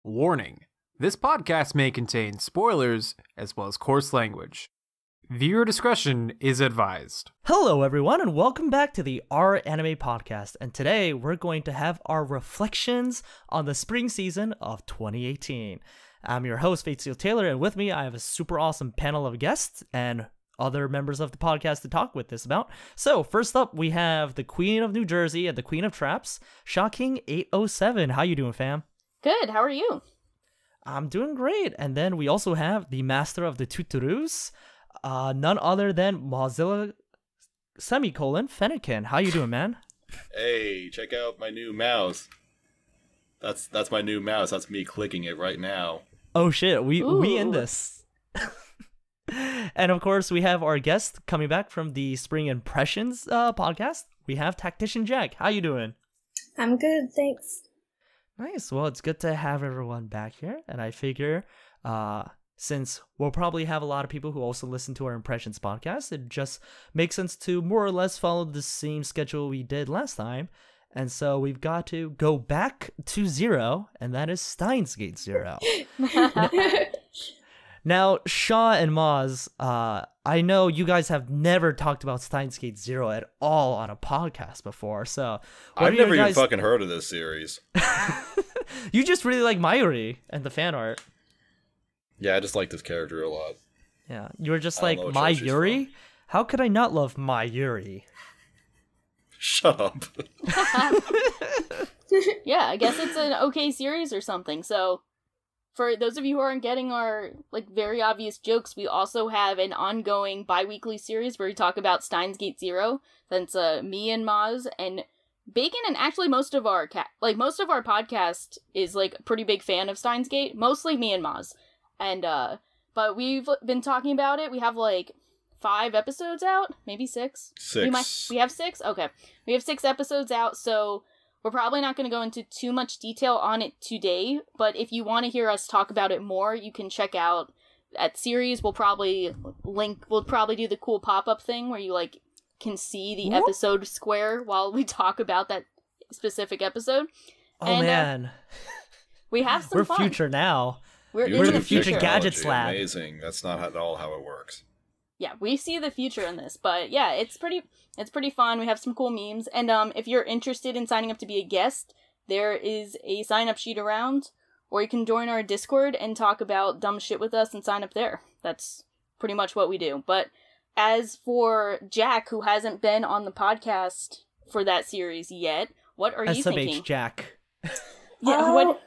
Warning. This podcast may contain spoilers as well as coarse language. Viewer discretion is advised. Hello everyone and welcome back to the Our Anime Podcast, and today we're going to have our reflections on the spring season of 2018. I'm your host, Faitseal Taylor, and with me I have a super awesome panel of guests and other members of the podcast to talk with this about. So first up we have the Queen of New Jersey and the Queen of Traps, Shocking807. How you doing, fam? Good, how are you? I'm doing great. And then we also have the Master of the Tuturus, none other than Mozilla Fennekin. How you doing, man? Hey, check out my new mouse. That's my new mouse. That's me clicking it right now. Oh shit, we in this. And of course, we have our guest coming back from the Spring Impressions podcast. We have Tactician Jack. How you doing? I'm good, thanks. Nice. Well, it's good to have everyone back here. And I figure, since we'll probably have a lot of people who also listen to our Impressions podcast, it just makes sense to more or less follow the same schedule we did last time. And so we've got to go back to zero, and that is Steins Gate Zero. Now, Shaw and Maz, I know you guys have never talked about Steins Gate Zero at all on a podcast before, so... I've never even fucking heard of this series. You just really like Mayuri and the fan art. Yeah, I just like this character a lot. Yeah, you were just like, Mayuri? How could I not love Mayuri? Shut up. Yeah, I guess it's an okay series or something, so... For those of you who aren't getting our, very obvious jokes, we also have an ongoing bi-weekly series where we talk about Steins Gate Zero. That's me and Maz and Bacon, and actually most of our podcast is, a pretty big fan of Steins Gate. Mostly me and Maz. And, but we've been talking about it. We have, 5 episodes out? Maybe 6? 6. We have 6? Okay. We have 6 episodes out, so... We're probably not going to go into too much detail on it today, but if you want to hear us talk about it more, you can check out that series. We'll probably do the cool pop-up thing where you, can see the episode square while we talk about that specific episode. Oh, and, man. We have some fun. We're future now. We're in the future gadgets lab. Amazing. That's not at all how it works. Yeah, we see the future in this, but yeah, it's pretty fun. We have some cool memes, and if you're interested in signing up to be a guest, there is a sign-up sheet around, or you can join our Discord and talk about dumb shit with us and sign up there. That's pretty much what we do. But as for Jack, who hasn't been on the podcast for that series yet, what are you thinking? SMH Jack. Yeah, what...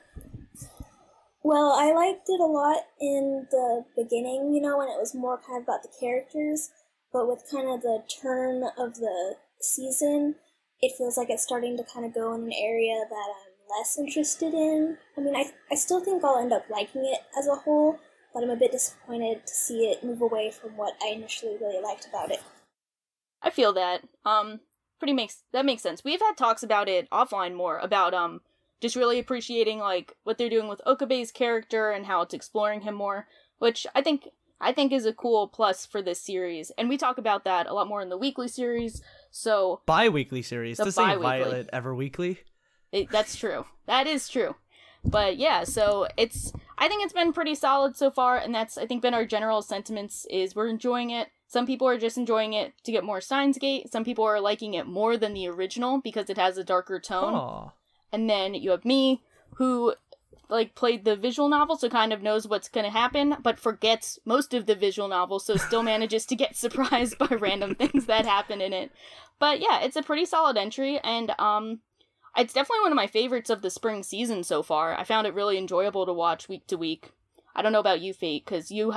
Well, I liked it a lot in the beginning, when it was more kind of about the characters, but with kind of the turn of the season, it feels like it's starting to kind of go in an area that I'm less interested in. I mean, I still think I'll end up liking it as a whole, but I'm a bit disappointed to see it move away from what I initially really liked about it. I feel that. That makes sense. We've had talks about it offline more, about, just really appreciating, what they're doing with Okabe's character and how it's exploring him more, which I think is a cool plus for this series. And we talk about that a lot more in the weekly series, so... Bi-weekly series. This ain't Violet ever weekly. That's true. That is true. But yeah, so I think it's been pretty solid so far, and that's, I think, been our general sentiments, is we're enjoying it. Some people are just enjoying it to get more Steins Gate. Some people are liking it more than the original because it has a darker tone. Aww. And then you have me, who, played the visual novel, so kind of knows what's going to happen, but forgets most of the visual novel, so still manages to get surprised by random things that happen in it. But yeah, it's a pretty solid entry, and it's definitely one of my favorites of the spring season so far. I found it really enjoyable to watch week to week. I don't know about you, Fate, because you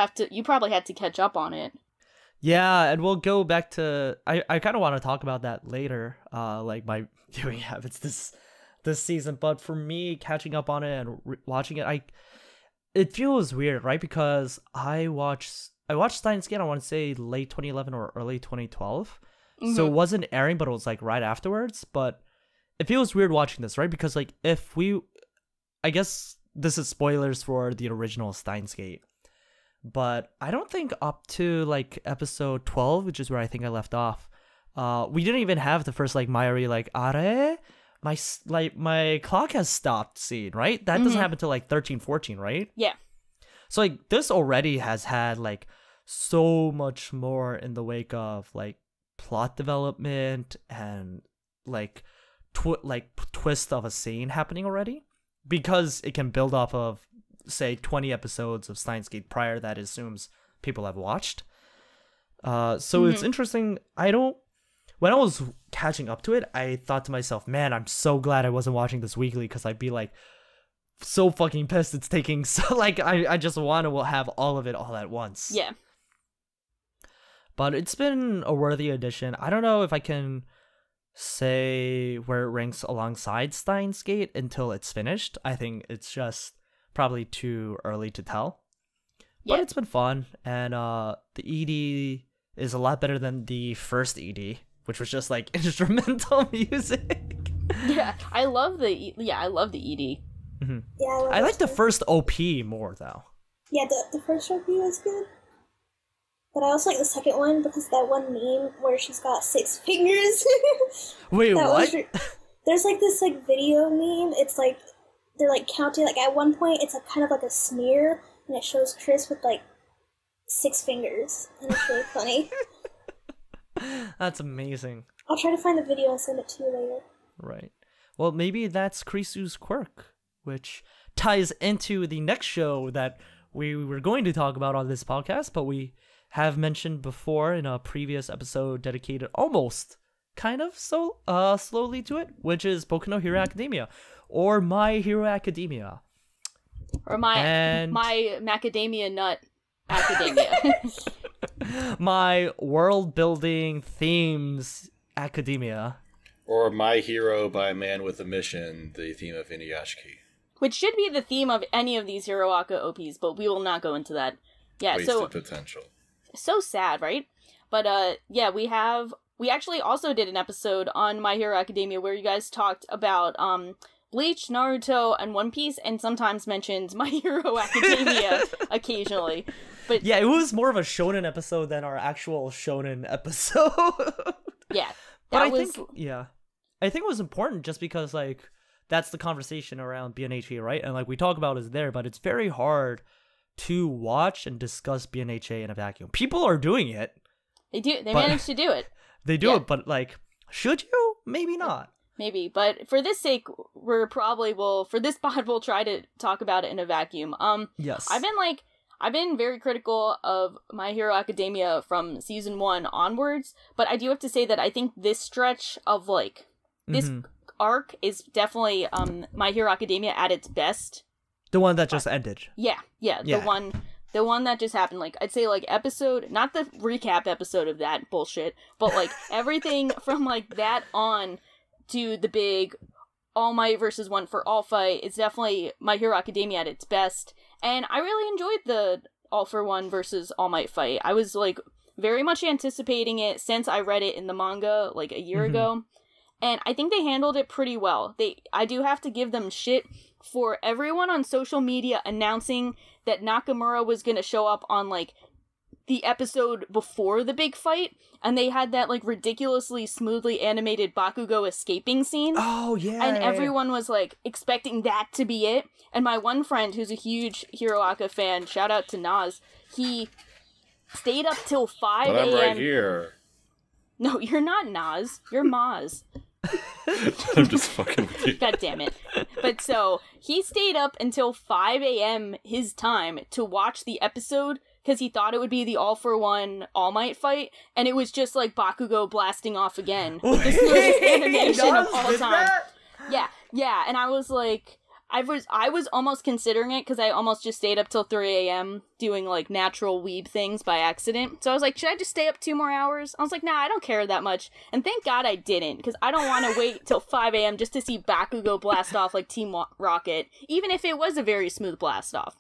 probably had to catch up on it. Yeah, and we'll go back to... I kind of want to talk about that later, my viewing habits this season, but for me, catching up on it and watching it, it feels weird, right? Because I watched Steins Gate, I want to say late 2011 or early 2012, so it wasn't airing, but it was right afterwards. But it feels weird watching this, right? Because I guess this is spoilers for the original Steins Gate, but I don't think up to episode 12, which is where I think I left off, we didn't even have the first Mayuri Are. my clock has stopped seeing, right? That doesn't happen till like 13, 14, right? Yeah. So like this already has had like so much more in the wake of like plot development and like twist of a scene happening already, because it can build off of say 20 episodes of Steins Gate prior that assumes people have watched. So it's interesting. When I was catching up to it, I thought to myself, man, I'm so glad I wasn't watching this weekly, because I'd be like so fucking pissed it's taking so like I just want to have all of it all at once. Yeah. But it's been a worthy addition. I don't know if I can say where it ranks alongside Steins Gate until it's finished. I think it's just probably too early to tell. But it's been fun, and the ED is a lot better than the first ED, which was just like instrumental music. Yeah, I love the ED. Mm-hmm. Yeah, I like the first OP more though. Yeah, the first OP was good. But I also like the second one because that one meme where she's got 6 fingers. Wait, what? There's like this like video meme. It's like they're like counting. Like at one point, it's like kind of like a smear, and it shows Chris with like 6 fingers, and it's really funny. That's amazing. I'll try to find the video and send it to you later. Right. Well, maybe that's Krisu's quirk, which ties into the next show that we were going to talk about on this podcast, but we have mentioned before in a previous episode dedicated almost kind of slowly to it, which is Boku no Hero Academia, or My Hero Academia. Or my macadamia nut academia. My world building themes academia. Or My Hero by a Man with a Mission, the theme of Inuyashiki. Which should be the theme of any of these Hiroaka OPs, but we will not go into that. Yeah, Wasted potential. So sad, right? But yeah, we actually also did an episode on My Hero Academia where you guys talked about Bleach, Naruto, and One Piece, and sometimes mentioned My Hero Academia occasionally. But yeah, it was more of a shonen episode than our actual shonen episode. Yeah. I think it was important just because like that's the conversation around BNHA, right? And like we talk about is there, but it's very hard to watch and discuss BNHA in a vacuum. People are doing it. They do. They manage to do it. They do it, but like, should you? Maybe not. Maybe, but for this sake, for this pod, we'll try to talk about it in a vacuum. Yes. I've been very critical of My Hero Academia from season 1 onwards, but I do have to say that I think this stretch of like this arc is definitely My Hero Academia at its best. The one that just ended. Yeah, the one that just happened. Like I'd say like episode, not the recap episode of that bullshit, but like everything from like that on to the big All Might versus One for All fight is definitely My Hero Academia at its best. And I really enjoyed the All for One versus All Might fight. I was like very much anticipating it since I read it in the manga like a year ago. And I think they handled it pretty well. I do have to give them shit for everyone on social media announcing that Nakamura was going to show up on like the episode before the big fight, and they had that like ridiculously smoothly animated Bakugo escaping scene. Oh yeah. And everyone was like expecting that to be it. And my one friend who's a huge Hiroaka fan, shout out to Naz, he stayed up till 5 a.m. But I'm right here. No, you're not Naz. You're Maz. I'm just fucking with you. God damn it. But so, he stayed up until 5 a.m. his time to watch the episode because he thought it would be the All for One All Might fight, and it was just like Bakugo blasting off again with the smoothest animation of all time. Yeah, and I was like, I was almost considering it because I almost just stayed up till 3 a.m. doing like natural weeb things by accident. So I was like, should I just stay up 2 more hours? I was like, nah, I don't care that much. And thank God I didn't, because I don't want to wait till 5 a.m. just to see Bakugo blast off like Team Rocket, even if it was a very smooth blast off.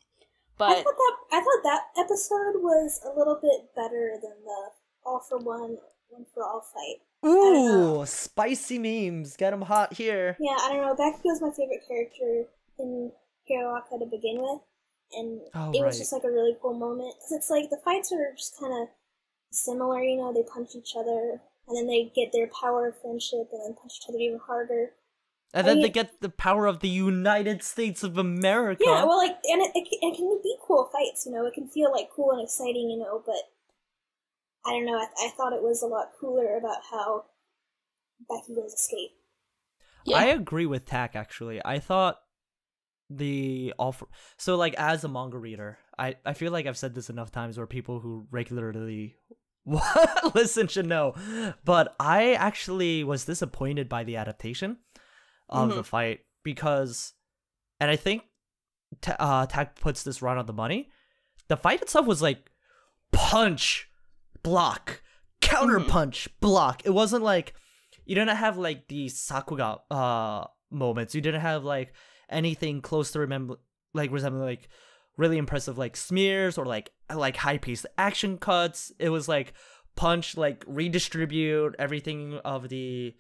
But I thought that episode was a little bit better than the All for One for All fight. Ooh, spicy memes. Get them hot here. Yeah, I don't know. Bakugo's my favorite character in Hiroaka to begin with, and it was just like a really cool moment because it's like the fights are just kind of similar, you know. They punch each other and then they get their power of friendship and then punch each other even harder. And then they get the power of the United States of America. Yeah, well, like, and it can be cool fights, it can feel, like, cool and exciting, but I don't know, I thought it was a lot cooler about how Becky goes escape. Yeah. I agree with Tak, actually. I thought so, like, as a manga reader, I feel like I've said this enough times where people who regularly listen should know, but I actually was disappointed by the adaptation of the fight because, and I think Tak puts this right on the money, the fight itself was like punch, block, counter punch, block. It wasn't like, you didn't have like the Sakura moments, you didn't have like anything close to resembling like really impressive like smears or like high-paced action cuts. It was like punch, like redistribute everything of the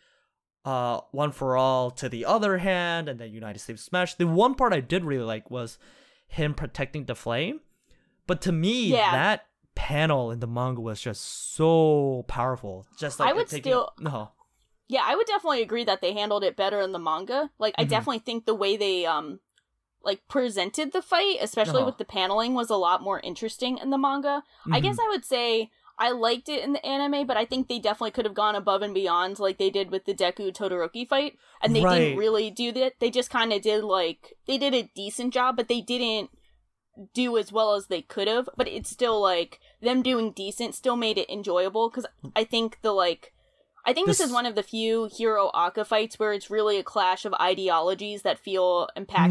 one for all to the other hand, and then United States smash. The one part I did really like was him protecting the flame, but to me that panel in the manga was just so powerful. Just like yeah, I would definitely agree that they handled it better in the manga. Like, I definitely think the way they like presented the fight, especially with the paneling, was a lot more interesting in the manga. I guess I would say I liked it in the anime, but I think they definitely could have gone above and beyond like they did with the Deku Todoroki fight. And they didn't really do that. They just kind of did they did a decent job, but they didn't do as well as they could have. But it's still like, them doing decent still made it enjoyable, because I think this is one of the few Hero Aka fights where it's really a clash of ideologies that feel impactful.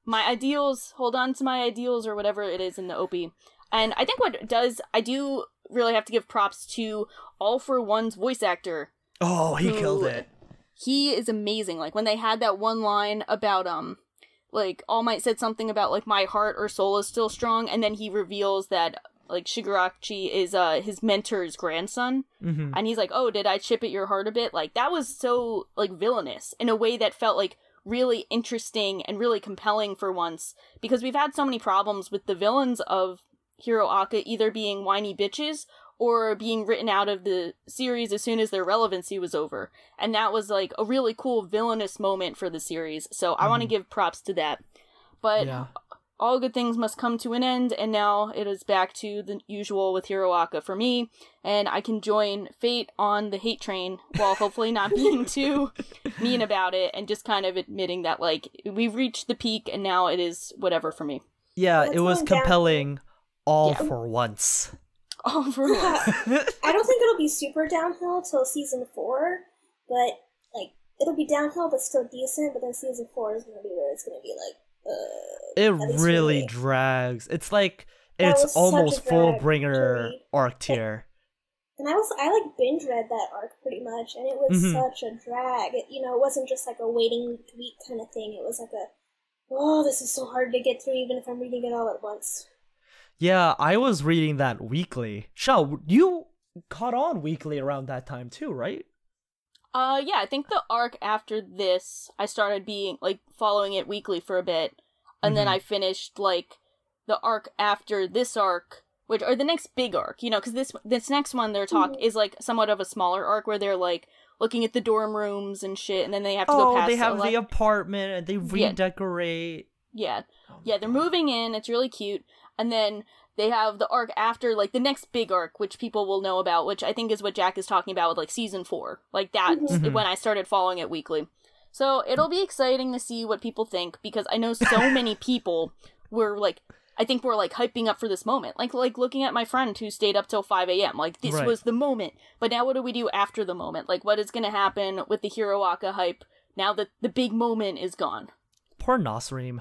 My ideals, hold on to my ideals, or whatever it is in the OP. And I think I do really have to give props to All For One's voice actor. Oh, he killed it. He is amazing. Like, when they had that one line about, like, All Might said something about, like, my heart or soul is still strong, and then he reveals that, like, Shigaraki is his mentor's grandson, and he's like, oh, did I chip at your heart a bit? Like, that was so, like, villainous in a way that felt, like, really interesting and really compelling for once, because we've had so many problems with the villains of Hero Aka either being whiny bitches or being written out of the series as soon as their relevancy was over. And that was, like, a really cool villainous moment for the series, so I want to give props to that. But all good things must come to an end, and now it is back to the usual with Hero Aka for me, and I can join Fate on the hate train while hopefully not being too mean about it, and just kind of admitting that, like, we've reached the peak, and now it is whatever for me. Yeah, it was compelling for once. All for once. I don't think it'll be super downhill till season 4, but, like, it'll be downhill but still decent, but then season 4 is going to be where it's going to be, like, it really drags. It's like it's almost Fullbringer arc tier. And I like binge read that arc pretty much, and it was such a drag. It wasn't just like a waiting week kind of thing. It was like this is so hard to get through even if I'm reading it all at once. Yeah, I was reading that weekly. Shao, you caught on weekly around that time too, right? Yeah, I think the arc after this, I started being, like, following it weekly for a bit, and then I finished, like, the arc after this arc, or the next big arc, because this next one they're is, like, somewhat of a smaller arc where they're, like, looking at the dorm rooms and shit, and then they have to go past they have the apartment, and they redecorate. Yeah, they're moving in, it's really cute, and then they have the arc after, like, the next big arc, which people will know about, which I think is what Jack is talking about with, like, season 4. Like, that's when I started following it weekly. So, it'll be exciting to see what people think, because I know so many people were, like, I think we're, like, hyping up for this moment. Like looking at my friend who stayed up till 5 a.m. Like, this was the moment. But now what do we do after the moment? Like, what is going to happen with the Hero Aka hype now that the big moment is gone? Poor Nasreem.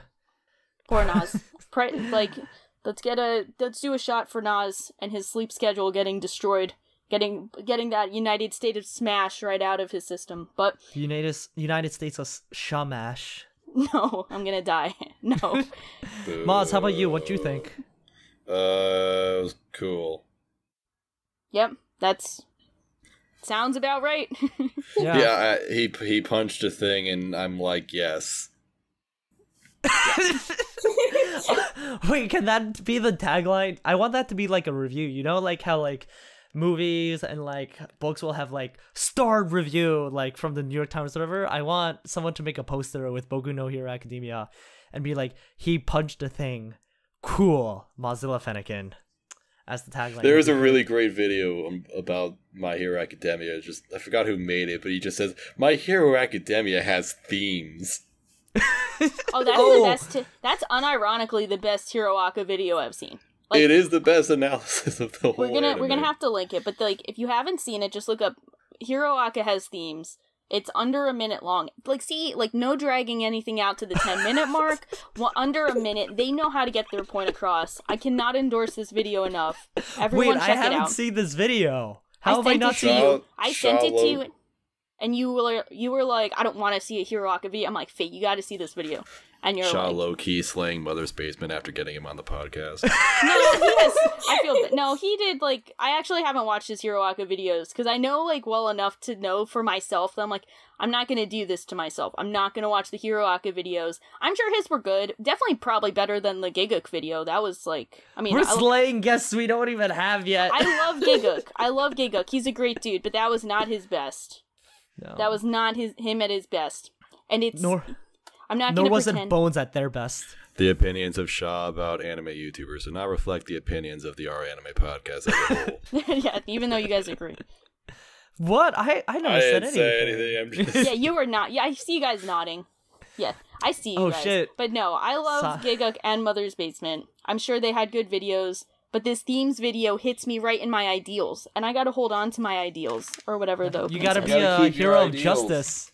Poor Nas. Let's do a shot for Nas and his sleep schedule getting destroyed, getting that United States of Smash right out of his system. But United States of Shamash. No, I'm gonna die. No. Maz, how about you? What do you think? It was cool. Yep, sounds about right. Yeah, he punched a thing, and I'm like, yes. Wait, can that be the tagline? I want that to be like a review, like how like movies and like books will have like starred review like from the New York Times or whatever, I want someone to make a poster with Boku no Hero Academia and be like, he punched a thing, cool, Mozilla Fennekin, as the tagline. There is a really great video about My Hero Academia. Just I forgot who made it, but he just says, My Hero Academia has themes. Oh, that's the best. That's unironically the best Hiroaka video I've seen. Like, it is the best analysis of the whole we're anime. gonna have to link it, but like if you haven't seen it, just look up Hiroaka has themes. It's under a minute long. Like, see, like no dragging anything out to the 10-minute mark. Well, under a minute, they know how to get their point across. I cannot endorse this video enough. Everyone, check it out. I haven't seen this video. How have I not seen it? I sent it to you. And you were like, I don't want to see a Hiroaka video. I'm like, Fate, you got to see this video. And you're Shaw like, low-key slaying Mother's Basement after getting him on the podcast. He did, like, I actually haven't watched his Hiroaka videos, because I know, like, well enough to know for myself that I'm like, I'm not going to do this to myself. I'm not going to watch the Hiroaka videos. I'm sure his were good. Definitely probably better than the Giguk video. That was, like, I mean... We're slaying guests we don't even have yet. I love Giguk. He's a great dude, but that was not his best. No. That was not him at his best. And it's... I'm not going to pretend... wasn't Bones at their best. The opinions of Shaw about anime YouTubers do not reflect the opinions of the Our Anime podcast as a whole. Yeah, even though you guys agree. What? I never said anything. Say anything. I'm just... Yeah, you were not. Yeah, I see you guys nodding. Yeah, I see you guys. Oh, shit. But no, I love Giguk and Mother's Basement. I'm sure they had good videos, but this themes video hits me right in my ideals, and I gotta hold on to my ideals, or whatever the You gotta be a hero of justice.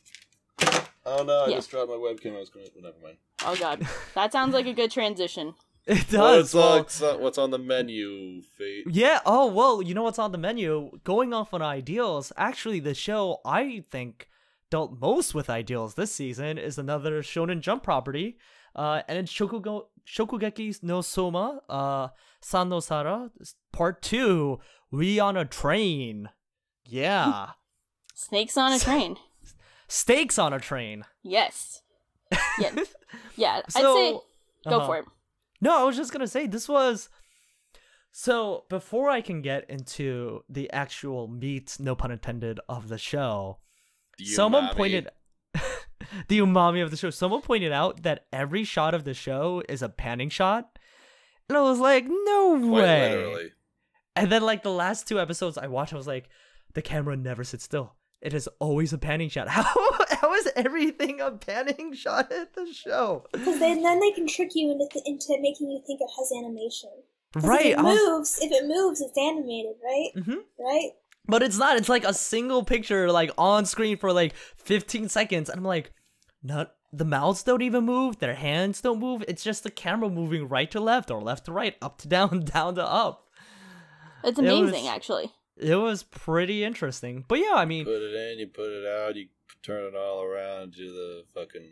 Oh no, I just dropped my webcam. I was going to... Never mind. Oh god. That sounds like a good transition. It does. What's on the menu, Fate? Yeah, oh, well, you know what's on the menu? Going off on ideals, actually the show I think dealt most with ideals this season is another Shonen Jump property, and it's Shokugeki no Souma, San no Sara, Part 2, We on a Train. Yeah. Snakes on a train. Steaks on a train. Yes. Yeah, I'd say go for it. No, I was just going to say this was... So, before I can get into the actual meat, no pun intended, of the show, someone pointed... the umami of the show. Someone pointed out that every shot of the show is a panning shot. And I was like, no way. Literally. And then, like, the last 2 episodes I watched, I was like, the camera never sits still. It is always a panning shot. How is everything a panning shot at the show? Because then they can trick you into making you think it has animation. Right. If it moves, it's animated, right? Mm-hmm. Right? But it's not. It's like a single picture, like on screen for like 15 seconds. And I'm like, the mouths don't even move. Their hands don't move. It's just the camera moving right to left or left to right, up to down, down to up. It's amazing, actually. It was pretty interesting. But yeah, I mean... Put it in, you put it out, you turn it all around, do the fucking...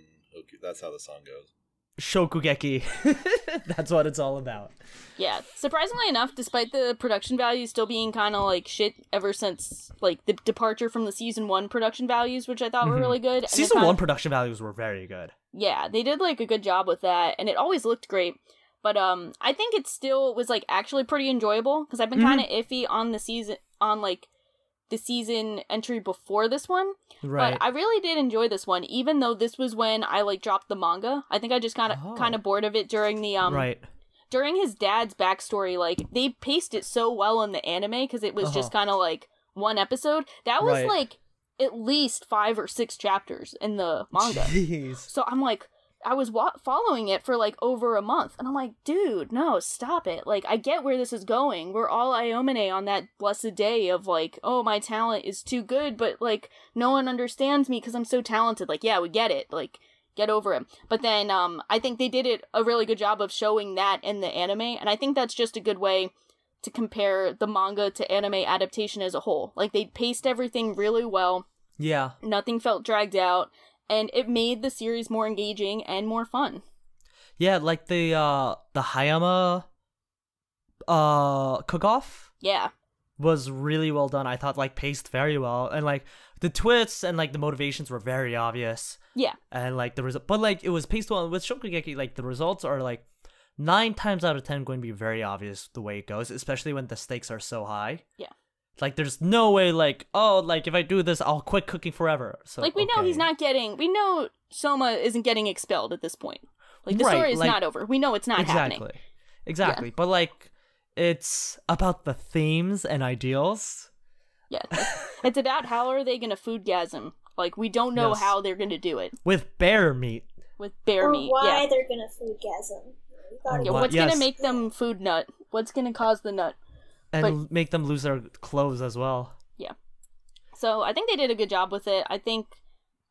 That's how the song goes. Shokugeki. That's what it's all about. Yeah. Surprisingly enough, despite the production values still being kind of like shit ever since like the departure from the season 1 production values, which I thought were really good. And season 1 production values were very good. Yeah, they did like a good job with that, and it always looked great. But I think it still was like actually pretty enjoyable because I've been kind of iffy on the season the season entry before this one. Right. But I really did enjoy this one, even though this was when I like dropped the manga. I think I just kind of bored of it during the during his dad's backstory. Like they paced it so well in the anime because it was just kind of like one episode. That was like at least 5 or 6 chapters in the manga. Jeez. So I'm like, I was following it for like over a month, and I'm like, dude, no, stop it. Like, I get where this is going. We're all Iomine on that blessed day of like, oh, my talent is too good, but like, no one understands me because I'm so talented. Like, yeah, we get it. Like, get over it. But then I think they did a really good job of showing that in the anime, and I think that's just a good way to compare the manga to anime adaptation as a whole. Like, they paced everything really well. Yeah. Nothing felt dragged out. And it made the series more engaging and more fun. Yeah, like the Hayama cook-off. Yeah. Was really well done. I thought like paced very well. And like the twists and like the motivations were very obvious. Yeah. And like but like it was paced well. With Shokugeki, like the results are like 9 times out of 10 going to be very obvious the way it goes, especially when the stakes are so high. Yeah. Like, there's no way, like, oh, like, if I do this, I'll quit cooking forever. So, like, we know he's not getting... We know Souma isn't getting expelled at this point. Like, the story is not over. We know it's not happening. Exactly. Yeah. But, like, it's about the themes and ideals. Yeah. It's about how are they going to foodgasm. Like, we don't know how they're going to do it. With bear meat. With bear meat, why they're going to foodgasm. What's going to make them food nut? What's going to cause the nut? And make them lose their clothes as well. Yeah. So I think they did a good job with it. I think,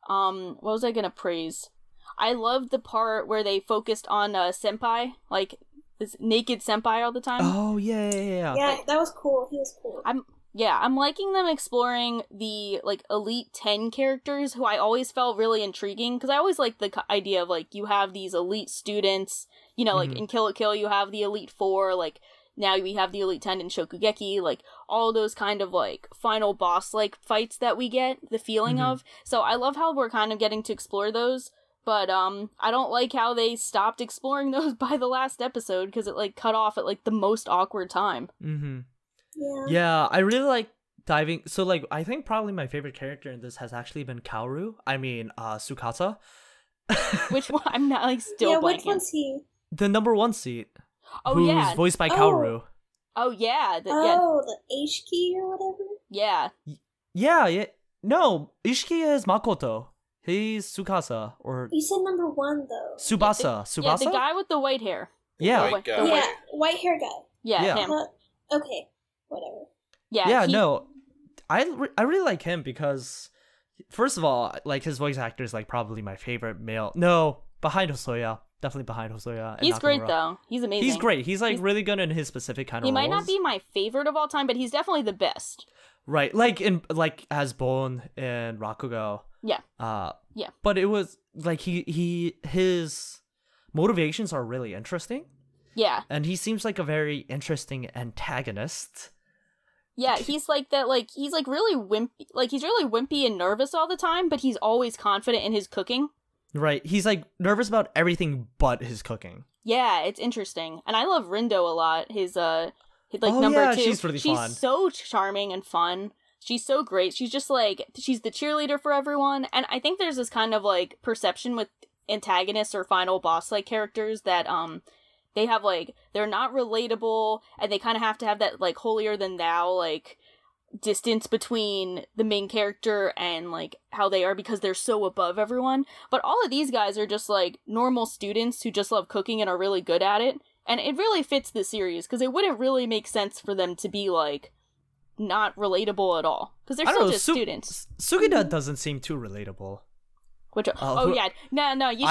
what was I gonna praise? I loved the part where they focused on Senpai, like this naked Senpai all the time. Oh yeah. Yeah, that was cool. He was cool. I'm liking them exploring the like Elite 10 characters who I always felt really intriguing because I always like the idea of like you have these elite students, you know, like in Kill la Kill you have the Elite 4, like. Now we have the Elite 10 in Shokugeki, like, all those kind of, like, final boss-like fights that we get, the feeling of. So I love how we're kind of getting to explore those, but, I don't like how they stopped exploring those by the last episode, because it, like, cut off at, like, the most awkward time. Yeah, I really like diving... So, like, I think probably my favorite character in this has actually been Tsukasa. Which one? I'm not, like, still blanking. Which one's he? The number 1 seat. Oh, who's voiced by Kaoru. Oh, yeah. The Ishiki or whatever? Yeah. Yeah. No, Ishiki is Makoto. He's Tsukasa. Or... You said number 1, though. Subasa. Yeah, the guy with the white hair. Yeah. White hair guy. Yeah, him. Okay, whatever. Yeah, no. I really like him because, first of all, like, his voice actor is, like, probably my favorite male. No, behind Hosoya. Definitely behind Hosoya. And he's Nakamura. great, though. He's amazing. He's great. He's, like, really good in his specific kind of roles. He might not be my favorite of all time, but he's definitely the best. Right. Like as Bon in Rakugo. Yeah. Yeah. But it was, like, his motivations are really interesting. Yeah. And he seems like a very interesting antagonist. Yeah, he's like that, like, he's, like, really wimpy. Like, he's really wimpy and nervous all the time, but he's always confident in his cooking. Right, he's like nervous about everything but his cooking. Yeah, it's interesting, and I love Rindo a lot. His number 2. She's really fun. She's so charming and fun. She's so great. She's just like she's the cheerleader for everyone. And I think there's this kind of like perception with antagonists or final boss like characters that they have like they're not relatable, and they kind of have to have that like holier than thou like distance between the main character and like how they are because they're so above everyone. But all of these guys are just like normal students who just love cooking and are really good at it, and it really fits the series because it wouldn't really make sense for them to be like not relatable at all because they're still just students. Sugida doesn't seem too relatable. Which no, you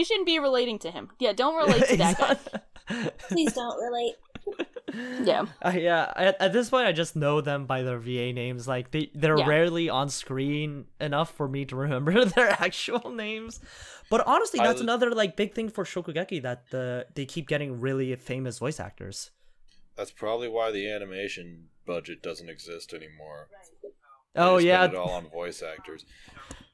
shouldn't be relating to him. Yeah, don't relate to that guy. Please don't relate. Yeah. At this point, I just know them by their VA names. Like they're rarely on screen enough for me to remember their actual names. But honestly, that's another like big thing for Shokugeki that they keep getting really famous voice actors. That's probably why the animation budget doesn't exist anymore. Oh they yeah, spend it all on voice actors.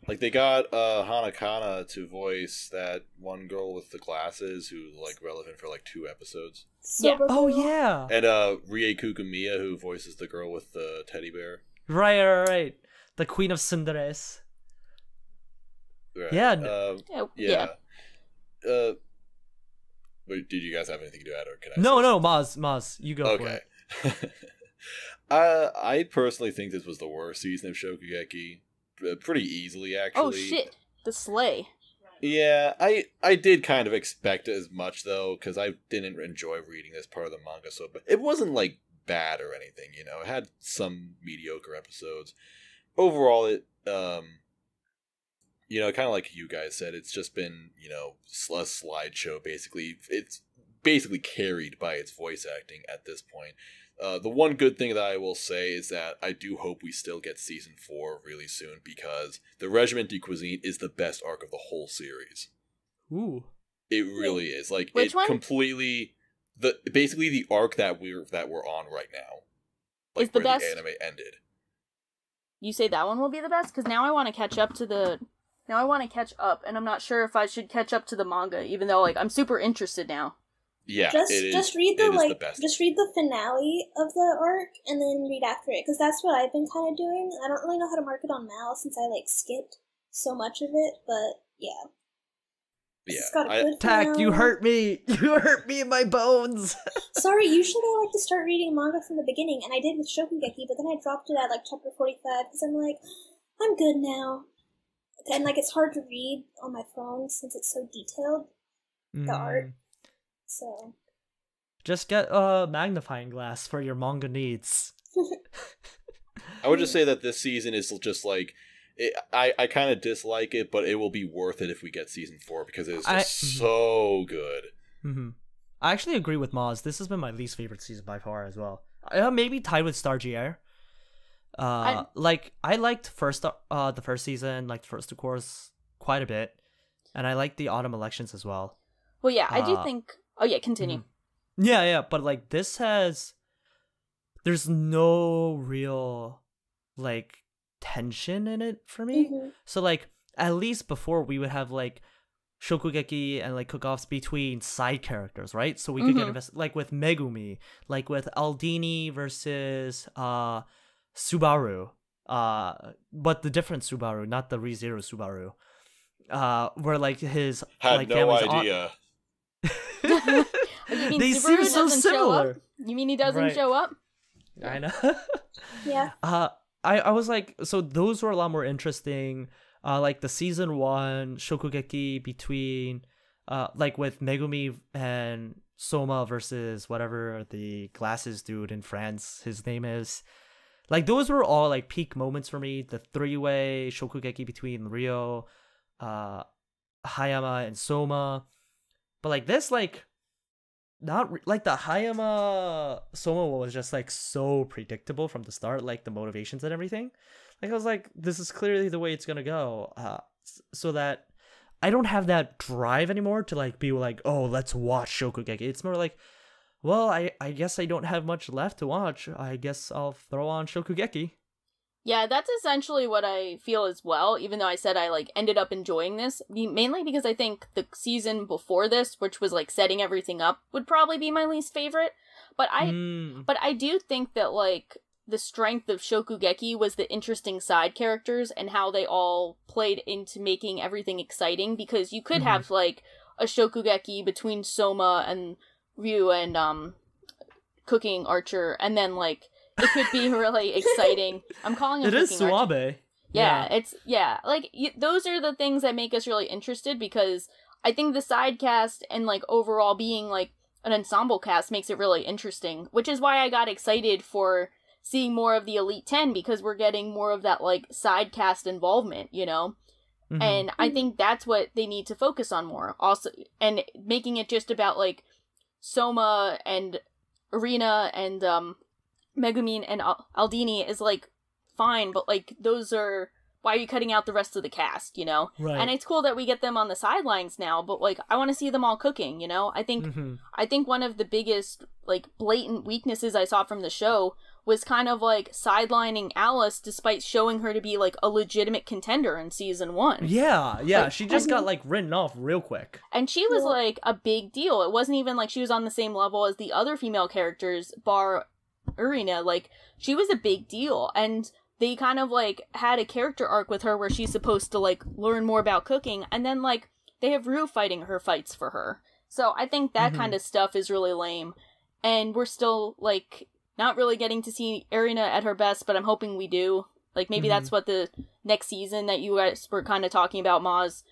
Like they got Hanakana to voice that one girl with the glasses who's like relevant for like 2 episodes. Yeah. Oh yeah. And Rie Kukumiya who voices the girl with the teddy bear. Right. The Queen of Cinderes. Right. Yeah. Wait, did you guys have anything to add, or can I? No, Maz, you go for it. I personally think this was the worst season of Shokugeki. Pretty easily, actually. Oh shit, the sleigh. Yeah, I did kind of expect as much, though, because I didn't enjoy reading this part of the manga, but it wasn't, like, bad or anything, you know? It had some mediocre episodes. Overall, it, you know, kind of like you guys said, it's just been, you know, a slideshow, basically. It's basically carried by its voice acting at this point. The one good thing that I will say is that I do hope we still get Season 4 really soon, because the Regiment de Cuisine is the best arc of the whole series. Ooh. It really is. Like, Which one? Completely... Basically the arc that we're on right now. Like, is the where best... the anime ended. You say that one will be the best? Because now I want to catch up to the... Now I want to catch up, and I'm not sure if I should catch up to the manga, even though, like, I'm super interested now. Yeah, just read the just read the finale of the arc and then read after it, because that's what I've been kind of doing. I don't really know how to mark it on Mal since I skipped so much of it, but yeah. Yeah, it's got a good Tack, finale. you hurt me. You hurt me in my bones. Sorry, usually I like to start reading manga from the beginning, and I did with Shokugeki, but then I dropped it at chapter 45 because I'm like, I'm good now. And it's hard to read on my phone since it's so detailed, the art. So just get a magnifying glass for your manga needs. I would just say that this season is just I kind of dislike it, but it will be worth it if we get season 4 because it is just so good. Mm-hmm. I actually agree with Maz. This has been my least favorite season by far as well. Maybe tied with Stargier. I liked the first season, the first 2 courses quite a bit, and I liked the autumn elections as well. Well, yeah, I do think. Oh yeah, continue. Mm-hmm. Yeah, but this there's no real tension in it for me. Mm-hmm. So at least before we would have Shokugeki and cook-offs between side characters, right? So we could get invested with Megumi, with Aldini versus Subaru, but the different Subaru, not the ReZero Subaru, where his had no idea. You mean they Subaru seem so doesn't show up? similar. You mean he doesn't show up? I know. Yeah. I was so those were a lot more interesting. The season 1 Shokugeki between with Megumi and Souma versus whatever the glasses dude in France his name is. Those were all peak moments for me. The 3-way Shokugeki between Ryo, Hayama and Souma. But this not the Hayama Souma was just so predictable from the start, the motivations and everything. I was this is clearly the way it's gonna go. So that I don't have that drive anymore to be oh, let's watch Shokugeki. It's more well, I guess I don't have much left to watch. I guess I'll throw on Shokugeki. Yeah, that's essentially what I feel as well, even though I said I ended up enjoying this, mainly because I think the season before this, which was setting everything up, would probably be my least favorite. But I do think that the strength of Shokugeki was the interesting side characters and how they all played into making everything exciting, because you could have a Shokugeki between Souma and Ryu and Cooking Archer, and then it could be really exciting. I'm calling it. It is Suabe. Yeah, it's those are the things that make us really interested, because I think the side cast and overall being an ensemble cast makes it really interesting, which is why I got excited for seeing more of the Elite 10, because we're getting more of that side cast involvement, and I think that's what they need to focus on more. Also, and making it just about Souma and Arena and Megumi and Aldini is fine, but those are, why are you cutting out the rest of the cast, Right. And it's cool that we get them on the sidelines now, but I want to see them all cooking, I think one of the biggest blatant weaknesses I saw from the show was kind of sidelining Alice, despite showing her to be a legitimate contender in season 1. Yeah, she just got written off real quick. And she was a big deal. It wasn't even she was on the same level as the other female characters, bar Arena. She was a big deal, and they kind of had a character arc with her where she's supposed to learn more about cooking, and then they have Rue fighting her fights for her. So I think that kind of stuff is really lame, and we're still not really getting to see Arena at her best, but I'm hoping we do. Maybe that's what the next season that you guys were kind of talking about, Maz.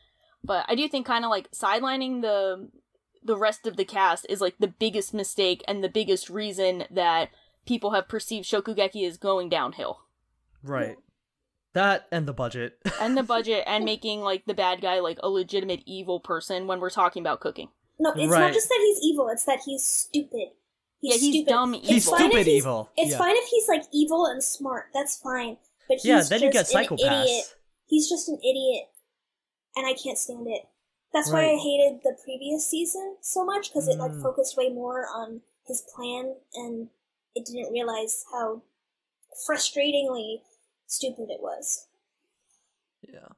But I do think kind of sidelining the rest of the cast is the biggest mistake and the biggest reason that people have perceived Shokugeki as going downhill. Right. That and the budget. And the budget, and making the bad guy a legitimate evil person when we're talking about cooking. No, it's not just that he's evil, it's that he's stupid. He's stupid. Dumb evil. He's stupid evil. It's fine if he's evil and smart. That's fine. But he's then you get Psychopath. Idiot. He's just an idiot, and I can't stand it. That's why I hated the previous season so much, because it focused way more on his plan, and it didn't realize how frustratingly stupid it was. Yeah.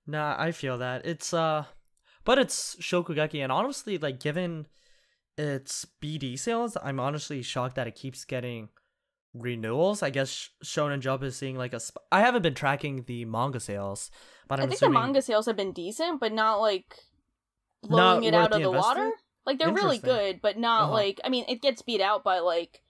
Nah, I feel that. It's but it's Shokugeki, and honestly, given its BD sales, I'm honestly shocked that it keeps getting renewals. I guess Shonen Jump is seeing like I haven't been tracking the manga sales, but I'm I think assuming the manga sales have been decent, but not like blowing it out of the water. Like they're really good, but not like, I mean, it gets beat out by like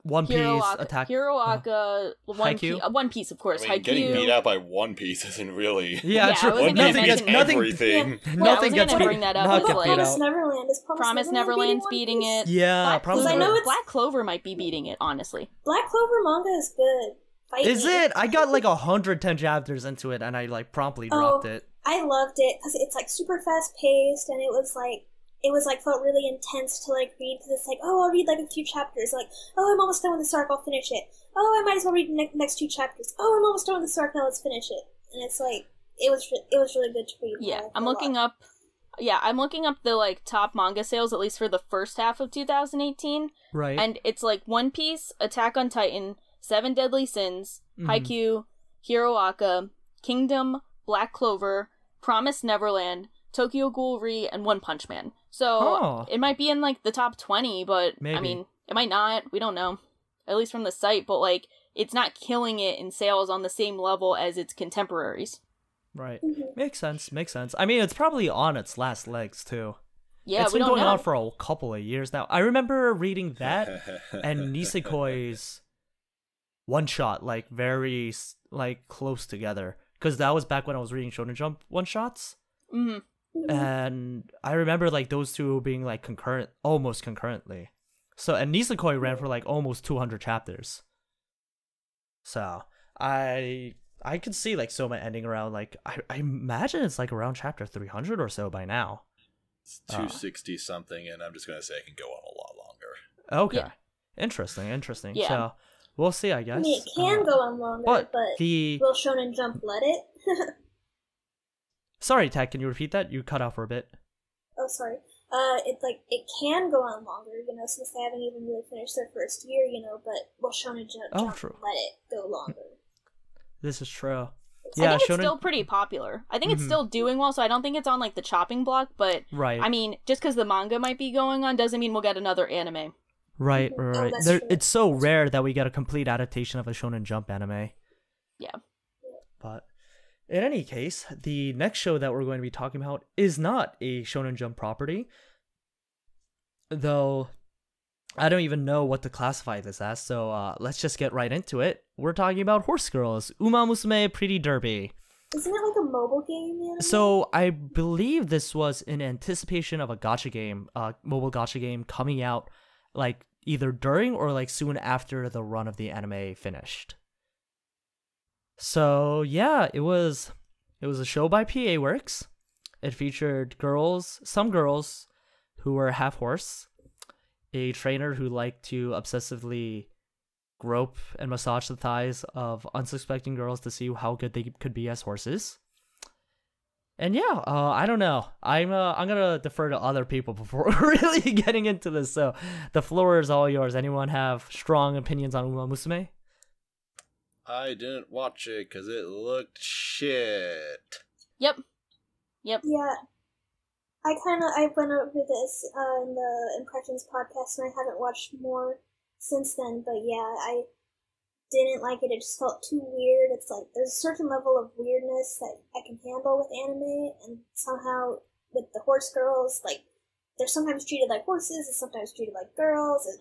One Piece, Attack, Hiroaka, One Piece, of course. I mean, Haikyuu. getting beat out by One Piece isn't really. Yeah, true. I wasn't gonna mention it. Everything. Nothing gets gonna bring that up. not It's get like beat Promise out. Neverland is Promise Neverland's beating it. Yeah, Black I know it's- Black Clover might be beating it, honestly. Black Clover manga is good. Fight Is me. it? I got like 110 chapters into it, and I like promptly dropped it. I loved it because it's like super fast paced, and it was like felt really intense to like read because it's like, oh, I'll read like a few chapters, like, oh, I'm almost done with this arc, I'll finish it. Oh, I might as well read the next 2 chapters. Oh, I'm almost done with this arc, now let's finish it. And it's like it was really good to read. Yeah, I'm looking up the like top manga sales, at least for the first half of 2018. Right. And it's like One Piece, Attack on Titan, Seven Deadly Sins, Haikyuu, Hiroaka, Kingdom, Black Clover, Promise Neverland, Tokyo Ghoul Re, and One Punch Man. So it might be in like the top 20, but Maybe. I mean, it might not. We don't know. At least from the site, but like it's not killing it in sales on the same level as its contemporaries. Right. Makes sense. I mean, it's probably on its last legs too. Yeah, it's we been don't going know. on for a couple of years now. I remember reading that and Nisekoi's one shot, like very like close together, because that was back when I was reading Shonen Jump one shots. And I remember like those two being like almost concurrently. So, and Nisekoi ran for like almost 200 chapters. So I could see like Souma ending around like I imagine it's like around chapter 300 or so by now. It's 260 something, and I'm just gonna say it can go on a lot longer. Okay. Yeah. Interesting. Yeah. So we'll see, I guess. I mean, it can go on longer, but will Shonen Jump let it? Sorry, Tech, can you repeat that? You cut out for a bit. Oh, sorry. It's like, it can go on longer, since they haven't even really finished their first year, but will Shonen Jump let it go longer? This is true. I think it's still pretty popular. I think it's still doing well, so I don't think it's on like the chopping block, but I mean, just because the manga might be going on doesn't mean we'll get another anime. Right. Oh, It's so rare that we get a complete adaptation of a Shonen Jump anime. Yeah. But in any case, the next show that we're going to be talking about is not a Shonen Jump property, though I don't even know what to classify this as, so let's just get right into it. We're talking about Horse Girls, Uma Musume Pretty Derby. Isn't it like a mobile game? Anime? So I believe this was in anticipation of a gacha game, mobile gacha game coming out like either during or like soon after the run of the anime finished. So yeah, it was a show by PA Works. It featured some girls who were half horse, a trainer who liked to obsessively grope and massage the thighs of unsuspecting girls to see how good they could be as horses. And yeah, I don't know. I'm gonna defer to other people before really getting into this. So the floor is all yours. Anyone have strong opinions on Uma Musume? I didn't watch it because it looked shit. Yep. Yeah. I went over this in the Impressions podcast, and I haven't watched more since then, but yeah, I didn't like it. It just felt too weird. It's like, there's a certain level of weirdness that I can handle with anime, and somehow with the horse girls, like, they're sometimes treated like horses, and sometimes treated like girls. It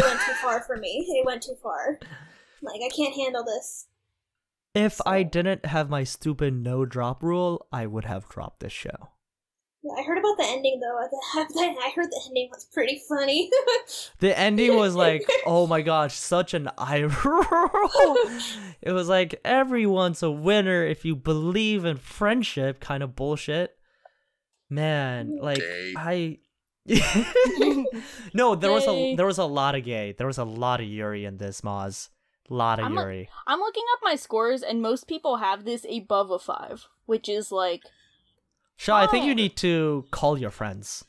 went too far for me. It went too far. Like, I can't handle this. If I didn't have my stupid no drop rule, I would have dropped this show. Yeah, I heard about the ending, though. I heard the ending was pretty funny. The ending was like, oh my gosh, such an eye roll. It was like, everyone's a winner if you believe in friendship kind of bullshit. Man, like, No, there was a lot of gay. There was a lot of Yuri in this, Maz. Yuri. I'm looking up my scores, and most people have this above a 5, which is like... Shaw, I think you need to call your friends.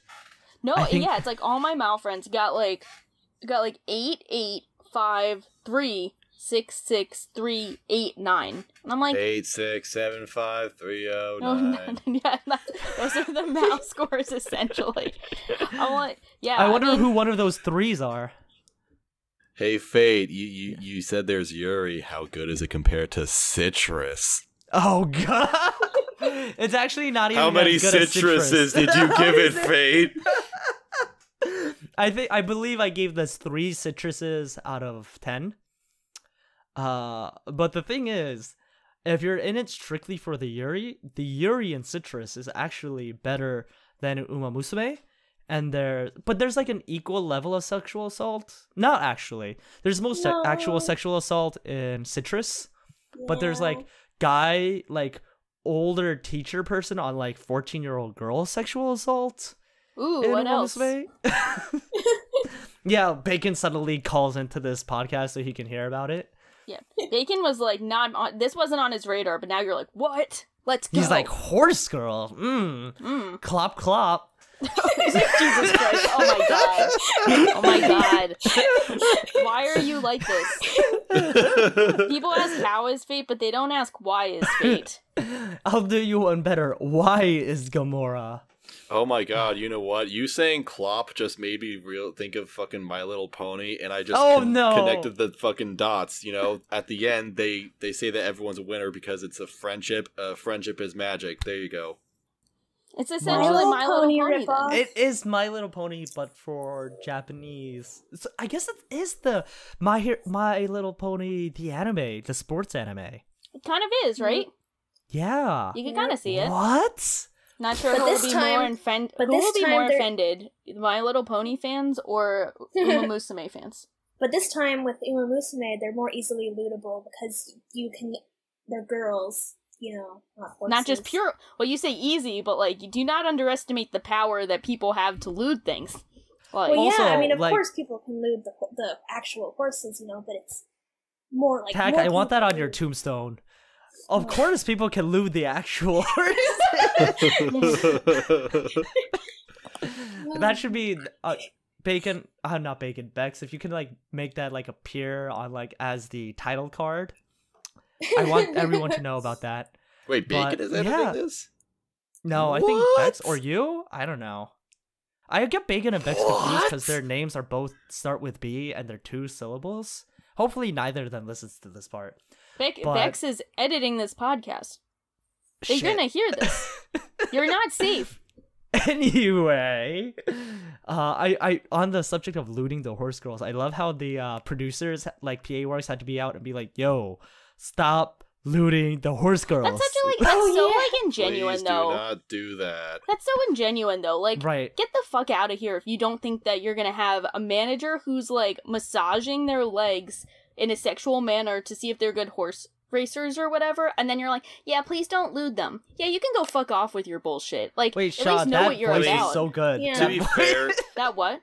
No, yeah, it's like all my Mal friends got like 8, 8, 5, 3, 866366389. And I'm like 8675309. yeah, those are the mouse scores essentially. I'm like, yeah. I wonder who one of those threes are. Hey Fate, you said there's Yuri. How good is it compared to Citrus? Oh god. It's actually not even How many as good as citruses did you give it, Fate? I believe I gave this 3 citruses out of 10. But the thing is, if you're in it strictly for the Yuri in Citrus is actually better than Uma Musume. And there's like an equal level of sexual assault. Not actually. There's most actual sexual assault in Citrus, but there's like guy like older teacher person on like 14-year-old girl sexual assault. Ooh, what else? Yeah, Bacon suddenly calls into this podcast so he can hear about it. Yeah, Bacon was like not on. This wasn't on his radar, but now you're like, what? Let's go. He's like horse girl. Clop clop. Jesus Christ! Oh my god! Oh my god! Why are you like this? People ask how is fate, but they don't ask why is fate. I'll do you one better. Why is Gamora? Oh my god, you know what? You saying Clop just made me think of fucking My Little Pony, and I just connected the fucking dots, you know? At the end, they say that everyone's a winner because it's a friendship. Friendship is magic. There you go. It's essentially My Little Pony. It is My Little Pony, but for Japanese. So I guess it is the My Little Pony, the anime, the sports anime. It kind of is, right? Yeah. You can kind of see it. What? Not sure who will be more offended. Who will be more offended? My Little Pony fans or Uma Musume fans? But this time with Uma Musume, they're more easily lootable because they're girls. You know, not horses. Not just pure. Well, you say easy, but like, you do not underestimate the power that people have to loot things. Like, well, also, yeah, I mean, of course, people can loot the actual horses, you know, but it's more like. Tack, I want that on your tombstone. Of course, people can loot the actual horses. That should be Bacon. Not Bacon. Bex. If you can like make that like appear on like as the title card. I want everyone to know about that. Wait, Bacon is editing this? No, I think Bex or you? I don't know. I get Bacon and Bex confused because their names are both start with B and they're 2 syllables. Hopefully neither of them listens to this part. Bex is editing this podcast. They're gonna hear this. You're not safe. Anyway, I on the subject of looting the horse girls, I love how the producers, like PA Works, had to be out and be like, yo, stop looting the horse girls. That's such a like ingenuine. Please though. Do not do that. That's so ingenuine though. Like, right. Get the fuck out of here if you don't think that you're gonna have a manager who's like massaging their legs in a sexual manner to see if they're good horse racers or whatever, and then you're like, yeah, please don't loot them. Yeah, you can go fuck off with your bullshit. Like, wait, at Shaw, least know that what you're voice about. is so good. Yeah. To be fair, that what?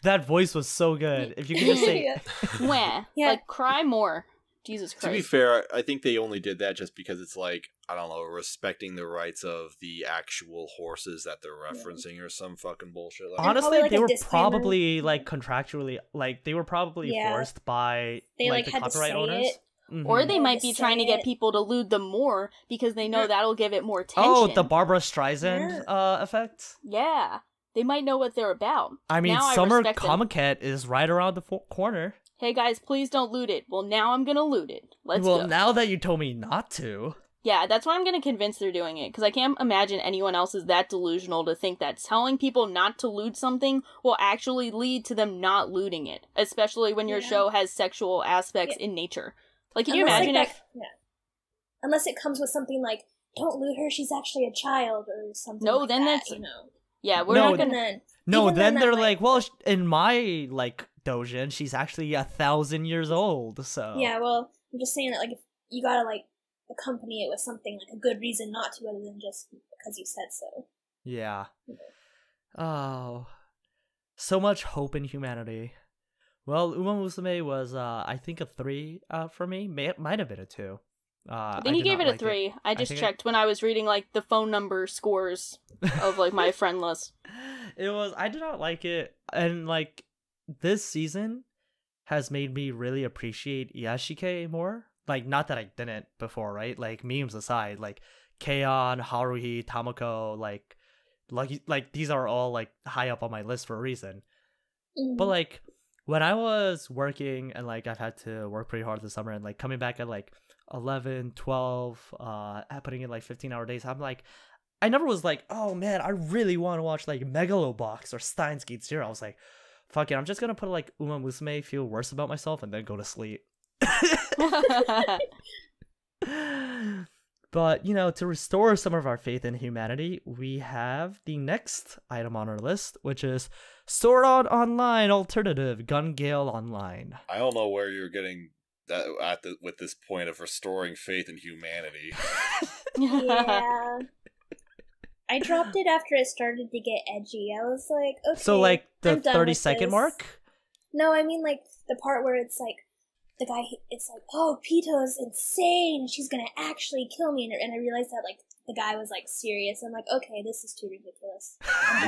That voice was so good. If you could just say, Wah. Yeah. Like, cry more. Jesus Christ. To be fair, I think they only did that just because it's like, I don't know, respecting the rights of the actual horses that they're referencing or some fucking bullshit. Like honestly, like they a were disclaimer. probably like contractually, like they were probably forced by They like like the had to copyright say owners. it. Or they Or might to be say trying to get it. people to loot them more because they know that'll give it more attention. Oh, the Barbara Streisand effect. Yeah. They might know what they're about. I mean, Now Summer respect them. Comiket is right around the corner. Hey guys, please don't loot it. Well, now I'm gonna loot it. Let's well, go. now that you told me not to. Yeah, that's why I'm gonna convince they're doing it, because I can't imagine anyone else is that delusional to think that telling people not to loot something will actually lead to them not looting it, especially when your show has sexual aspects in nature. Like, can you imagine if... Unless it comes with something like, don't loot her, she's actually a child, or something No, like then that, that's... you know. Yeah, we're No, not gonna... Then they're I'm like, well, in my, like, doujin, she's actually 1,000 years old, so... Yeah, well, I'm just saying that, like, if you gotta, like, accompany it with something, like, a good reason not to, other than just because you said so. Yeah. Oh. So much hope in humanity. Well, Uma Musume was, I think, a 3 for me. Might have been a 2. I think he gave it a 3. I just checked when I was reading, like, the phone number scores of, like, my friend list. I did not like it. And, like, this season has made me really appreciate Yashike more. Like, not that I didn't before, right? Like, memes aside, like Keion, Haruhi, Tamako, like these are all like high up on my list for a reason. But like when I was working and like I've had to work pretty hard this summer and like coming back at like 11, 12, putting in like 15-hour days, I'm like, I never was like, oh man, I really want to watch like Megalo Box or Steins Gate Zero. I was like, fuck it, I'm just gonna put like Uma Musume, feel worse about myself, and then go to sleep. But, you know, to restore some of our faith in humanity, we have the next item on our list, which is Sword Art Online Alternative Gun Gale Online. I don't know where you're getting that with this point of restoring faith in humanity. Yeah. I dropped it after it started to get edgy. I was like, okay. So, like, the I'm done 30-second with this. mark? No, I mean, like, the part where it's like, the guy, it's like, oh, Pito's insane, she's gonna actually kill me, and I realized that, like, the guy was, like, serious. I'm like, okay, this is too ridiculous.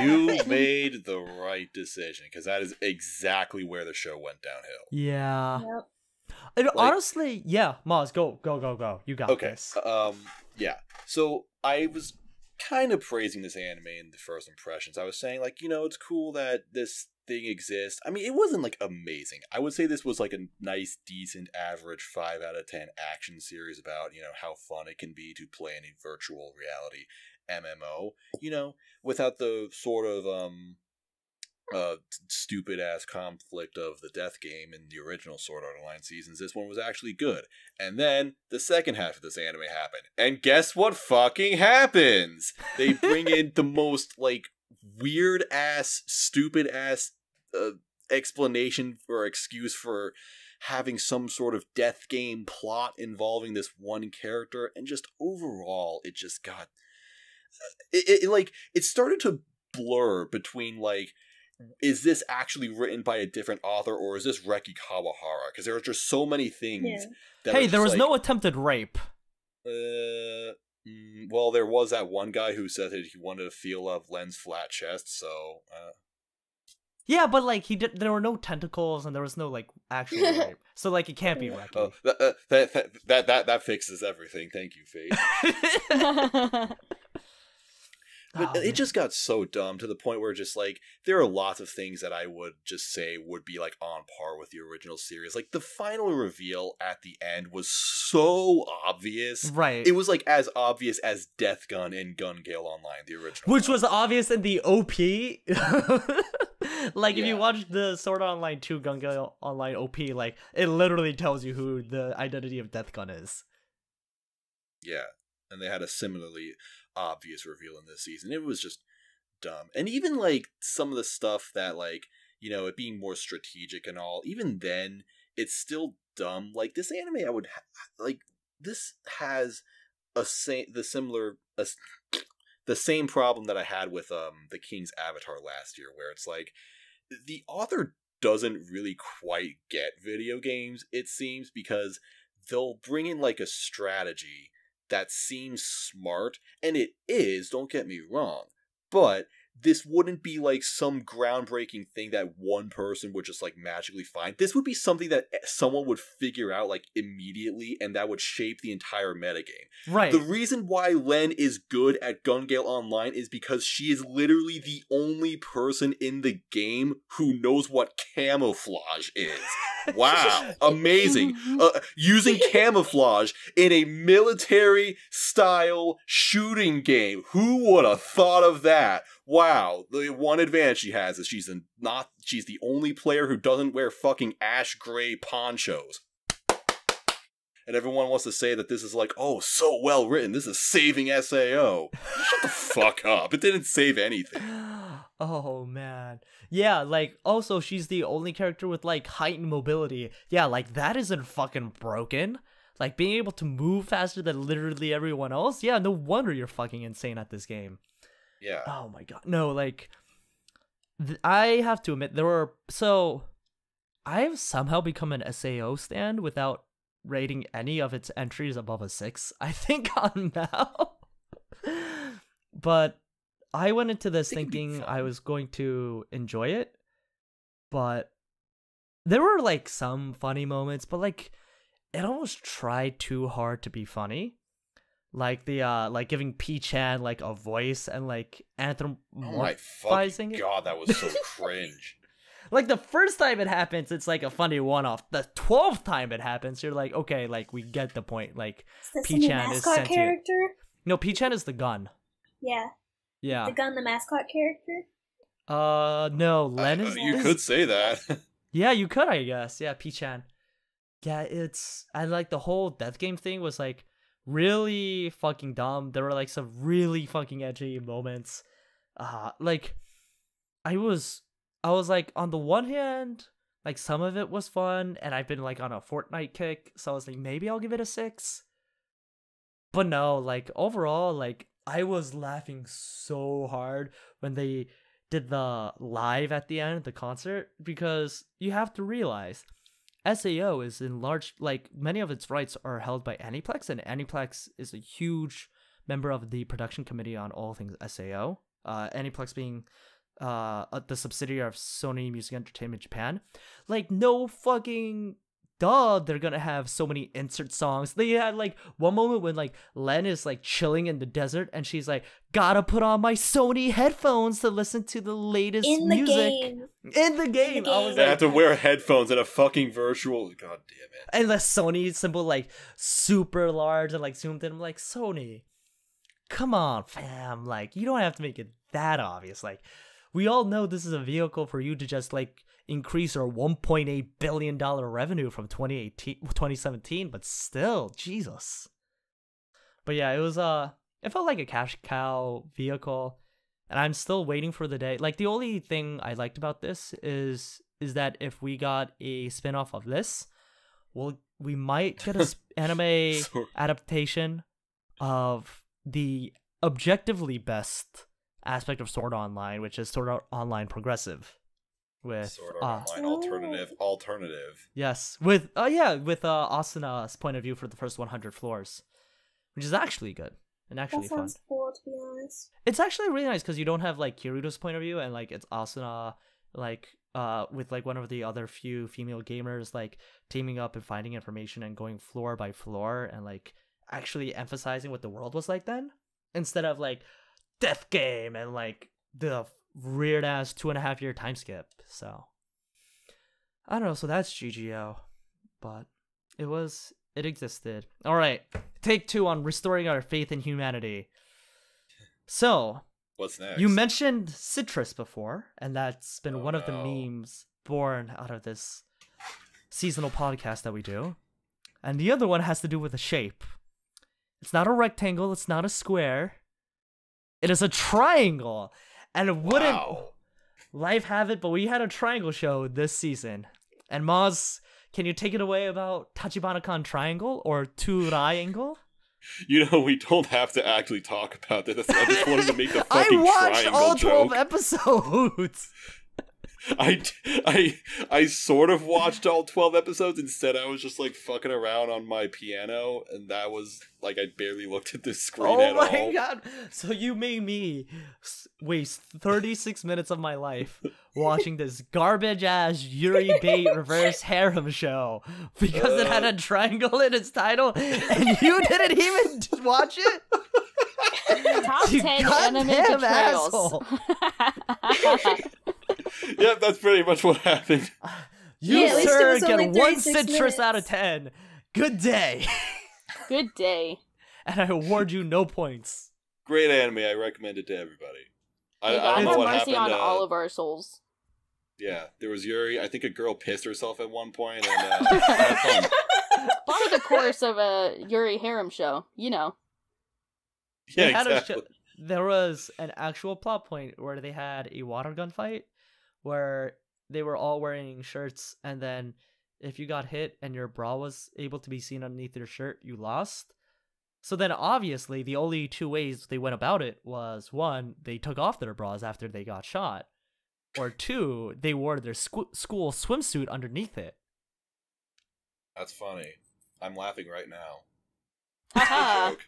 You made the right decision, because that is exactly where the show went downhill. Yeah. Yep. And Like- honestly, yeah, Maz, go. You got this. Yeah. So I was kind of praising this anime in the first impressions. I was saying, like, you know, it's cool that this thing exists. I mean, it wasn't like amazing. I would say this was like a nice, decent, average 5 out of 10 action series about, you know, how fun it can be to play in a virtual reality MMO, you know, without the sort of stupid ass conflict of the death game in the original Sword Art Online seasons. This one was actually good. And then the second half of this anime happened. And guess what fucking happens? They bring in the most like weird ass, stupid ass explanation or excuse for having some sort of death game plot involving this one character, and just overall it just got it started to blur between like, is this actually written by a different author or is this Reki Kawahara? Because there are just so many things that Hey, there was no attempted rape. Well, there was that one guy who said that he wanted to feel of Len's flat chest, so Yeah, but like there were no tentacles and there was no like actual rape, so like it can't be Reki. that fixes everything. Thank you, Fate. But it just got so dumb to the point where just like there are lots of things that I would just say would be like on par with the original series. Like the final reveal at the end was so obvious. Right. It was like as obvious as Death Gun in Gun Gale Online, the original. Which was obvious in the OP. Like if you Yeah. watch the Sword Art Online 2 Gun Gale Online OP, like it literally tells you who the identity of Death Gun is. Yeah. And they had a similarly obvious reveal in this season. It was just dumb. And even like some of the stuff that like, you know, it being more strategic and all, even then it's still dumb. Like this anime, I would like this has the same problem that I had with the King's Avatar last year, where it's like the author doesn't really quite get video games, it seems, because they'll bring in like a strategy that seems smart, and it is, don't get me wrong, but this wouldn't be like some groundbreaking thing that one person would just like magically find. This would be something that someone would figure out like immediately, and that would shape the entire metagame. Right. The reason why Len is good at Gun Gale Online is because she is literally the only person in the game who knows what camouflage is. Wow, amazing. Using camouflage in a military-style shooting game. Who would have thought of that? Wow, the one advantage she has is she's the only player who doesn't wear fucking ash gray ponchos. And everyone wants to say that this is like, oh, so well written, this is saving SAO. Shut the fuck up, it didn't save anything. Oh man. Yeah, like also she's the only character with like heightened mobility. Yeah, like that isn't fucking broken. Like being able to move faster than literally everyone else. Yeah, no wonder you're fucking insane at this game. Yeah. Oh my god. No, like I have to admit I have somehow become an SAO stan without rating any of its entries above a 6, I think, on Mal. But I went into this thinking I was going to enjoy it, but there were like some funny moments, but like it almost tried too hard to be funny. Like the like giving P-chan like a voice and like Oh my anthropomorphizing fucking it. god, that was so cringe. Like the first time it happens, it's like a funny one-off. The 12th time it happens, you're like, okay, like we get the point. Like Is this the new P-chan is mascot sentient. character? No, P-chan is the gun. Yeah. Yeah. The gun, the mascot character? No, Len is. You could say that. Yeah, you could, I guess. Yeah, P-chan. Yeah, I like the whole death game thing was like really fucking dumb. There were like some really fucking edgy moments. Like I was like, on the one hand, like some of it was fun, and I've been like on a Fortnite kick, so I was like, maybe I'll give it a 6. But no, like overall, like I was laughing so hard when they did the live at the end, the concert, because you have to realize SAO is in large, like many of its rights are held by Aniplex, and Aniplex is a huge member of the production committee on all things SAO. Aniplex being the subsidiary of Sony Music Entertainment Japan. Like, no fucking duh, they're gonna have so many insert songs. They had like one moment when like Len is like chilling in the desert and she's like, gotta put on my Sony headphones to listen to the latest In the music. game. In the game. I was They like, have to wear headphones in a fucking virtual. God damn it. and the Sony symbol like super large and like zoomed in. I'm like, Sony, come on, fam. Like, you don't have to make it that obvious. Like, we all know this is a vehicle for you to just like increase our $1.8 billion revenue from 2017, but still, Jesus. But yeah, it felt like a cash cow vehicle, and I'm still waiting for the day. Like, the only thing I liked about this is that if we got a spin-off of this, we might get a anime adaptation of the objectively best aspect of Sword Art Online, which is Sword Art Online Progressive. With Sword Art Online alternative. Yes, with Asuna's point of view for the first 100 floors, which is actually good and actually That fun. sounds cool, to be honest. It's actually really nice because you don't have like Kiruto's point of view, and like it's Asuna like with like one of the other few female gamers like teaming up and finding information and going floor by floor and like actually emphasizing what the world was like then, instead of like death game and like the weird ass 2.5-year time skip. So I don't know, so that's GGO, but it existed. All right, take 2 on restoring our faith in humanity. So What's next? you mentioned citrus before, and that's been one of the memes born out of this seasonal podcast that we do, and the other one has to do with the shape. It's not a rectangle, it's not a square, it is a triangle. And it wouldn't life have it, but we had a triangle show this season. And Maz, can you take it away about Tachibanakan Triangle or Triangle? You know, we don't have to actually talk about this. I just wanted to make the fucking I watched triangle all 12 joke. episodes. I sort of watched all 12 episodes. Instead, I was just like fucking around on my piano, and that was like I barely looked at the screen at all. Oh my god! So you made me waste 36 minutes of my life watching this garbage ass Yuri bait reverse harem show because it had a triangle in its title, and you didn't even watch it. Top You 10 goddamn anime betrayals. asshole. Yep, that's pretty much what happened. You, Yeah, at least it sir, was get only 1 36 citrus minutes. out of 10. Good day. Good day. And I award you no points. Great anime. I recommend it to everybody. May I God don't know have what mercy happened. on all of our souls. Yeah, there was Yuri. I think a girl pissed herself at one point, and had fun. Part of the course of a Yuri harem show, you know. Yeah, They had a exactly. there was an actual plot point where they had a water gun fight where they were all wearing shirts, and then if you got hit and your bra was able to be seen underneath your shirt, you lost. So then obviously the only 2 ways they went about it was 1, they took off their bras after they got shot, or 2, they wore their school swimsuit underneath it. That's funny. I'm laughing right now. Haha. Joke.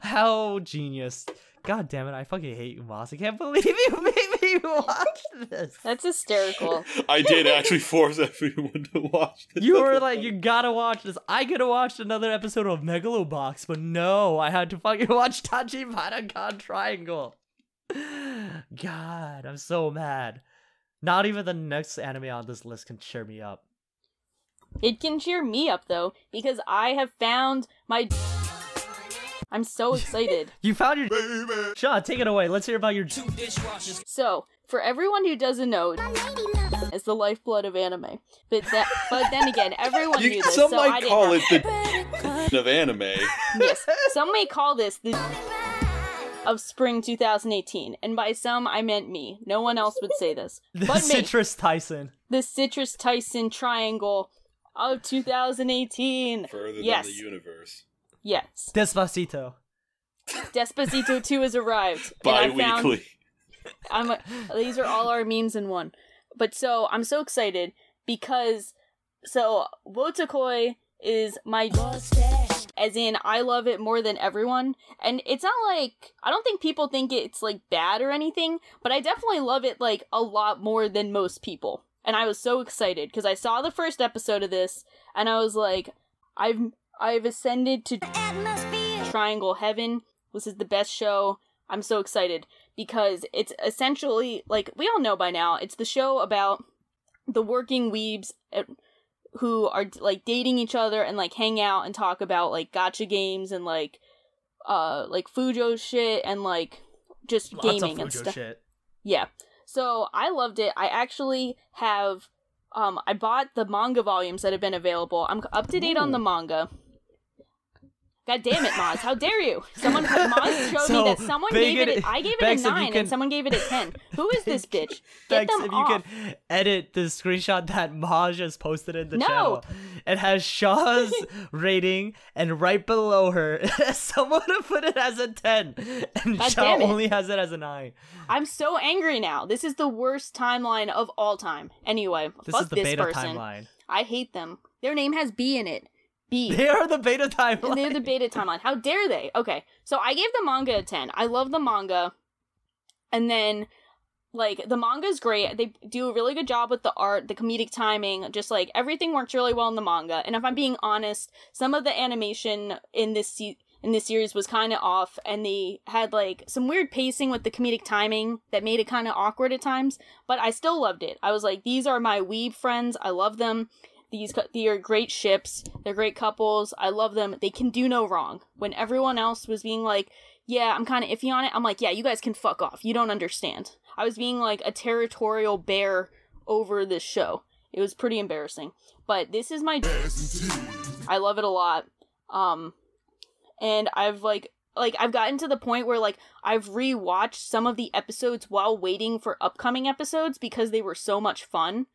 How genius. God damn it, I fucking hate you, Moss. I can't believe you made me fucking watch this. That's hysterical. I did actually force everyone to watch this. You were like, you gotta watch this. I could have watched another episode of Megalo Box, but no, I had to fucking watch Tachibanakan Triangle. God, I'm so mad. Not even the next anime on this list can cheer me up. It can cheer me up, though, because I have found my... I'm so excited. You found your... Baby. Sean, take it away. Let's hear about your... 2 dishwashers. So, for everyone who doesn't know, it's the lifeblood of anime. But then again, everyone knew this, some so might I didn't call have it the of anime. Yes, some may call this the of spring 2018, and by some I meant me. No one else would say this. The Citrus Tyson. The Citrus Tyson triangle of 2018. Further than the universe. Yes. Despacito. Despacito 2 has arrived. Bi-weekly. These are all our memes in one. But so, I'm so excited because, Wotaku is my, as in, I love it more than everyone. And it's not like, I don't think people think it's, like, bad or anything, but I definitely love it, like, a lot more than most people. And I was so excited, because I saw the first episode of this, and I was like, I've ascended to Triangle Heaven. This is the best show. I'm so excited because it's essentially, like, we all know by now, it's the show about the working weebs who are, like, dating each other and, like, hang out and talk about, like, gacha games and, like Fujo shit and, like, just Lots gaming of and Fujo stuff. Shit. Yeah. So, I loved it. I actually have, I bought the manga volumes that have been available. I'm up to date on the manga. God damn it, Maz! How dare you? Maz showed me that someone gave it. I gave it a 9, and someone gave it a 10. Who is this bitch? Get them if off. you can edit the screenshot that Maj just posted in the channel. It has Shaw's rating, and right below her, someone put it as a 10, and Shaw only has it as a 9. I'm so angry now. This is the worst timeline of all time. Anyway, this fuck is the this beta person. timeline. I hate them. Their name has B in it. B. They are the beta timeline. They're the beta timeline. How dare they? Okay, so I gave the manga a 10. I love the manga. And then, like, the manga's great. They do a really good job with the art, the comedic timing, just, like, everything works really well in the manga. And if I'm being honest, some of the animation in this series was kind of off, and they had, like, some weird pacing with the comedic timing that made it kind of awkward at times. But I still loved it. I was like, these are my weeb friends. I love them. They are great ships. They're great couples. I love them. They can do no wrong. When everyone else was being like, yeah, I'm kind of iffy on it, I'm like, yeah, you guys can fuck off. You don't understand. I was being like a territorial bear over this show. It was pretty embarrassing. But this is my... I love it a lot. And I've I've gotten to the point where, like, I've rewatched some of the episodes while waiting for upcoming episodes because they were so much fun.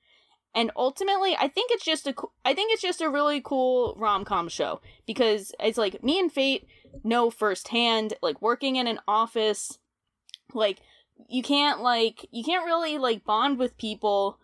And ultimately, I think it's just a really cool rom-com show because it's like me and Fate know firsthand, like, working in an office, like, you can't really, like, bond with people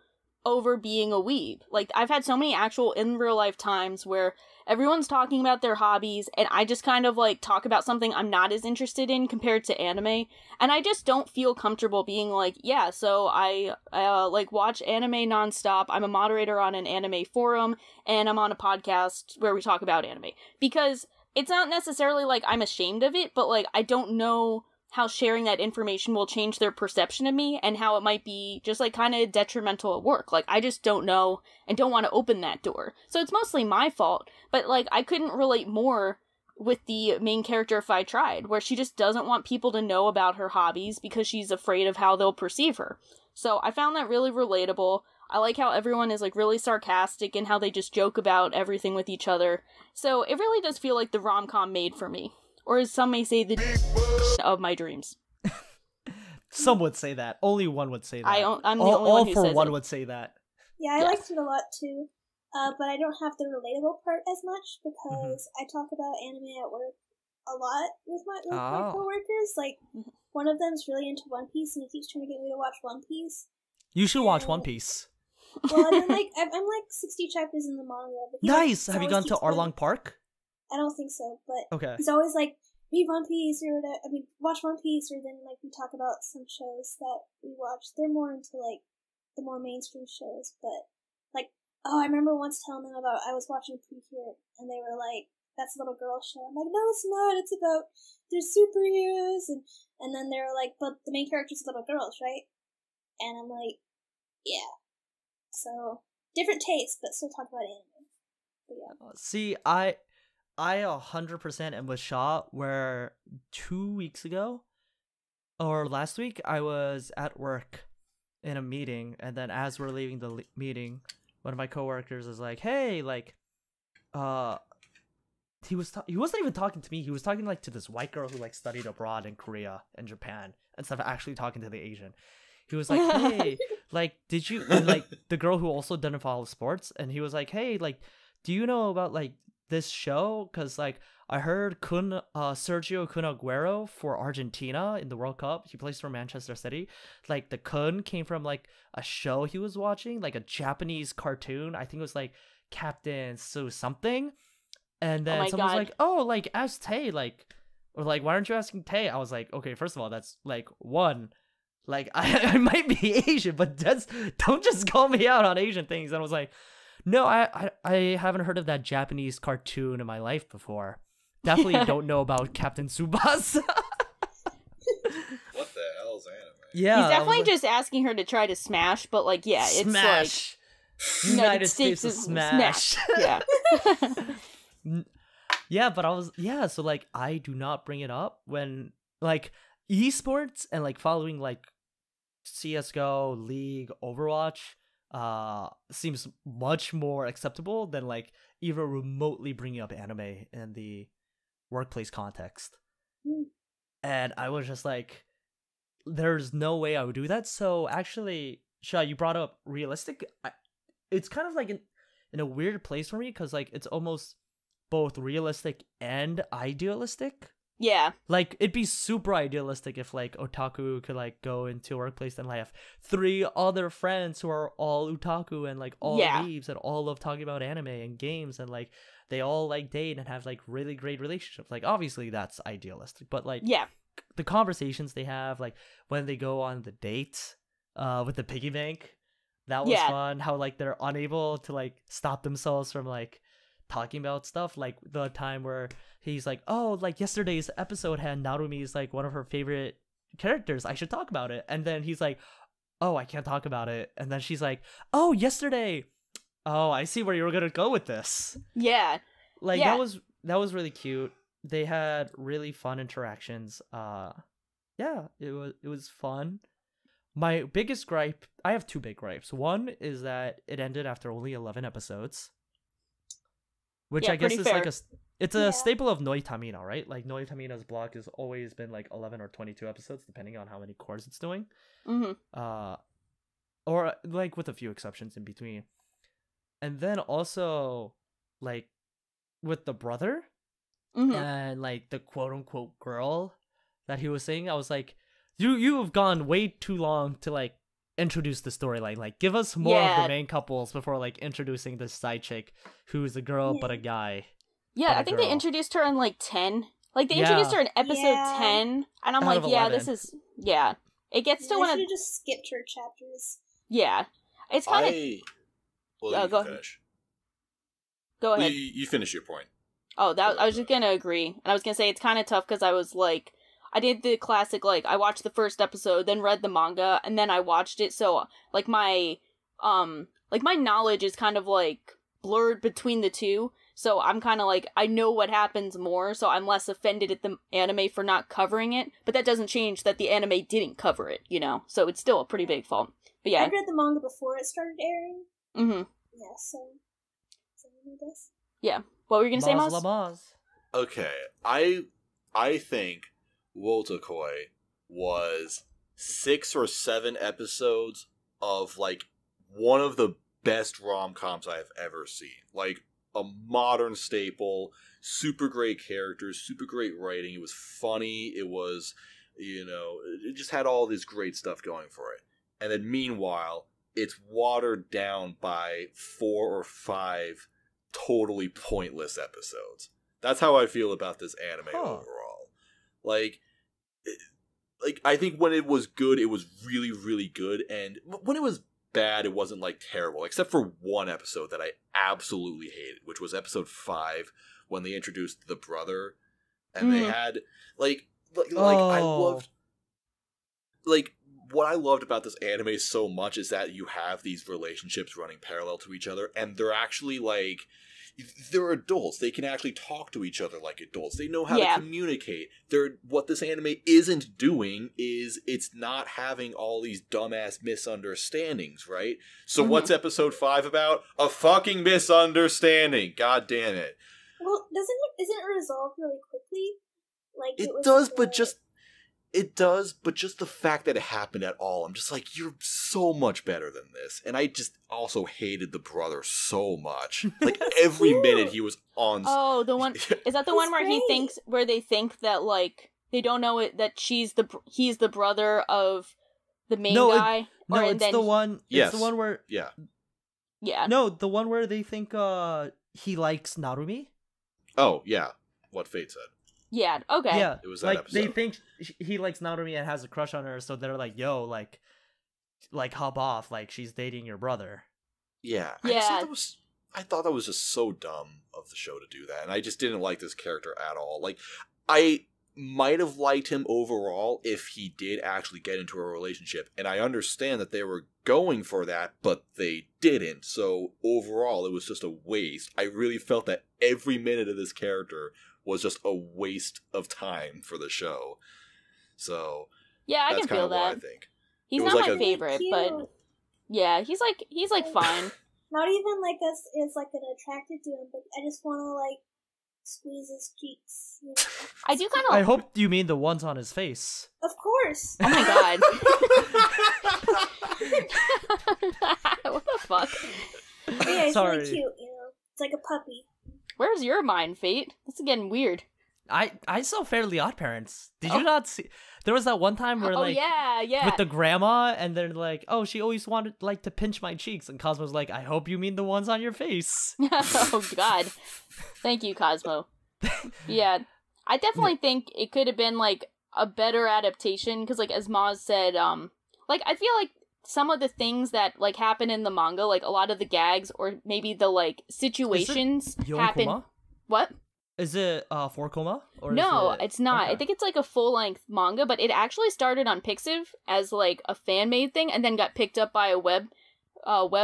over being a weeb. Like, I've had so many actual in real life times where everyone's talking about their hobbies and I just kind of, like, talk about something I'm not as interested in compared to anime, and I just don't feel comfortable being like, yeah, so I like, watch anime nonstop, I'm a moderator on an anime forum, and I'm on a podcast where we talk about anime. Because it's not necessarily like I'm ashamed of it, but, like, I don't know how sharing that information will change their perception of me and how it might be just, like, kind of detrimental at work. Like, I just don't know and don't want to open that door. So it's mostly my fault, but, like, I couldn't relate more with the main character if I tried, where she just doesn't want people to know about her hobbies because she's afraid of how they'll perceive her. So I found that really relatable. I like how everyone is, like, really sarcastic and how they just joke about everything with each other. So it really does feel like the rom-com made for me. Or as some may say, the of my dreams. Some would say that. Only one would say that. I'm the only one who says it. All for one would say that. Yeah, I liked it a lot too. But I don't have the relatable part as much because I talk about anime at work a lot with my coworkers. Like, one of them's really into One Piece and he keeps trying to get me to watch One Piece. You should watch One Piece. Well, I'm like 60 chapters in the manga. But nice! Have you gone to Arlong Park? I don't think so, but okay. He's always like, read One Piece or watch One Piece, or then like we talk about some shows that we watch. They're more into like the more mainstream shows, but like, oh, I remember once telling them about I was watching Precure, and they were like, "That's a little girl show." I'm like, "No, it's not. It's about there's superheroes," and then they were like, "But the main character's little girls, right?" And I'm like, "Yeah." So different tastes, but still talk about anime. But yeah. See, I 100% am with Shaw, where 2 weeks ago or last week I was at work in a meeting, and then as we're leaving the meeting, one of my coworkers is like, "Hey, like, he wasn't even talking to me. He was talking like to this white girl who like studied abroad in Korea and Japan instead of actually talking to the Asian." He was like, "Hey, like, did you," and like the girl who also didn't follow sports, and he was like, "Hey, like, do you know about like this show? Because like I heard Sergio Kun Aguero for Argentina in the World Cup. He plays for Manchester City. Like the Kun came from like a show he was watching, like a Japanese cartoon. I think it was like Captain So something." And then someone was like, "Oh, like ask Tay, like, or like why aren't you asking Tay?" I was like, "Okay, first of all, that's like one." Like, I might be Asian, but don't just call me out on Asian things. And I was like, no, I haven't heard of that Japanese cartoon in my life before. Definitely don't know about Captain Tsubasa. What the hell's anime? Yeah. He's definitely just asking her to try to smash, but like, yeah, it's smash. like United States is smash. Yeah. Yeah, but so like I do not bring it up when like esports and like following like CSGO, League, Overwatch seems much more acceptable than like even remotely bringing up anime in the workplace context. And I was just like, there's no way I would do that. So actually, Sha, you brought up realistic. It's kind of like in a weird place for me because like it's almost both realistic and idealistic. Yeah. Like, it'd be super idealistic if, like, otaku could, like, go into a workplace and, like, have 3 other friends who are all otaku and, like, all leaves and all love talking about anime and games and, like, they all, like, date and have, like, really great relationships. Like, obviously, that's idealistic. But, like, the conversations they have, like, when they go on the date with the piggy bank, that was fun. How, like, they're unable to, like, stop themselves from, like, talking about stuff, like the time where he's like, "Oh, like yesterday's episode had Narumi is like one of her favorite characters. I should talk about it." And then he's like, "Oh, I can't talk about it." And then she's like, "Oh, yesterday. Oh, I see where you were gonna go with this." Yeah. Like that was really cute. They had really fun interactions. Yeah, it was fun. My biggest gripe, I have 2 big gripes. One is that it ended after only 11 episodes. Which I guess is fair. Like it's a staple of Neue, right? Like Neue block has always been like 11 or 22 episodes, depending on how many cores it's doing. Or like with a few exceptions in between. And then also like with the brother and like the quote unquote girl that he was saying, I was like, you have gone way too long to like introduce the storyline. Like, give us more of the main couples before like introducing this side chick who's a girl but a guy. Yeah, I think they introduced her in like 10. Like they introduced her in episode 10, and I'm like, yeah, 11. This is It gets to one of. Should have just skipped her chapters. Yeah, it's kind of. Well, go finish. Go ahead. You finish your point. Oh, I was just gonna agree, and I was gonna say it's kind of tough because I was like, I did the classic, like, I watched the first episode, then read the manga, and then I watched it, so, like, my knowledge is kind of, like, blurred between the two, so I'm kind of, like, I know what happens more, so I'm less offended at the anime for not covering it, but that doesn't change that the anime didn't cover it, you know, so it's still a pretty big fault. But yeah. I read the manga before it started airing. Yeah, so I guess. Yeah. What were you gonna say, Maz? Okay, I think Wotakoi was 6 or 7 episodes of, like, one of the best rom-coms I've ever seen. Like, a modern staple, super great characters, super great writing. It was funny. It was, it just had all this great stuff going for it. And then meanwhile, it's watered down by 4 or 5 totally pointless episodes. That's how I feel about this anime overall. Like I think when it was good, it was really, really good, and when it was bad, it wasn't like terrible, except for one episode that I absolutely hated, which was episode 5 when they introduced the brother, and they had I loved what I loved about this anime so much is that you have these relationships running parallel to each other, and they're actually they're adults. They can actually talk to each other like adults. They know how to communicate. What this anime isn't doing is it's not having all these dumbass misunderstandings, right? So what's episode 5 about? A fucking misunderstanding. God damn it. Well, isn't it resolved really quickly? It does, but just the fact that it happened at all, I'm just like, you're so much better than this. And I just also hated the brother so much. Like, every minute he was on... Oh, the one... Is that the one where they think that, like, they don't know it, that he's the brother of the main guy? It's the one... Yes. It's the one where... Yeah. Yeah. No, the one where they think he likes Narumi? Oh, yeah. What Fate said. Yeah, okay. Yeah, it was that episode. They think he likes Narumi and has a crush on her, so they're like, yo, like hop off, like, she's dating your brother. Yeah. Yeah. I thought that was just so dumb of the show to do that, and I just didn't like this character at all. Like, I might have liked him overall if he did actually get into a relationship, and I understand that they were going for that, but they didn't, so overall it was just a waste. I really felt that every minute of this character was just a waste of time for the show. So yeah, I can feel that. What I think. He's not my favorite, but yeah, he's like fine. Not even like us is like an attracted to him, but I just want to like squeeze his cheeks. You know? I do kind of. I hope you mean the ones on his face. Of course. Oh my god. What the fuck? Yeah, he's Sorry. really cute. You know, it's like a puppy. Where's your mind, Fate? This is getting weird. I saw Fairly Odd Parents. Did you not see? There was that one time where yeah. with the grandma, and they're like, oh, she always wanted like to pinch my cheeks, and Cosmo's like, I hope you mean the ones on your face. Oh god. Thank you, Cosmo. Yeah, I definitely think it could have been like a better adaptation, because like as Maz said, like I feel like some of the things that like happen in the manga, like a lot of the gags or maybe the like situations happen. What? Is it 4-koma? Or no, is it... it's not. Okay. I think it's like a full-length manga, but it actually started on Pixiv as like a fan-made thing, and then got picked up by a web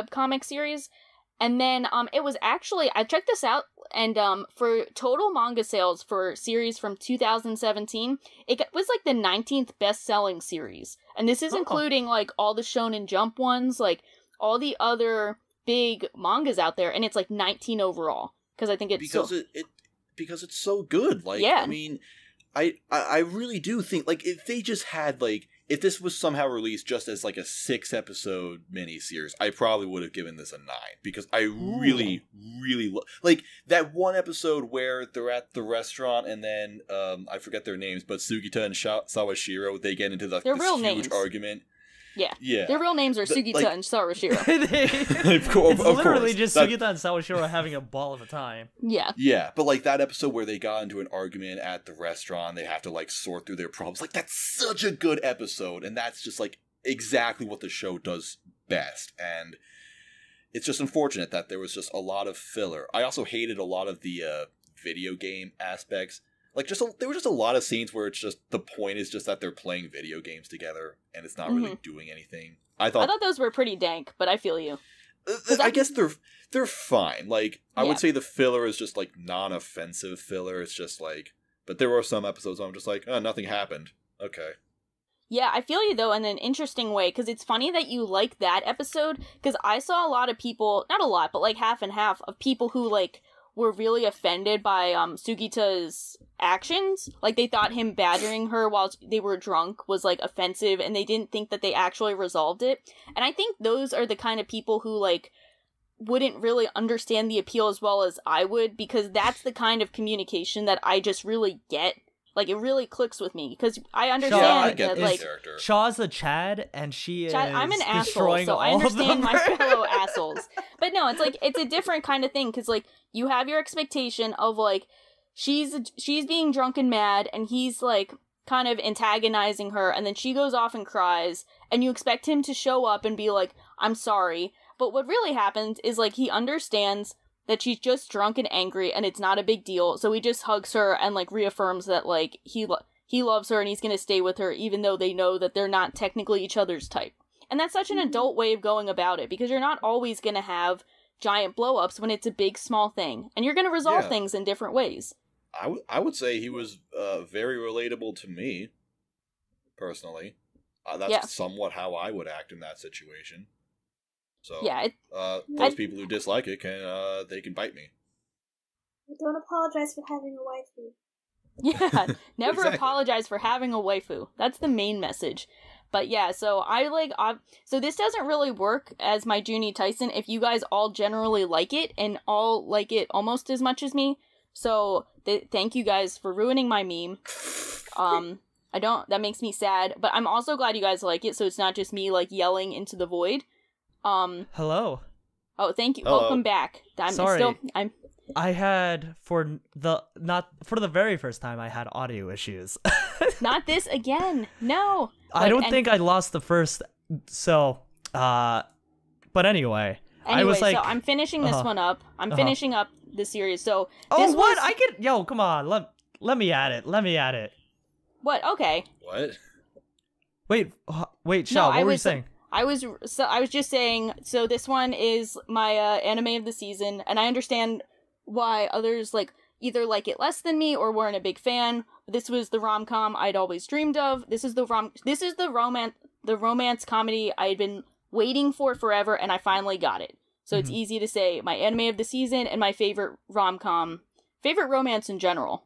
comic series. And then it was actually, I checked this out, and for total manga sales for series from 2017, it was like the 19th best-selling series. And this is including like all the Shonen Jump ones, like all the other big mangas out there, and it's like 19 overall. Because I think it's because it's so good. Like, yeah. I mean, I really do think, like, if they just had, like, if this was somehow released just as, like, a 6-episode miniseries, I probably would have given this a 9. Because I really, really like, that one episode where they're at the restaurant and then, I forget their names, but Sugita and Sawashiro, they get into this huge argument. Yeah. Their real names are Sugita and Sawashiro. It's literally just Sugita and Sawashiro having a ball of a time. Yeah. Yeah, but like that episode where they got into an argument at the restaurant, they have to like sort through their problems. Like, that's such a good episode, and that's just like exactly what the show does best. And it's just unfortunate that there was just a lot of filler. I also hated a lot of the video game aspects. Like, there were just a lot of scenes where it's just, the point is just that they're playing video games together, and it's not really doing anything. I thought those were pretty dank, but I feel you. I guess they're fine. Like, I would say the filler is just, like, non-offensive filler. It's just, like... But there were some episodes where I'm just like, oh, nothing happened. Okay. Yeah, I feel you, though, in an interesting way, because it's funny that you like that episode, because I saw a lot of people, not a lot, but, like, half and half of people who, like, were really offended by Sugita's actions. Like, they thought him badgering her while they were drunk was, like, offensive, and they didn't think that they actually resolved it. And I think those are the kind of people who, like, wouldn't really understand the appeal as well as I would, because that's the kind of communication that I just really get. Like, it really clicks with me, because I understand that, like... Shaw's a Chad, and she is I'm an asshole, so I understand my fellow assholes. But no, it's, like, it's a different kind of thing, because, like, you have your expectation of, like, she's being drunk and mad, and he's, like, kind of antagonizing her, and then she goes off and cries, and you expect him to show up and be like, I'm sorry. But what really happens is, like, he understands that she's just drunk and angry, and it's not a big deal, so he just hugs her and, like, reaffirms that, like, he loves her and he's gonna stay with her, even though they know that they're not technically each other's type. And that's such an adult way of going about it, because you're not always gonna have giant blow-ups when it's a big, small thing. And you're gonna resolve things in different ways. I would say he was very relatable to me, personally. That's somewhat how I would act in that situation. So, those people who dislike it, they can bite me. Don't apologize for having a waifu. Yeah, never apologize for having a waifu. That's the main message. But yeah, so so this doesn't really work as my Junie Tyson if you guys all generally like it and all like it almost as much as me. So thank you guys for ruining my meme. That makes me sad, but I'm also glad you guys like it, so it's not just me like yelling into the void. Hello. Oh, thank you. Hello. Welcome back. Sorry. I had for the very first time I had audio issues. Not this again. No. I don't think I lost the first. So, but anyway, I was like, so I'm finishing this one up. I'm finishing up the series. So, come on, let me at it. What? Okay. What? Wait, Shao, what were you saying? I was just saying. So this one is my anime of the season, and I understand why others either like it less than me or weren't a big fan. This was the rom-com I'd always dreamed of. This is the romance comedy I had been waiting for forever, and I finally got it. So it's easy to say my anime of the season and my favorite rom-com, favorite romance in general.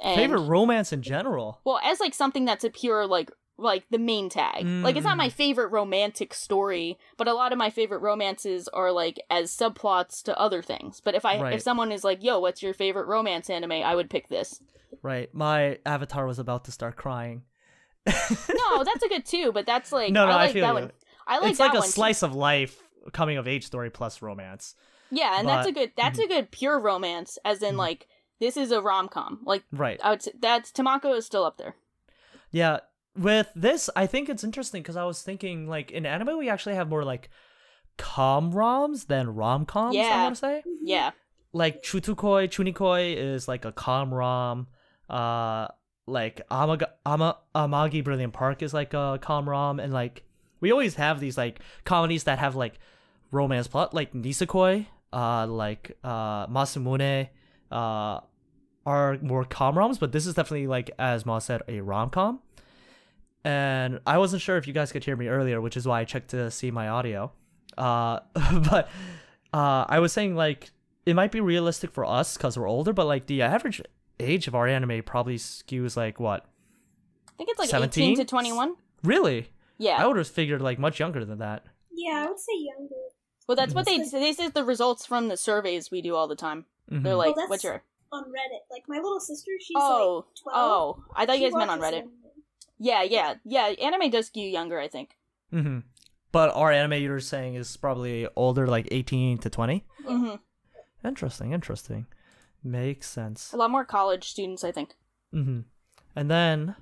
Favorite romance in general? Well, as something that's a pure like the main tag. It's not my favorite romantic story, but a lot of my favorite romances are as subplots to other things. But if someone is like, yo, what's your favorite romance anime, I would pick this. Right. My avatar was about to start crying. No, that's a good too, but that's I feel that you. one. I like it's that like a one slice of life coming of age story plus romance. Yeah, and that's a good pure romance, as in this is a rom-com. Right. I would say that's Tamako is still up there. Yeah. With this, I think it's interesting because I was thinking, in anime, we actually have more, com-roms than rom-coms, I want to say. Yeah. Chunikoi is, a com-rom. Amagi Brilliant Park is, a com-rom. And, we always have these, comedies that have, romance plot. Nisekoi, Masumune, are more com-roms. But this is definitely, as Ma said, a rom-com. And I wasn't sure if you guys could hear me earlier, which is why I checked to see my audio. But I was saying, it might be realistic for us because we're older, but, the average age of our anime probably skews, what? I think it's, 17? 18 to 21. Really? Yeah. I would have figured, much younger than that. Yeah, I would say younger. Well, that's what this is the results from the surveys we do all the time. Mm-hmm. They're Well, what's your... On Reddit. My little sister, she's, 12. Oh, I thought you guys meant on watches Reddit. anime. Yeah. Anime does skew younger, I think. Mm-hmm. But our anime you're saying is probably older, 18 to 20? Mm-hmm. Interesting. Makes sense. A lot more college students, I think. Mm-hmm. And then,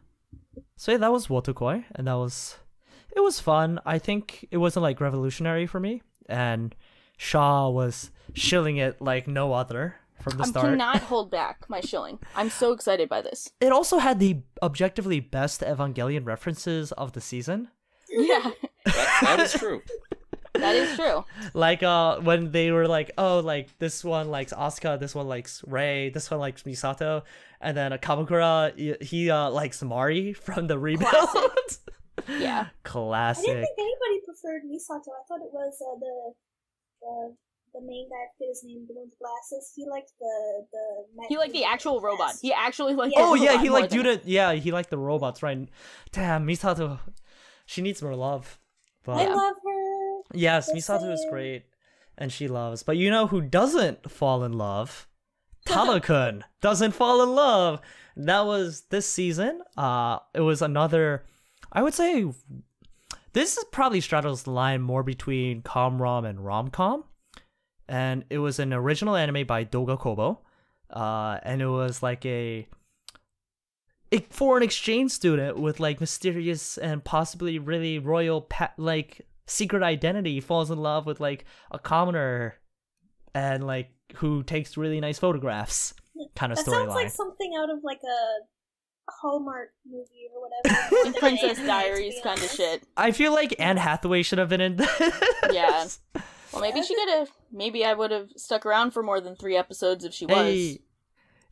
so yeah, that was Wotakoi, and it was fun. I think it wasn't, revolutionary for me, and Shaw was shilling it like no other from the start. I cannot hold back my shilling. I'm so excited by this. It also had the objectively best Evangelion references of the season. Yeah. That is true. That is true. When they were this one likes Asuka, this one likes Rei, this one likes Misato, and then Kamakura, he likes Mari from the rebuild. Classic. Yeah. Classic. I didn't think anybody preferred Misato. I thought it was the main guy, I forget his name, the one with glasses. He liked He liked the actual robot. He actually liked. Oh yeah, he liked he liked the robots, right? Damn, Misato, she needs more love. But I love her. Yes, Misato is great, and she loves. But you know who doesn't fall in love? Tada-kun doesn't fall in love. That was this season. It was another. I would say this is probably straddles the line more between com-rom and rom-com. And it was an original anime by Doga Kobo. And it was foreign exchange student with like mysterious and possibly really royal like secret identity falls in love with like a commoner and like who takes really nice photographs kind of storyline. That sounds like something out of like a Hallmark movie or whatever. Like Princess Diaries kind of shit. I feel like Anne Hathaway should have been in this. Yeah. Well, maybe she could have. Maybe I would have stuck around for more than 3 episodes if she was. Hey,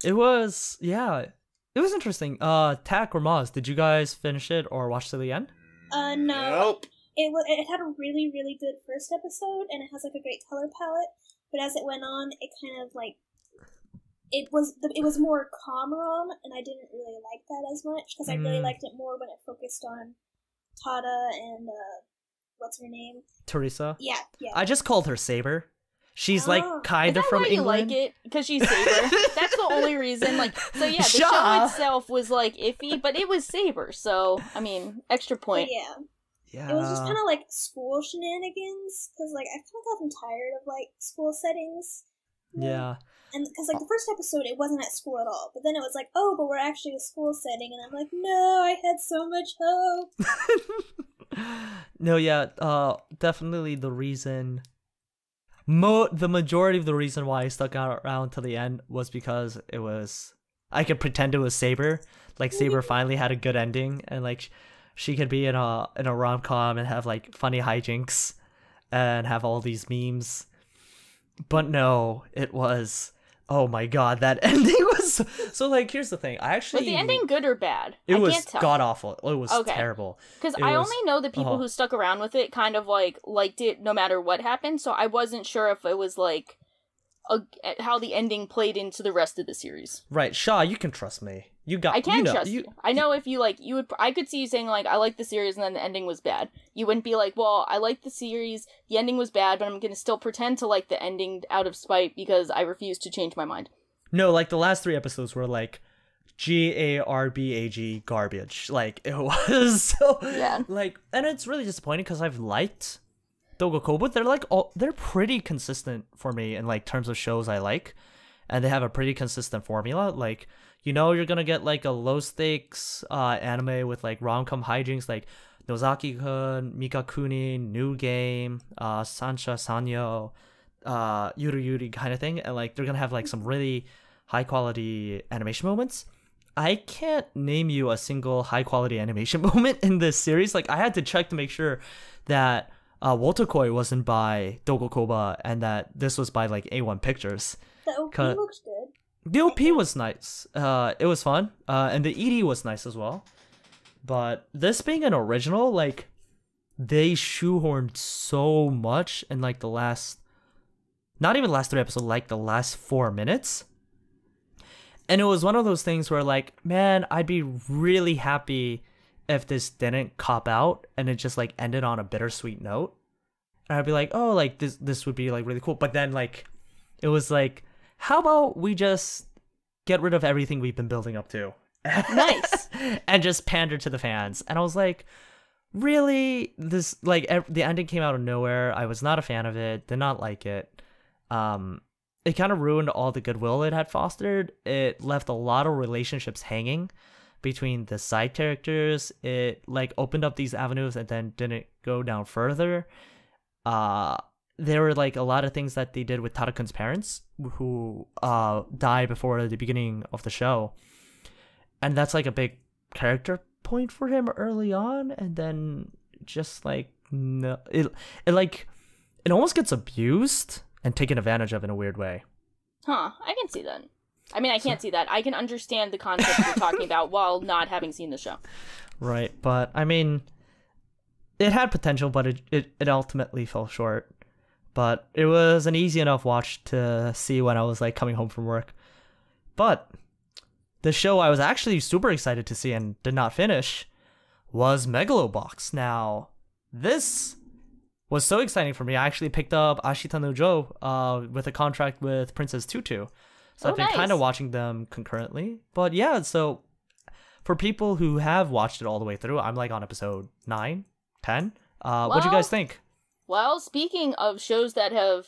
it was, yeah. It was interesting. Tak or Maz, did you guys finish it or watch to the end? No. Nope. It had a really, really good first episode, and it has like a great color palette. But as it went on, it kind of like it was more com-rom, and I didn't really like that as much because I really liked it more when it focused on Tada and what's her name? Teresa. Yeah. I just called her Saber. She's like kind of from why England. You like it because she's Saber. That's the only reason. Like, so yeah, the show itself was like iffy, but it was Saber. So I mean, extra point. But yeah. It was just kind of like school shenanigans because like I've kind of gotten tired of like school settings. Yeah. And because like the first episode, it wasn't at school at all, but then it was like, oh, but we're actually a school setting, and I'm like, no, I had so much hope. No, yeah, definitely the reason. The majority of the reason why I stuck out around to the end was because it was I could pretend it was Saber. Like Saber finally had a good ending, and like she could be in a rom-com and have like funny hijinks and have all these memes. But no, it was, oh my god, that ending was so like here's the thing. I actually Was the ending good or bad? It I was can't tell. god awful. It was terrible. Because I only know the people who stuck around with it kind of like liked it no matter what happened, so I wasn't sure if it was like how the ending played into the rest of the series. Right, Shaw, you can trust me. I can trust you. I know if you like, you would. I could see you saying like, I like the series, and then the ending was bad. You wouldn't be like, well, I like the series, the ending was bad, but I'm gonna still pretend to like the ending out of spite because I refuse to change my mind. No, like the last 3 episodes were like garbage, garbage. Like it was so like, and it's really disappointing because I've liked Dogoku, but they're like they're pretty consistent for me in like terms of shows I like, and they have a pretty consistent formula. Like, you know, you're gonna get like a low stakes anime with like rom-com hijinks like Nozaki-kun, Mikakuni, New Game, Sancha Sanyo, Yuru Yuri kind of thing, and like they're gonna have like some really high quality animation moments. I can't name you a single high quality animation moment in this series. Like I had to check to make sure that Wotakoi wasn't by Dogokoba and that this was by like A1 Pictures. The OP looks good. The OP was nice. It was fun. And the ED was nice as well. But this being an original, like they shoehorned so much in like the last, not even the last 3 episodes, like the last 4 minutes. And it was one of those things where like, man, I'd be really happy if this didn't cop out and it just like ended on a bittersweet note. And I'd be like, oh, like this would be like really cool. But then like, it was like, how about we just get rid of everything we've been building up to? Nice. And just pander to the fans. And I was like, really? This, like, the ending came out of nowhere. I was not a fan of it. Did not like it. It kind of ruined all the goodwill it had fostered. It left a lot of relationships hanging between the side characters. It, like, opened up these avenues and then didn't go down further. There were like a lot of things that they did with Tada-kun's parents who died before the beginning of the show, and that's like a big character point for him early on, and then just like no, it almost gets abused and taken advantage of in a weird way. I can see that. I mean, I can't see that. I can understand the concept you're talking about while not having seen the show. Right, but I mean, it had potential, but it ultimately fell short. But it was an easy enough watch to see when I was like coming home from work. But the show I was actually super excited to see and did not finish was Megalo Box. Now, this was so exciting for me. I actually picked up Ashita no Jo with a contract with Princess Tutu. So I've been kind of watching them concurrently. But yeah, so for people who have watched it all the way through, I'm like on episode 9, 10. What do you guys think? Well, speaking of shows that have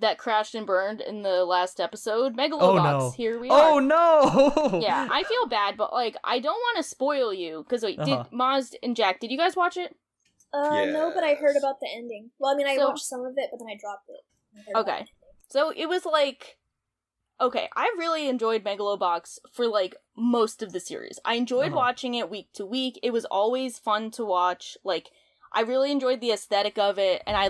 that crashed and burned in the last episode. Megalo Oh, Box, no. here we are. Oh no! Yeah, I feel bad, but like I don't want to spoil you because wait, did Maz and Jack? Did you guys watch it? No, but I heard about the ending. Well, I mean, I So- watched some of it, but then I dropped it. I heard about Okay. the ending. So it was like, okay, I really enjoyed Megalo Box for like most of the series. I enjoyed watching it week to week. It was always fun to watch. Like, I really enjoyed the aesthetic of it, and I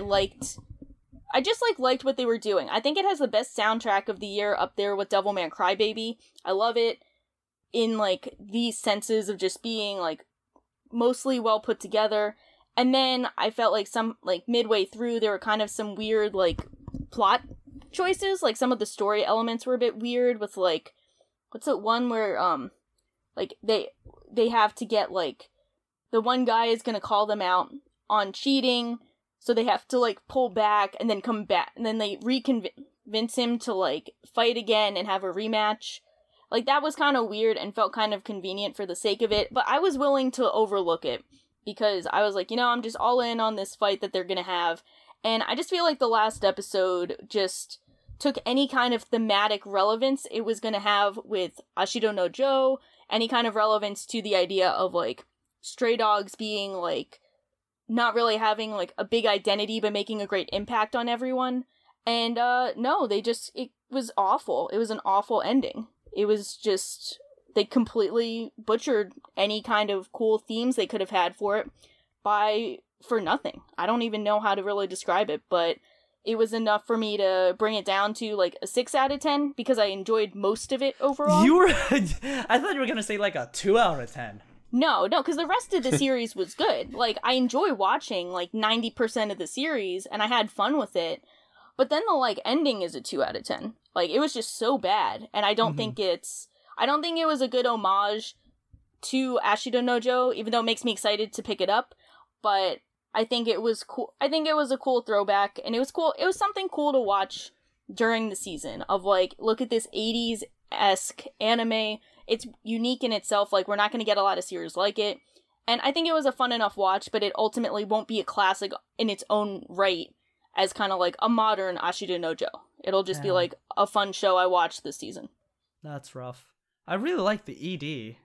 just liked what they were doing. I think it has the best soundtrack of the year up there with Devilman Crybaby. I love it in like these senses of just being like mostly well put together. And then I felt like some like midway through there were kind of some weird like plot choices. Like some of the story elements were a bit weird with like what's the one where like they have to get like the one guy is gonna call them out on cheating, so they have to like pull back and then come back, and then they reconvince him to like fight again and have a rematch. Like that was kind of weird and felt kind of convenient for the sake of it, but I was willing to overlook it because I was like, you know, I'm just all in on this fight that they're gonna have. And I just feel like the last episode just took any kind of thematic relevance it was gonna have with Ashido no Joe, any kind of relevance to the idea of like stray dogs being like not really having like a big identity but making a great impact on everyone. And no, it was awful. It was an awful ending. It was just, they completely butchered any kind of cool themes they could have had for it for nothing. I don't even know how to really describe it, but it was enough for me to bring it down to like a 6 out of 10 because I enjoyed most of it overall. I thought you were gonna say like a 2 out of 10. No, because the rest of the series was good. Like, I enjoy watching, like, 90% of the series, and I had fun with it. But then the, like, ending is a 2 out of 10. Like, it was just so bad. And I don't think it was a good homage to Ashido no Joe, even though it makes me excited to pick it up. But I think it was cool. I think it was a cool throwback, and it was cool. It was something cool to watch during the season of, like, look at this 80s-esque anime. It's unique in itself, like, we're not going to get a lot of series like it. And I think it was a fun enough watch, but it ultimately won't be a classic in its own right as kind of like a modern Ashido no Joe. It'll just be like a fun show I watched this season. That's rough. I really like the ED.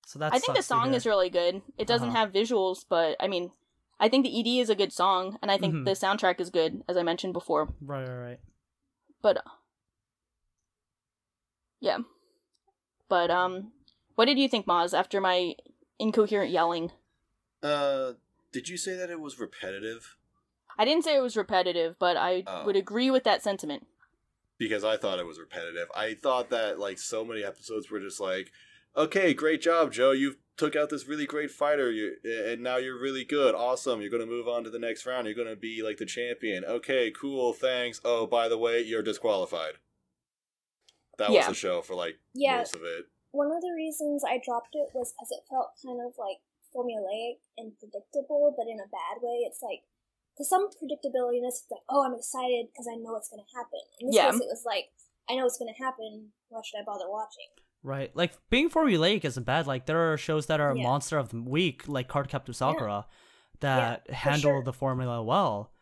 So that's I think the song is really good. It doesn't have visuals, but I mean, I think the ED is a good song, and I think the soundtrack is good, as I mentioned before. Right. But, yeah. But, what did you think, Maz, after my incoherent yelling? Did you say that it was repetitive? I didn't say it was repetitive, but I would agree with that sentiment. Because I thought it was repetitive. I thought that, like, so many episodes were just like, okay, great job, Joe. You took out this really great fighter, and now you're really good. Awesome. You're going to move on to the next round. You're going to be, like, the champion. Okay, cool, thanks. Oh, by the way, you're disqualified. That was the show for, like, most of it. One of the reasons I dropped it was because it felt kind of, like, formulaic and predictable, but in a bad way. It's like, to some predictability-ness, it's like, oh, I'm excited because I know what's going to happen. In this case, it was like, I know what's going to happen, why should I bother watching? Right. Like, being formulaic isn't bad. Like, there are shows that are Monster of the Week, like Cardcaptor Sakura, that handle the formula well.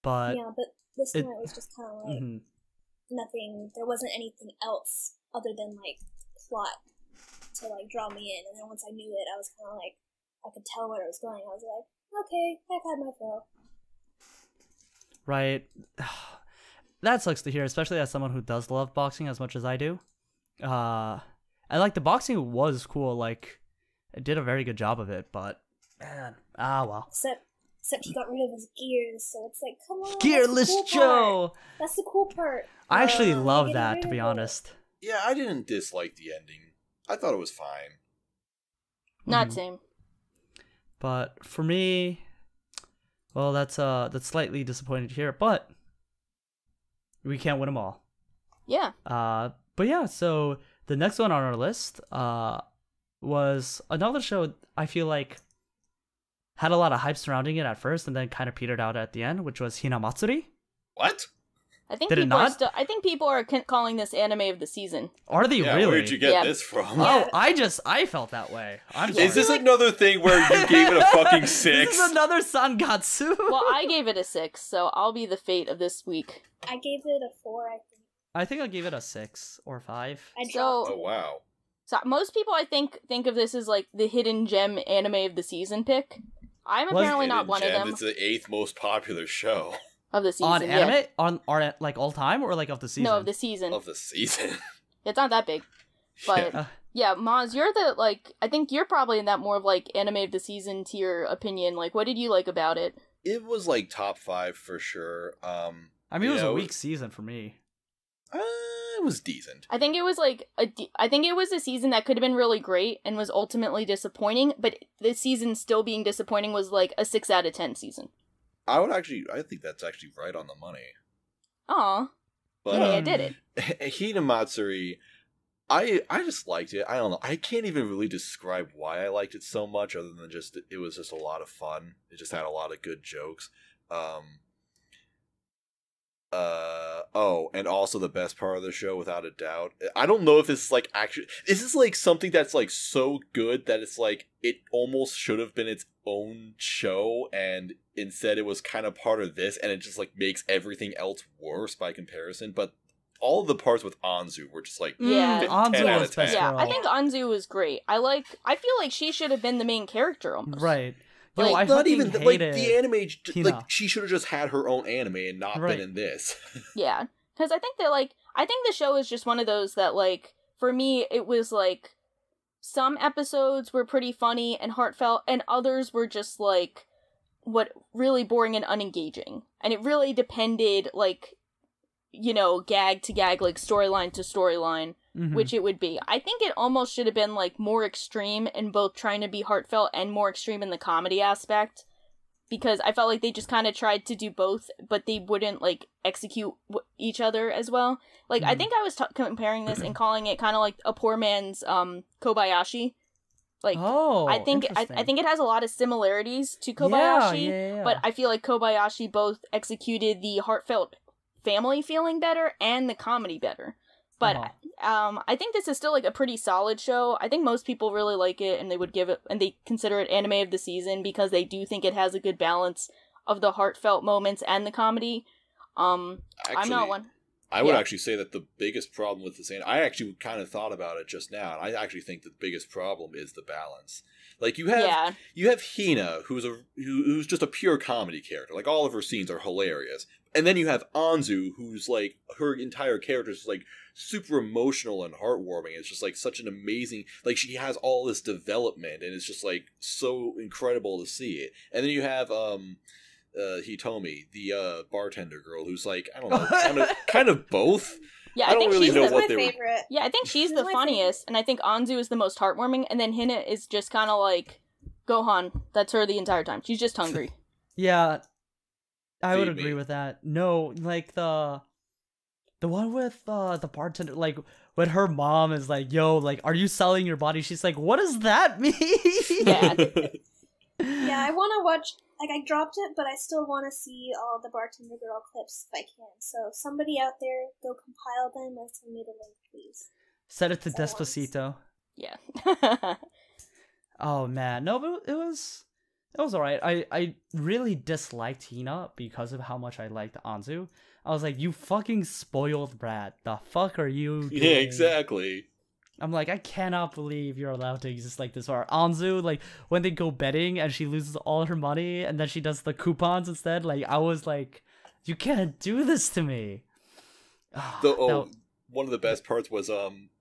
But yeah, but this time it was just kind of like nothing. There wasn't anything else other than, like, plot to, like, draw me in. And then once I knew it, I was kind of like, I could tell where it was going. I was like, okay, I've had my fill. Right. That sucks to hear, especially as someone who does love boxing as much as I do. And, like, the boxing was cool. Like, it did a very good job of it, but, man, well. Except he got rid of his gears, so it's like, come on, Gearless that's the cool Joe! Part. That's the cool part. I actually love that, to be honest. Yeah, I didn't dislike the ending. I thought it was fine. Not same. But for me, well, that's slightly disappointing to hear, but we can't win them all. Yeah. But yeah, so the next one on our list was another show I feel like had a lot of hype surrounding it at first and then kind of petered out at the end, which was Hinamatsuri. What? I think Did it people are not? still. I think people are calling this anime of the season. Are they Yeah, really? where did you get Yeah. this from? Oh, I felt that way. I'm sorry. Is this another thing where you gave it a fucking 6? This is another Sangatsu. Well, I gave it a 6, so I'll be the fate of this week. I gave it a 4, I think. I think I gave it a 6 or 5. I dropped So, Oh wow. so most people, I think of this as like the hidden gem anime of the season pick. I'm Was- apparently not Hidden one of Gem, them It's the 8th most popular show of the season. On yeah. anime? On like all time or like of the season? No, of the season. of the season. It's not that big. But Yeah. yeah, Maz, you're the like. I think you're probably in that more of like anime of the season tier opinion. Like, what did you like about it? It was like top 5 for sure. I mean, it was Yeah, a it weak season for me. It was decent. I think it was like I think it was a season that could have been really great and was ultimately disappointing. But the season still being disappointing was like a 6 out of 10 season. I think that's actually right on the money. Aw, But hey, I did it. Hinamatsuri, I just liked it. I don't know. I can't even really describe why I liked it so much, other than just it was just a lot of fun. It just had a lot of good jokes. Oh, and also the best part of the show, without a doubt. I don't know if this is like actually. Is this like something that's like so good that it's like it almost should have been its own show, and instead it was kind of part of this, and it just like makes everything else worse by comparison. But all of the parts with Anzu were just like Yeah. 10 Anzu out was of 10. best Yeah, girl. I think Anzu was great. I feel like she should have been the main character almost. Right. Yo, Like, I Not fucking even like hated the anime. Tina. Like she should have just had her own anime and not Right. been in this. Yeah, because I think that I think the show is just one of those that like for me it was like some episodes were pretty funny and heartfelt, and others were just like what really boring and unengaging, and it really depended like gag to gag, like storyline to storyline, Mhm. which it would be. I think it almost should have been like more extreme in both trying to be heartfelt and more extreme in the comedy aspect, because I felt like they just kind of tried to do both, but they wouldn't like execute each other as well. Like I think I was comparing this and calling it kind of like a poor man's Kobayashi. Like Oh, I think it has a lot of similarities to Kobayashi, yeah. but I feel like Kobayashi both executed the heartfelt family feeling better and the comedy better. But I think this is still like a pretty solid show. I think most people really like it, and they consider it anime of the season because they do think it has a good balance of the heartfelt moments and the comedy. I'm not one. I would Yeah. actually say that the biggest problem with this anime, I actually kind of thought about it just now, and I actually think the biggest problem is the balance. Like you have Hina, who's just a pure comedy character. Like all of her scenes are hilarious, and then you have Anzu, who's like her entire character is like super emotional and heartwarming. It's just like such an amazing, like she has all this development, and it's just like so incredible to see it. And then you have Hitomi, the bartender girl, who's like, I don't know, kind of both. Yeah, I don't think really she's know the, what my they were. favorite. Yeah, I think she's the My funniest, and I think Anzu is the most heartwarming, and then Hina is just kind of like Gohan. That's her the entire time. She's just hungry. Yeah, I would Feed me. agree with that. No, like the one with the bartender, like when her mom is like, "Yo, like, are you selling your body?" She's like, "What does that mean?" Yeah. Yeah, I want to watch. Like, I dropped it, but I still want to see all the Bartender Girl clips if I can. So, somebody out there, go compile them and send me the link, please. Set it to Someone's- Despacito. Yeah. Oh man, no, but it was alright. I really disliked Hina because of how much I liked Anzu. I was like, you fucking spoiled brat. The fuck are you doing? Yeah, exactly. I'm like, I cannot believe you're allowed to exist like this. Or Anzu, like, when they go betting and she loses all her money and then she does the coupons instead, like, I was like, you can't do this to me. One of the best parts was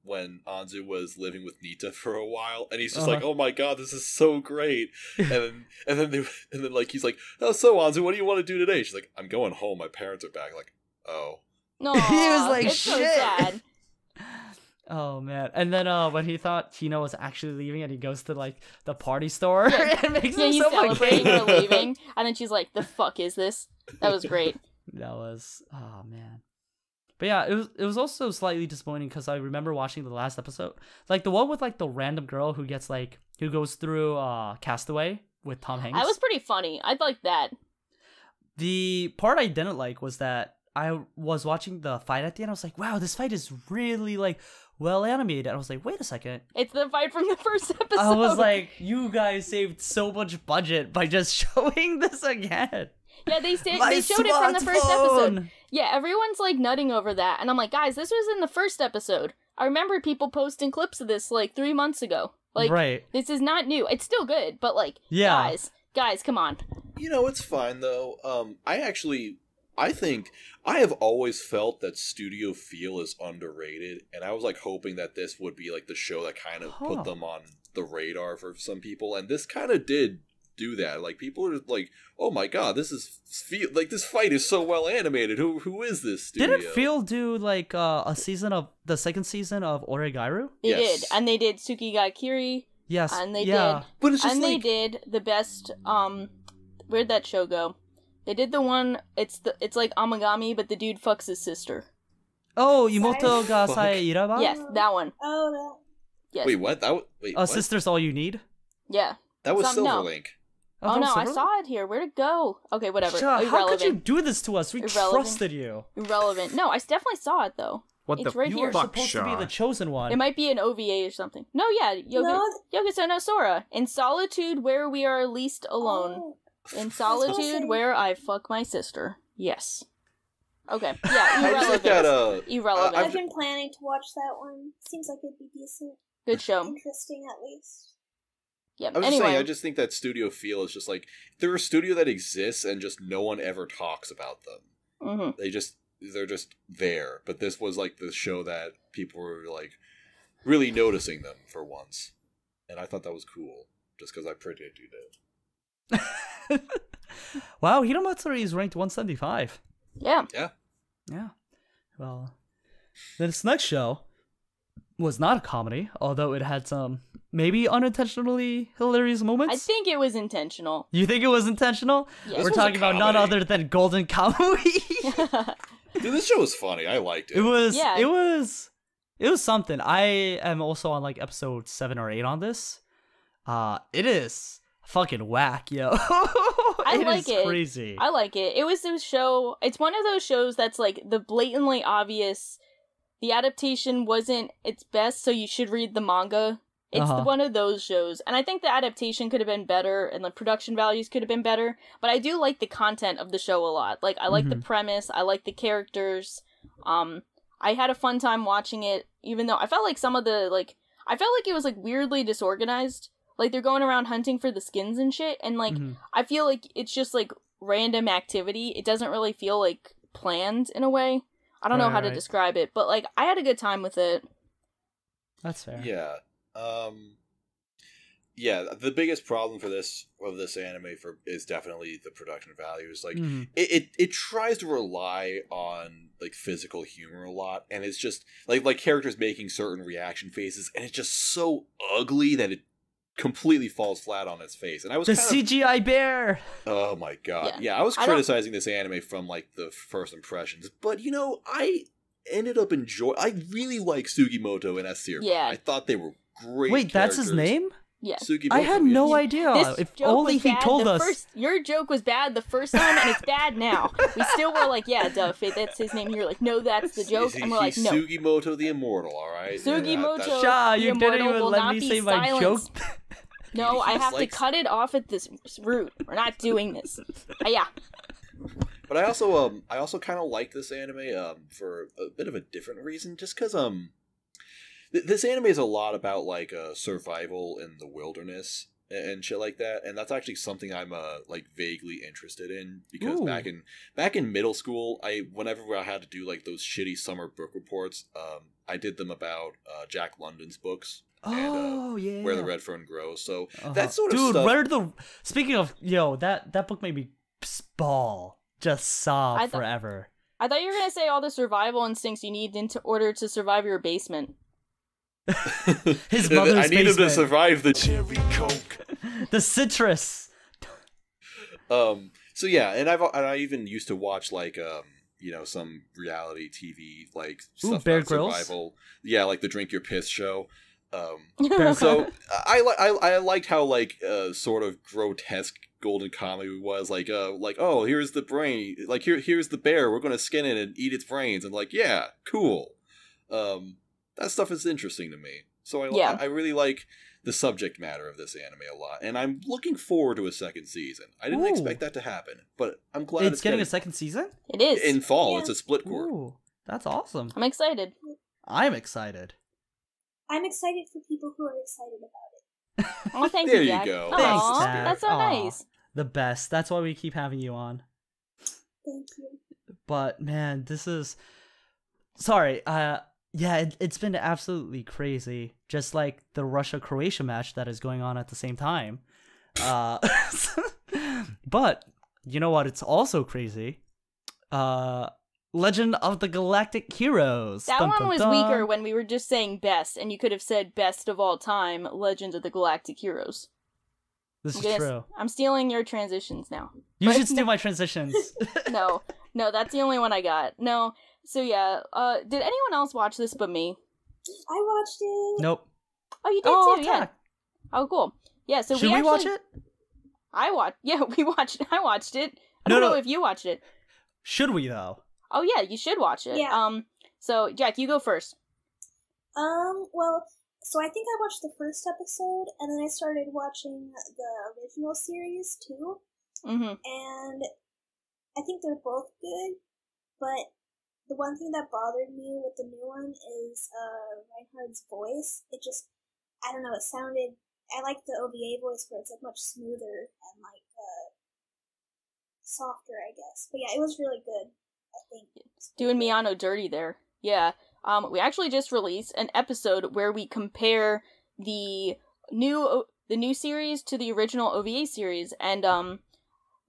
when Anzu was living with Nita for a while, and he's just like, "Oh my god, this is so great!" and then like he's like, "Oh, so Anzu, what do you want to do today?" She's like, "I'm going home. My parents are back." Like, oh, No, He was like, it's so shit. sad. Oh man. And then when he thought Hina was actually leaving and he goes to like the party store Yeah. and makes Yeah, him he's so celebrating gay. her leaving, and then she's like, "The fuck is this?" That was great. That was, oh man. But yeah, it was also slightly disappointing because I remember watching the last episode, like the one with like the random girl who goes through Castaway with Tom Hanks. That was pretty funny. I'd like that. The part I didn't like was that I was watching the fight at the end. I was like, wow, this fight is really like well animated. I was like, wait a second. It's the fight from the first episode. I was like, you guys saved so much budget by just showing this again. Yeah, they showed it from the first episode. Yeah, everyone's like nutting over that, and I'm like, guys, this was in the first episode. I remember people posting clips of this like 3 months ago. Like, right. This is not new. It's still good, but like, yeah. guys, come on. You know, it's fine though. I think I have always felt that studio feel is underrated, and I was like hoping that this would be like the show that kind of put them on the radar for some people, and this kind of did do that. Like, people are like, "Oh my god, this fight is so well animated. Who is this studio?" Didn't Feel do like the second season of Oregairu? They did, and they did Tsukigakiri. Yes, and they did, but it's just and they did the best. Where'd that show go? They did the one. It's like Amagami, but the dude fucks his sister. Oh, Yumoto ga Sae Iraba? Yes, that one. Oh, that. Yes. Wait, what? What? Sister's All You Need? Yeah. That was No. Silverlink. Oh no, I saw it here. Where'd it go? Okay, whatever. How could you do this to us? We trusted you. Irrelevant. No, I definitely saw it though. What it's the right You here. were supposed to be the chosen one. It might be an OVA or something. No, yeah, Yoga no Sora. In solitude, where we are least alone. Oh. In solitude, where I fuck my sister. Yes. Okay. Yeah, irrelevant. Irrelevant. I've been planning to watch that one. Seems like it'd be decent. Good show. Interesting, at least. Yeah. I was just saying, I just think that studio feel is just like, they're a studio that exists and just no one ever talks about them. Mm-hmm. They're just there. But this was like the show that people were like really noticing them for once. And I thought that was cool. Just because I predicted it. Wow, Hinamatsuri is ranked 175. Yeah. Well, this next show was not a comedy, although it had some maybe unintentionally hilarious moments. I think it was intentional. You think it was intentional? Yes. We're talking about none other than Golden Kamuy. Dude, this show was funny. I liked it. It was something. I am also on like episode 7 or 8 on this. It is fucking whack, yo. I like it. Crazy. I like it. It was this show. It's one of those shows that's like the blatantly obvious. The adaptation wasn't its best, so you should read the manga. It's one of those shows, and I think the adaptation could have been better, and the production values could have been better. But I do like the content of the show a lot. Like, I like the premise. I like the characters. I had a fun time watching it, even though I felt like some of the I felt like it was like weirdly disorganized. Like, they're going around hunting for the skins and shit, and like I feel like it's just like random activity. It doesn't really feel like planned in a way. I don't know how to describe it, but like I had a good time with it. That's fair. Yeah. Yeah, the biggest problem for this anime is definitely the production values. Like it tries to rely on like physical humor a lot, and it's just like characters making certain reaction faces, and it's just so ugly that it completely falls flat on its face. And I was CGI bear. Oh my god. Yeah, I was criticizing this anime from like the first impressions, but you know, I ended up I really like Sugimoto and S-Tier. Yeah. I thought they were great. Wait, that's his name? Yeah. Sugimoto, I had no idea. If only he told us. Your joke was bad the first time, and it's bad now. We still were like, yeah, duh, that's his name. You're like, no, that's the joke. And we're like, no. Sugimoto the Immortal, alright? Sugimoto you didn't even let me say my joke. No, I have to cut it off at this root. We're not doing this. Yeah. But I also kind of like this anime for a bit of a different reason, just because this anime is a lot about like survival in the wilderness and shit like that, and that's actually something I'm like vaguely interested in, because back in middle school, whenever I had to do like those shitty summer book reports, I did them about Jack London's books. And, Where the Red Fern Grows. So that sort of stuff. Speaking of, that book made me ball, just sob forever. I thought you were gonna say all the survival instincts you need in order to survive your basement. His mother's basement. I need him to survive the cherry coke, the citrus. So yeah, and I even used to watch like some reality TV like stuff Bear about Grylls? survival. Yeah, like the Drink Your Piss show. So I liked how like sort of grotesque Golden Kamuy was like oh, here's the brain, like here's the bear, we're gonna skin it and eat its brains, and like, yeah, cool. That stuff is interesting to me. So I really like the subject matter of this anime a lot, and I'm looking forward to a second season. I didn't expect that to happen, but I'm glad it's getting a second season? It is. In fall. Yeah. It's a split court. Ooh, that's awesome. I'm excited. I'm excited. I'm excited for people who are excited about it. Oh, thank There you, you Jack. go. Aw, Thanks, Jack. that's so Aw. nice. The best. That's why we keep having you on. Thank you. But man, this is sorry. It's been absolutely crazy. Just like the Russia-Croatia match that is going on at the same time. But you know what? It's also crazy. Legend of the Galactic Heroes. That Dun, one dun, was dun. weaker when we were just saying best, and you could have said best of all time, Legend of the Galactic Heroes. This is I'm true. I'm stealing your transitions now. You But- should steal my transitions. No, that's the only one I got. No, so yeah, did anyone else watch this but me? I watched it. Nope. Oh, you did too, yeah. okay. Oh, cool. Yeah, so Should we watch it? I watched it. I No, don't no. know if you watched it. Should we though? Oh yeah, you should watch it. Yeah. So Jack, you go first. Well, so I think I watched the first episode, and then I started watching the original series too, Mm-hmm. and I think they're both good, but the one thing that bothered me with the new one is Reinhardt's voice. It just, I don't know, it sounded, I like the OVA voice where it's like much smoother and like softer, I guess. But yeah, it was really good, I think. Doing Miyano dirty there. Yeah. We actually just released an episode where we compare the new series to the original OVA series, and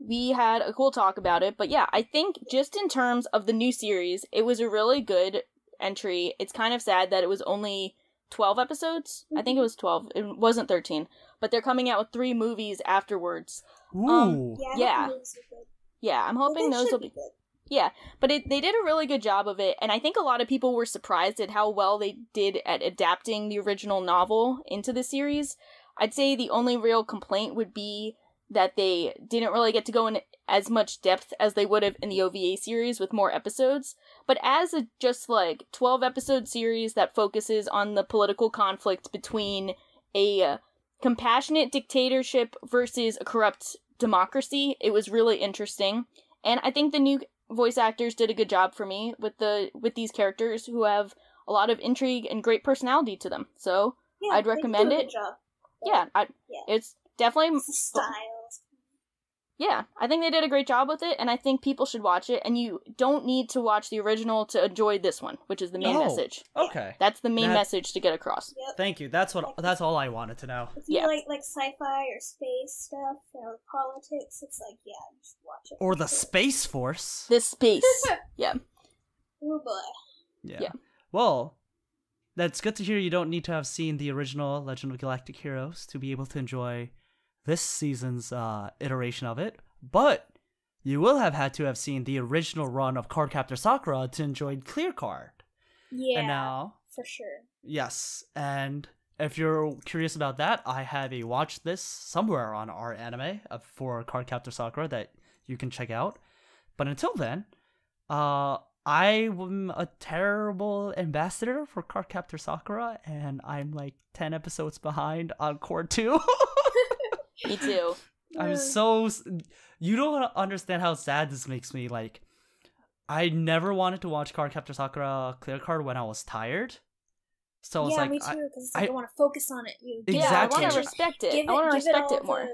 we had a cool talk about it. But yeah, I think just in terms of the new series, it was a really good entry. It's kind of sad that it was only 12 episodes. I think it was 12. It wasn't 13. But they're coming out with 3 movies afterwards. Ooh. Yeah, I hope Yeah. the movies are good. Yeah, I'm But hoping they those should will be be... good. Yeah, but they did a really good job of it, and I think a lot of people were surprised at how well they did at adapting the original novel into the series. I'd say the only real complaint would be that they didn't really get to go in as much depth as they would have in the OVA series with more episodes. But as a just like 12-episode series that focuses on the political conflict between a compassionate dictatorship versus a corrupt democracy, it was really interesting. And I think the new voice actors did a good job for me with these characters who have a lot of intrigue and great personality to them. So Yeah, I'd they recommend do a it. good job. Yeah, Yeah. it's definitely It's the styles. yeah. I think they did a great job with it, and I think people should watch it. And you don't need to watch the original to enjoy this one, which is the main Oh, message. Okay. That's the main That- message to get across. Yep. Thank you. That's all I wanted to know. If you Yeah. like sci-fi or space stuff or politics, it's like, yeah, just watch it. Or the Space Force. This space. Yeah. Oh boy. Yeah. Well, that's good to hear you don't need to have seen the original Legend of Galactic Heroes to be able to enjoy this season's iteration of it, but you will have had to have seen the original run of Cardcaptor Sakura to enjoy Clear Card. Yeah, And now, for sure. yes, and if you're curious about that, I have a watch this somewhere on our anime for Cardcaptor Sakura that you can check out. But until then, I'm a terrible ambassador for Cardcaptor Sakura, and I'm like 10 episodes behind on Core 2. Me too. I'm so... You don't understand how sad this makes me. Like, I never wanted to watch Cardcaptor Sakura Clear Card when I was tired. So it's Yeah, like... me too, because I I want to focus on it. You Exactly. Yeah, I want Attention. to respect it. Give I want to give respect all it more.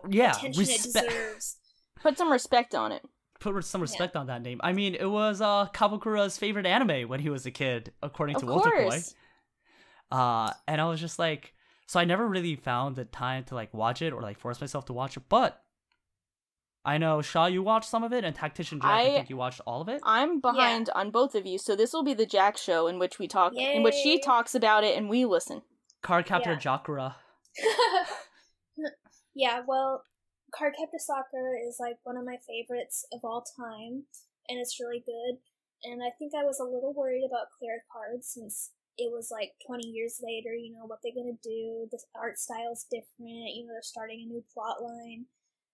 the attention respect. it deserves. Put some respect on it. Put some respect on that name. I mean, it was Kabukura's favorite anime when he was a kid, according Of to Wotaku. course. And I was just like, so I never really found the time to like watch it or like force myself to watch it. But I know Shaw, you watched some of it, and Tactician Jack, I think you watched all of it. I'm behind on both of you, so this will be the Jack show in which we talk, in which she Yay. talks about it and we listen. Cardcaptor Yeah. Jakura. Yeah, well, Cardcaptor Sakura is like one of my favorites of all time, and it's really good. And I think I was a little worried about Clear Card since it was like 20 years later, you know, what they're gonna do. The art style's different, you know, they're starting a new plot line.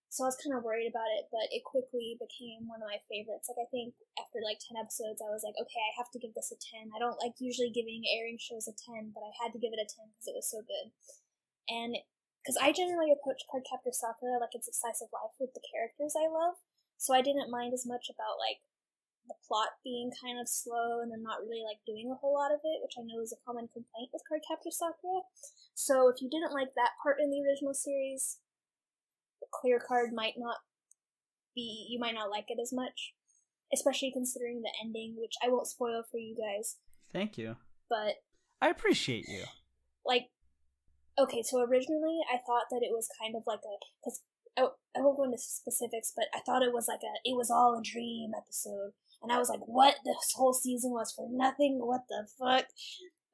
So I was kind of worried about it, but it quickly became one of my favorites. Like, I think after like 10 episodes, I was like, okay, I have to give this a 10. I don't like usually giving airing shows a 10, but I had to give it a 10 because it was so good. And because I generally approach Cardcaptor Sakura like it's a slice of life with the characters I love, so I didn't mind as much about like the plot being kind of slow and them not really like doing a whole lot of it, which I know is a common complaint with Cardcaptor Sakura. So if you didn't like that part in the original series, Clear Card might not be, you might not like it as much, especially considering the ending, which I won't spoil for you guys. Thank you. But I appreciate you. Like, okay, so originally I thought that it was kind of like a, because I won't go into specifics, but I thought it was like it was all a dream episode, and I was like, what? This whole season was for nothing? What the fuck?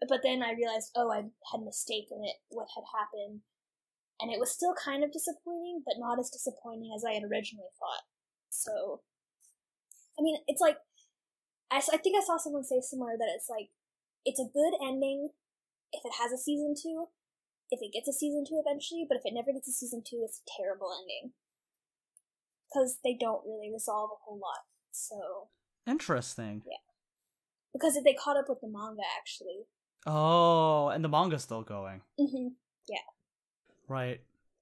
But then I realized, oh, I had mistaken it, what had happened. And it was still kind of disappointing, but not as disappointing as I had originally thought. So, I mean, it's like, I think I saw someone say somewhere that it's like, it's a good ending if it has a season 2, if it gets a season 2 eventually, but if it never gets a season 2, it's a terrible ending. Because they don't really resolve a whole lot, so... Interesting. Yeah. Because they caught up with the manga, actually. Oh, and the manga's still going. Mm-hmm. Yeah. Right.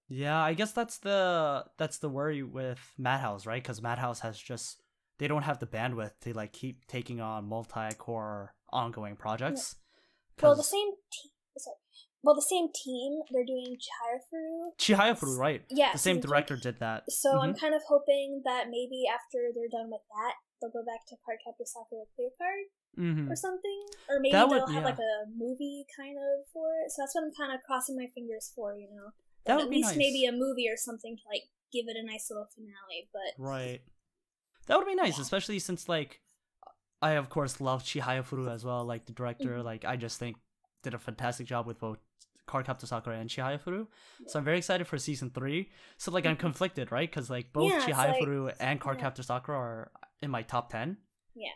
Yeah, I guess that's the worry with Madhouse, right? Because Madhouse has just, they don't have the bandwidth to like keep taking on multi-core ongoing projects. Yeah. Well, the same team, they're doing Chihayafuru, right? Yeah. The same director did that. So I'm kind of hoping that maybe after they're done with that, they'll go back to Cardcaptor Sakura Clear Card or something. Or maybe they'll have like a movie kind of for it. So that's what I'm kind of crossing my fingers for, you know. That would at be least nice. Maybe a movie or something to like give it a nice little finale, but... Right. That would be nice, especially since like I of course love Chihayafuru as well, like the director, like I just think did a fantastic job with both Cardcaptor Sakura and Chihayafuru. So I'm very excited for season 3. So like I'm conflicted, right? Because like both Chihayafuru and Cardcaptor Sakura are in my top 10. Yeah.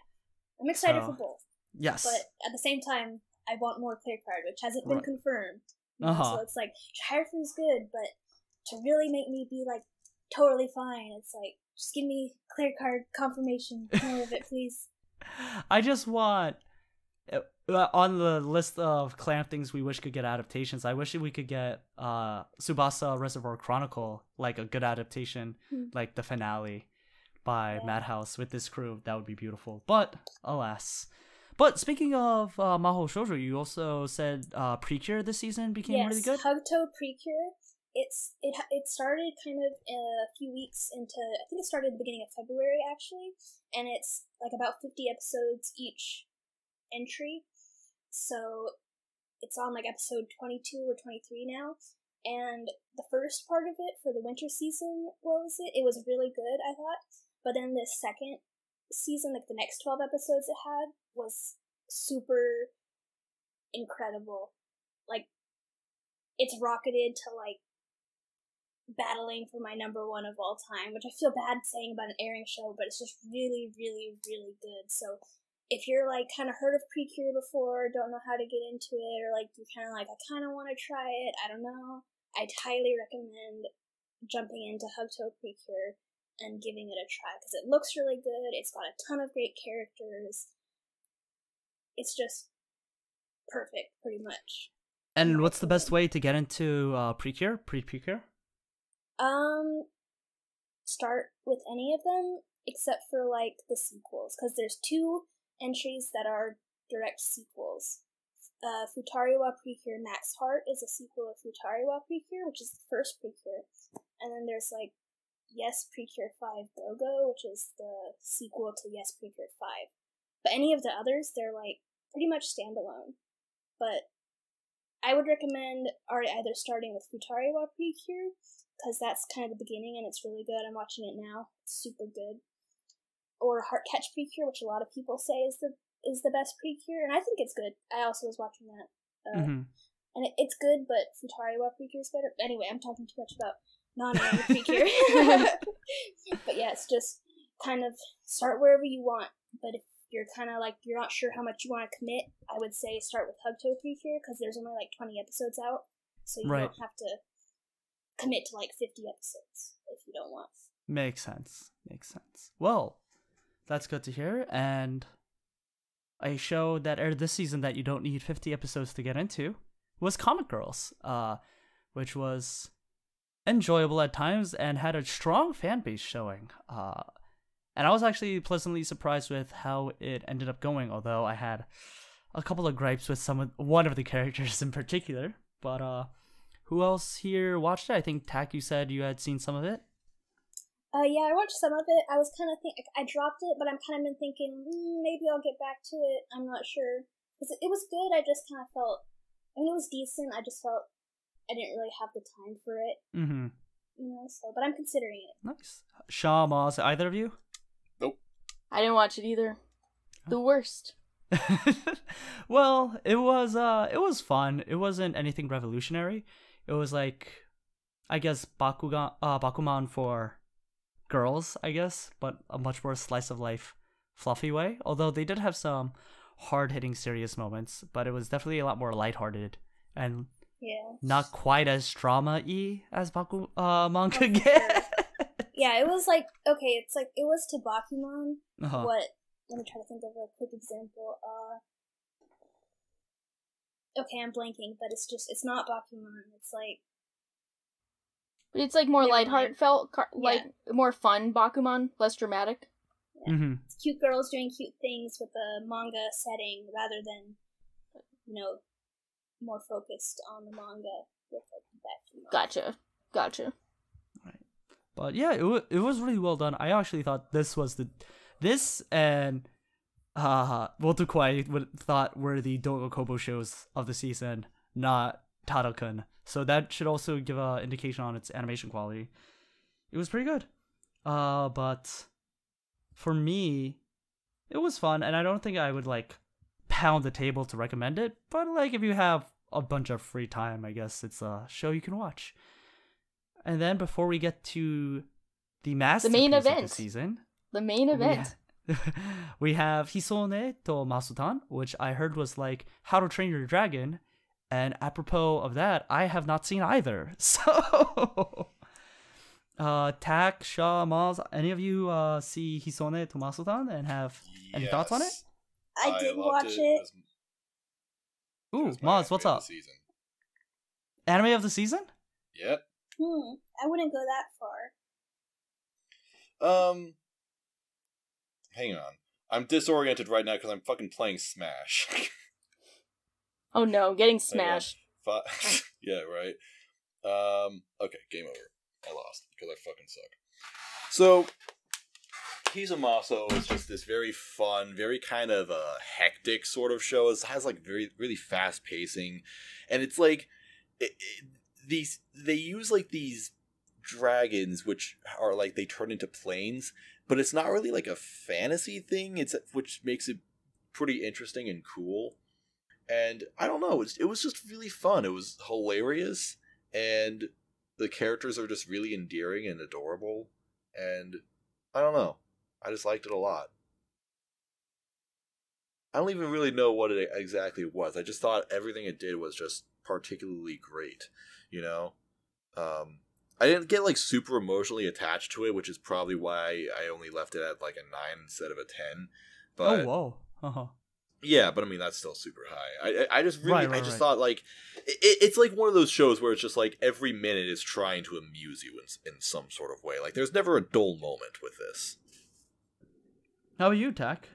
I'm excited for both. Yes. But at the same time, I want more Clear Card, which hasn't been confirmed. So it's like, Chihiru's good, but to really make me be like totally fine, it's like, just give me Clear Card confirmation, more of it, please. I just want, on the list of clam things we wish could get adaptations, I wish we could get Tsubasa Reservoir Chronicle, like a good adaptation, like the finale by Madhouse with this crew. That would be beautiful. But alas. But speaking of Mahou Shoujo, you also said Precure this season became really good? Yes, Hugto Precure. It started kind of a few weeks into, I think it started at the beginning of February, actually, and it's like about 50 episodes each entry. So it's on like episode 22 or 23 now, and the first part of it for the winter season, it was really good, I thought, but then the second season, like the next 12 episodes it had, was super incredible. Like, it's rocketed to like battling for my number 1 of all time, which I feel bad saying about an airing show, but it's just really, really, really good. So if you're like kind of heard of Precure before, don't know how to get into it, or like you're kind of like, I kind of want to try it, I don't know, I'd highly recommend jumping into Hugto Precure and giving it a try, because it looks really good, it's got a ton of great characters, it's just perfect, pretty much. And what's the best way to get into Precure? Precure? Start with any of them, except for, like, the sequels, because there's 2 entries that are direct sequels. Futariwa Precure Max Heart is a sequel of Futariwa Precure, which is the first Precure, and then there's, like, Yes Precure 5 Go-Go, which is the sequel to Yes Precure 5. But any of the others, they're, like, pretty much standalone. But I would recommend either starting with Futariwa Precure, because that's kind of the beginning and it's really good. I'm watching it now. It's super good. Or Heartcatch Precure, which a lot of people say is the best Precure, and I think it's good. I also was watching that. And it's good, but Futariwa Precure is better. Anyway, I'm talking too much about non-anime Precure. But yeah, it's just kind of start wherever you want. But if you're kind of like, you're not sure how much you want to commit, I would say start with Hugto Precure, because there's only like 20 episodes out. So you don't have to commit to like 50 episodes. if you don't want. Makes sense. Well, that's good to hear. And a show that aired this season that you don't need 50 episodes to get into was Comic Girls, which was enjoyable at times and had a strong fan base showing. And I was actually pleasantly surprised with how it ended up going, although I had a couple of gripes with one of the characters in particular. But who else here watched it? I think Tak, you said you had seen some of it. Yeah, I watched some of it. I was kind of I dropped it, but I'm kind of been thinking maybe I'll get back to it. I'm not sure because it was good. I just kind of felt, I mean, it was decent. I just felt I didn't really have the time for it. Mm-hmm. You know, so but I'm considering it. Nice. Shaw, Maz, either of you? Nope. I didn't watch it either. The worst. Well, it was fun. It wasn't anything revolutionary. It was like, I guess, Bakuman for girls, I guess, but a much more slice of life, fluffy way. Although they did have some hard-hitting, serious moments, but it was definitely a lot more lighthearted and not quite as drama-y as Bakuman could get. Yeah, it was like, okay, it's like it was to Bakuman. Uh-huh. Let me try to think of a quick example. Okay, I'm blanking, but it's not Bakuman. It's like. It's like more Never lighthearted, mind. felt like more fun Bakuman, less dramatic. Yeah. Mm-hmm. It's cute girls doing cute things with a manga setting rather than, more focused on the manga with like that. Gotcha. Right. But yeah, it was really well done. I actually thought this and Wotaku I thought were the Dogo Kobo shows of the season, not Tada-kun. So that should also give an indication on its animation quality. It was pretty good. But for me, it was fun, and I don't think I would like pound the table to recommend it. But like if you have a bunch of free time, I guess it's a show you can watch. And then before we get to the main event of the season, the main event. We have Hisone to Maso-tan, which I heard was like How to Train Your Dragon. And apropos of that, I have not seen either. So, Tak, Shaw, Maz, any of you see Hisone to Maso-tan and have any thoughts on it? I did watch it. Ooh, Maz, what's up? Anime of the season? Yep. I wouldn't go that far. Hang on. I'm disoriented right now because I'm fucking playing Smash. Oh no, getting smashed. Yeah, right. Okay, game over. I lost because I fucking suck. So, Hisamaso is just this very fun, very kind of hectic sort of show. It has like really fast pacing, and it's like they use like these dragons which are like they turn into planes, but it's not really like a fantasy thing. Which makes it pretty interesting and cool. And I don't know, it was just really fun. It was hilarious, and the characters are just really endearing and adorable. And I don't know, I just liked it a lot. I don't even really know what it exactly was. I just thought everything it did was just particularly great, I didn't get like super emotionally attached to it, which is probably why I only left it at like a 9 instead of a 10. But, oh, whoa. Uh-huh. Yeah, but I mean, that's still super high. I just really, right. thought like, it's like one of those shows where it's just like every minute is trying to amuse you in some sort of way. Like there's never a dull moment with this. How about you, Tak?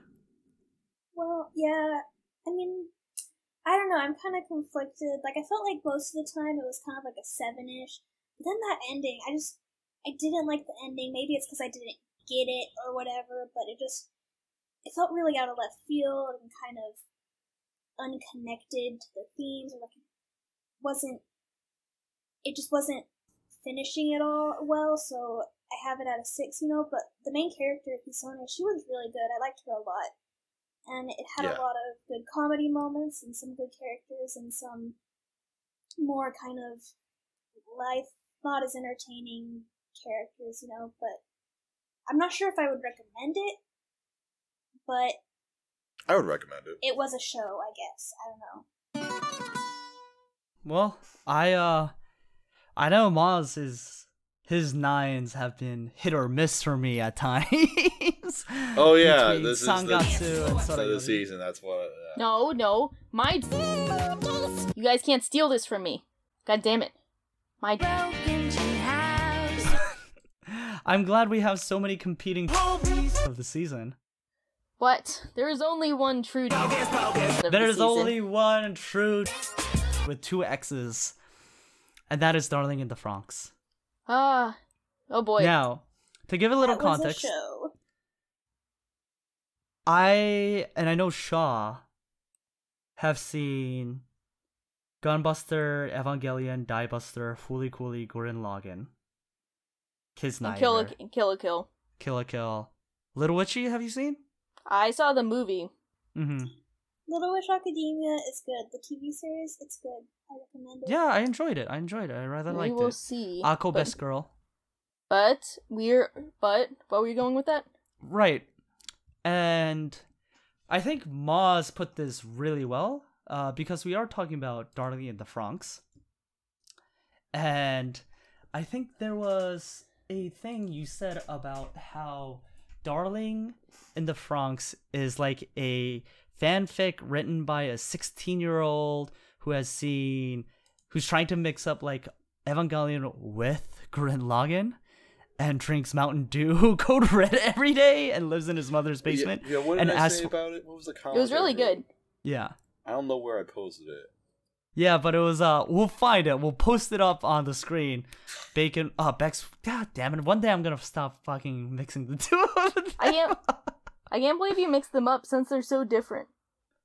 Well, yeah, I mean, I don't know, I'm kind of conflicted. Like I felt like most of the time it was kind of like a 7-ish. But then that ending, I didn't like the ending. Maybe it's because I didn't get it or whatever, but it felt really out of left field and kind of unconnected to the themes, or like it just wasn't finishing it all well, so I have it at a 6, but the main character, Hisone, she was really good. I liked her a lot. And it had a lot of good comedy moments and some good characters and some more kind of life, not as entertaining characters, but I'm not sure if I would recommend it. But I would recommend it. It was a show, I guess. I don't know. Well, I know Maz his his nines have been hit or miss for me at times. Oh yeah, Between this Sangatsu is and the Sorayori. season. That's what. No, my. You guys can't steal this from me. God damn it. My. I'm glad we have so many competing of the season. What? There is only one true. There's only one true with 2 X's, and that is Darling in the Franxx. Oh boy. Now, to give a little That was a context, show. I know Shaw have seen Gunbuster, Evangelion, Diebuster, Fooly Cooly, Gurren Lagann, Kiznaiver, Kill a Kill. Kill a Kill. Little Witchy, have you seen? I saw the movie. Mm-hmm. Little Witch Academia is good. The TV series, it's good. I recommend it. Yeah, I enjoyed it. I rather liked it. We will see. Akko Best Girl. But where were you going with that? Right. And I think Moz put this really well, because we are talking about Darling in the Franxx. And I think there was a thing you said about how Darling in the Franxx is like a fanfic written by a 16-year-old who's trying to mix up like Evangelion with Gurren Lagann and drinks Mountain Dew Code Red every day and lives in his mother's basement. Yeah, what did I say about it? What was the comment? It was really good. Yeah. I don't know where I posted it. Yeah, but it was we'll find it. We'll post it up on the screen. Bacon Bex, god damn it. One day I'm gonna stop fucking mixing the two of them. I can't believe you mixed them up since they're so different.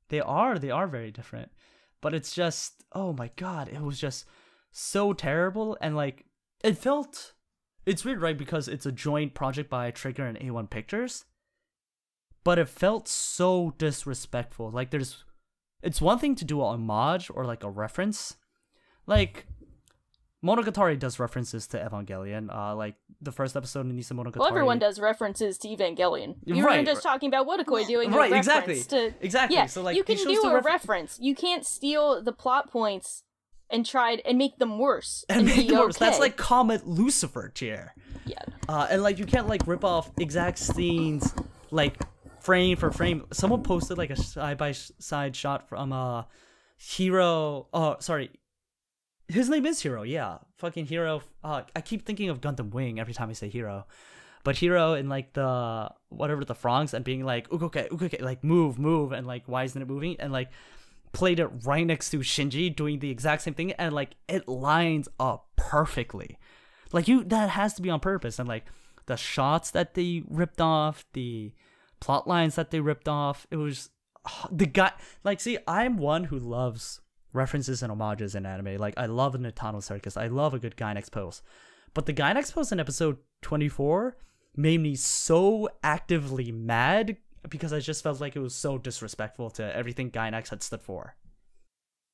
They are very different. But it's just, oh my god, it was just so terrible, and like it's weird, right? Because it's a joint project by Trigger and A1 Pictures. But it felt so disrespectful. Like it's one thing to do an homage or like a reference. Like Monogatari does references to Evangelion. Like the first episode in Nisa Monogatari. Well, everyone does references to Evangelion. You Right, were just talking about Wotakoi doing a Right, reference to... Exactly. Yeah, So like you can he shows do the a reference. You can't steal the plot points and try and make them worse. and make be it worse. okay. That's like Comet Lucifer tier. Yeah. And like you can't like rip off exact scenes like frame for frame. Someone posted like a side by side shot from Hero. Oh, sorry. His name is Hero. Yeah, fucking Hero. I keep thinking of Gundam Wing every time I say Hero, but Hero in like the Franxx and being like okay, like move, and like why isn't it moving? And like played it right next to Shinji doing the exact same thing, and like it lines up perfectly. Like that has to be on purpose. And like the shots that they ripped off, the plot lines that they ripped off, it was the guy. Like, see, I'm one who loves references and homages in anime. Like, I love a Natano Circus. I love a good Gainax pose. But the Gainax pose in episode 24 made me so actively mad because I just felt like it was so disrespectful to everything Gainax had stood for.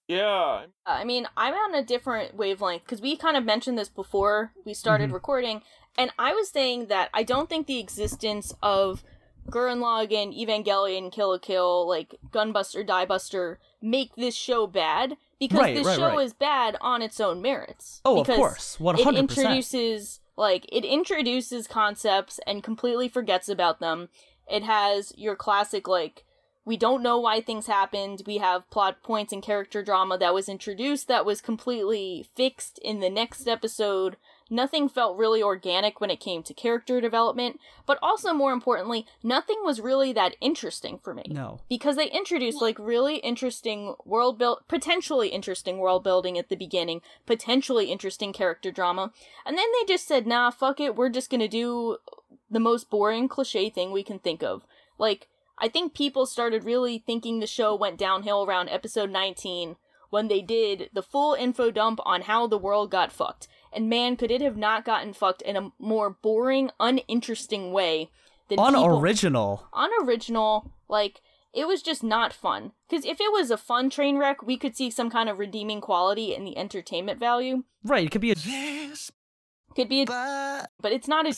Yeah. I mean, I'm on a different wavelength because we kind of mentioned this before we started recording, and I was saying that I don't think the existence of Gurren Lagann, Evangelion, Kill la Kill, like Gunbuster, Diebuster make this show bad because this show is bad on its own merits. Oh, because of course, 100%. It introduces concepts and completely forgets about them. It has your classic like, we don't know why things happened. We have plot points and character drama that was introduced that was completely fixed in the next episode. Nothing felt really organic when it came to character development, but also more importantly, nothing was really that interesting for me. No. Because they introduced like really interesting potentially interesting world building at the beginning, potentially interesting character drama, and then they just said, nah, fuck it, we're just gonna do the most boring cliche thing we can think of. Like, I think people started really thinking the show went downhill around episode 19 when they did the full info dump on how the world got fucked. And man, could it have not gotten fucked in a more boring, uninteresting way than Unoriginal, like, it was just not fun. Because if it was a fun train wreck, we could see some kind of redeeming quality in the entertainment value. Right, it could be a... But it's not a...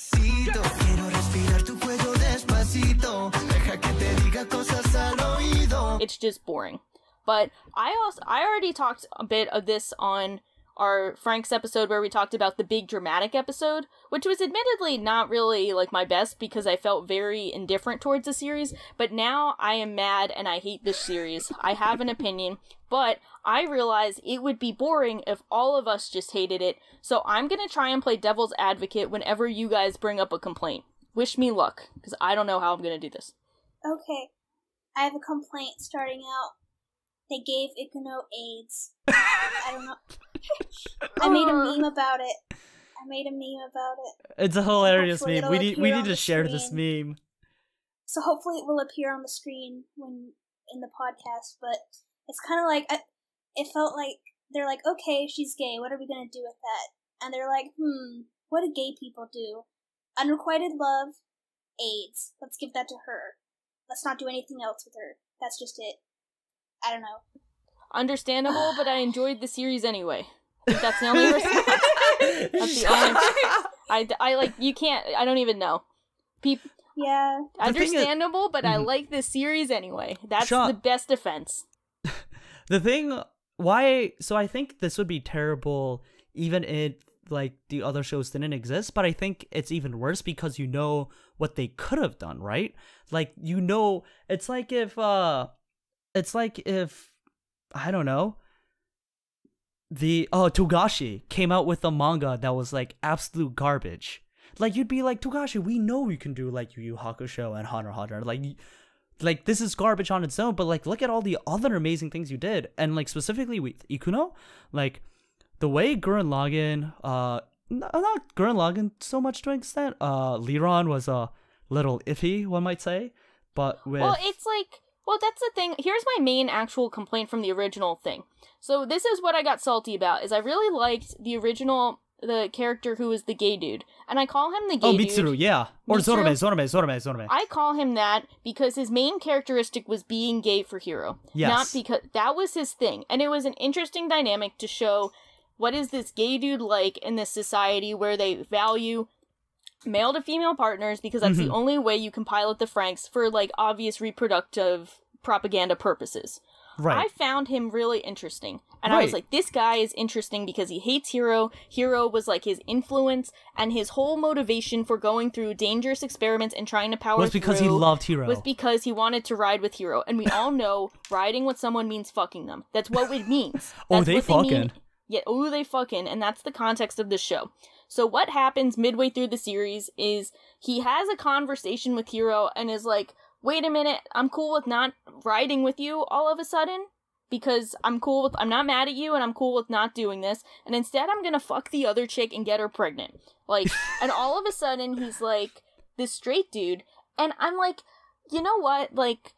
It's just boring. But I already talked a bit of this on our FranXX episode where we talked about the big dramatic episode, which was admittedly not really like my best because I felt very indifferent towards the series, but now I am mad and I hate this series. I have an opinion, but I realize it would be boring if all of us just hated it, so I'm gonna try and play devil's advocate whenever you guys bring up a complaint. Wish me luck, because I don't know how I'm gonna do this. Okay, I have a complaint starting out. They gave Ikuno AIDS. I don't know. I made a meme about it. It's a hilarious Hopefully meme. it'll We appear need on to the share this screen. meme. So hopefully it will appear on the screen when in the podcast, but it's kind of like, it felt like, they're like, okay, she's gay, what are we gonna do with that? And they're like, what do gay people do? Unrequited love, AIDS. Let's give that to her. Let's not do anything else with her. That's just it. I don't know. Understandable, but I enjoyed the series anyway. I think that's the only response. That's the only... I like, you can't, I don't even know. Yeah. Understandable, but I like this series anyway. That's the best defense. The thing, why, so I think this would be terrible even if, like, the other shows didn't exist, but I think it's even worse because you know what they could have done, right? Like, you know, it's like if, I don't know, the Togashi came out with a manga that was like absolute garbage. Like, you'd be like, Togashi, we know you can do like Yu Yu Hakusho and Hunter x Hunter. Like this is garbage on its own, but like look at all the other amazing things you did. And like specifically with Ikuno, like the way Gurren Lagann, not Gurren Lagann so much to an extent, Liron was a little iffy, one might say. But with it's like, that's the thing. Here's my main actual complaint from the original thing. So this is what I got salty about, is I really liked the original, the character who was the gay dude. And I call him the gay dude. Mitsuru, yeah. Or Zorome. I call him that because his main characteristic was being gay for Hiro. Yes. Not because, that was his thing. And it was an interesting dynamic to show what is this gay dude like in this society where they value male to female partners because that's the only way you can pilot the FranXX for like obvious reproductive propaganda purposes. Right. I found him really interesting. And I was like, this guy is interesting because he hates Hiro. Hiro was like his influence, and his whole motivation for going through dangerous experiments and trying to power was because he loved Hiro. Was because he wanted to ride with Hiro. And we all know riding with someone means fucking them. That's what it means. They fucking. Yeah, they fucking. And that's the context of the show. So what happens midway through the series is he has a conversation with Hiro and is like, wait a minute, I'm cool with not riding with you all of a sudden because I'm not mad at you and I'm cool with not doing this. And instead I'm gonna fuck the other chick and get her pregnant. Like, and all of a sudden he's like this straight dude. And I'm like, you know what? Like,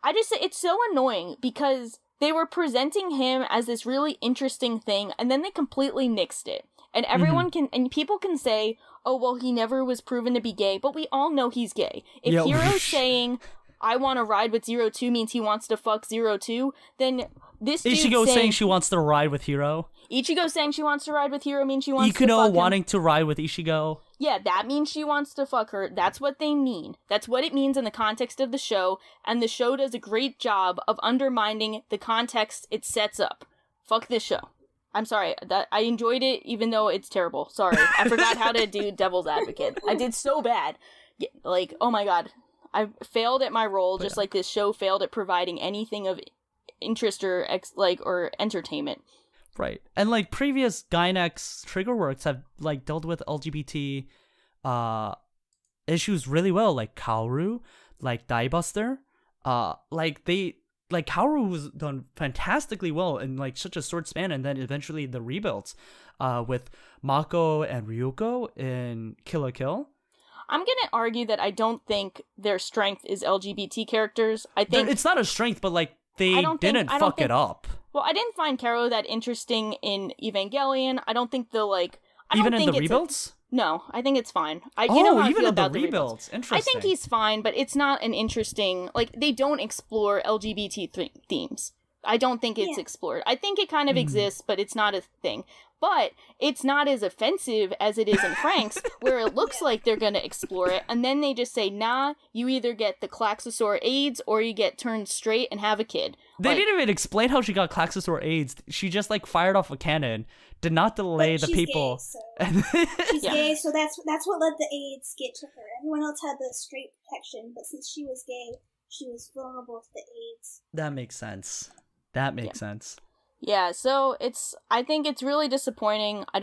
it's so annoying because they were presenting him as this really interesting thing and then they completely nixed it. And everyone and people can say, oh, well, he never was proven to be gay, but we all know he's gay. If Hiro's saying, I want to ride with 02 means he wants to fuck 02, then this dude saying she wants to ride with Hiro. Ichigo saying she wants to ride with Hiro means she wants to fuck Ikuno him. wanting to ride with Ichigo. Yeah, that means she wants to fuck her. That's what they mean. That's what it means in the context of the show, and the show does a great job of undermining the context it sets up. Fuck this show. I'm sorry, that I enjoyed it even though it's terrible. Sorry, I forgot how to do devil's advocate. I did so bad. Like, oh my god. I failed at my role just like this show failed at providing anything of interest or or entertainment. Right. And like previous Gainax trigger works have like dealt with LGBT issues really well, like Kaoru, like Diebuster. Like Kaoru was done fantastically well in like such a short span, and then eventually the rebuilds with Mako and Ryuko in Kill la Kill. I'm gonna argue that I don't think their strength is LGBT characters. I think it's not a strength, but like they didn't fuck it up. Well, I didn't find Karo that interesting in Evangelion. I don't think even in the rebuilds. No, I think it's fine. Even in the rebuilds. Interesting. I think he's fine, but it's not an interesting... Like, they don't explore LGBT themes. I don't think it's explored. I think it kind of exists, but it's not a thing. But it's not as offensive as it is in FranXX, where it looks like they're going to explore it, and then they just say, nah, you either get the Klaxosaur AIDS, or you get turned straight and have a kid. They didn't even explain how she got Klaxosaur AIDS. She just, like, fired off a cannon, did not delay the people. Gay, so. She's gay, so that's what let the AIDS get to her. Everyone else had the straight protection, but since she was gay, she was vulnerable to the AIDS. That makes sense. That makes sense. Yeah, so I think it's really disappointing. I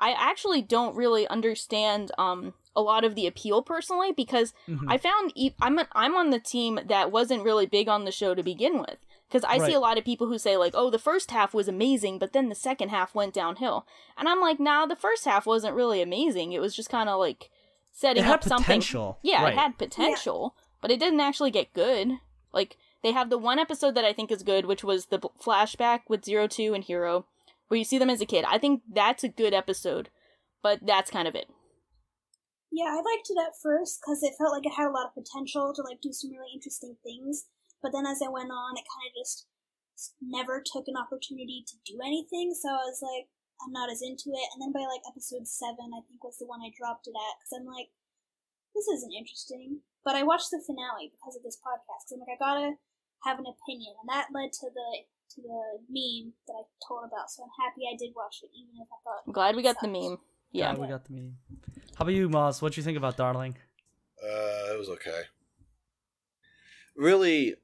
actually don't really understand a lot of the appeal personally, because I found I'm on the team that wasn't really big on the show to begin with, because I see a lot of people who say like, oh, the first half was amazing, but then the second half went downhill, and I'm like, nah, the first half wasn't really amazing. It was just kind of like setting up something. Potential. Yeah, it had potential, but it didn't actually get good. Like, they have the one episode that I think is good, which was the flashback with 02 and Hero, where you see them as a kid. I think that's a good episode, but that's kind of it. Yeah, I liked it at first, because it felt like it had a lot of potential to, like, do some really interesting things, but then as it went on, it kind of just never took an opportunity to do anything, so I was like, I'm not as into it, and then by, like, episode 7, I think was the one I dropped it at, because I'm like, this isn't interesting. But I watched the finale because of this podcast, because I'm like, I gotta have an opinion, and that led to the meme that I told about, so I'm happy I did watch it, even if I thought... I'm glad we got the meme. Yeah. We got the meme. How about you, Moz? What'd you think about Darling? It was okay. Really,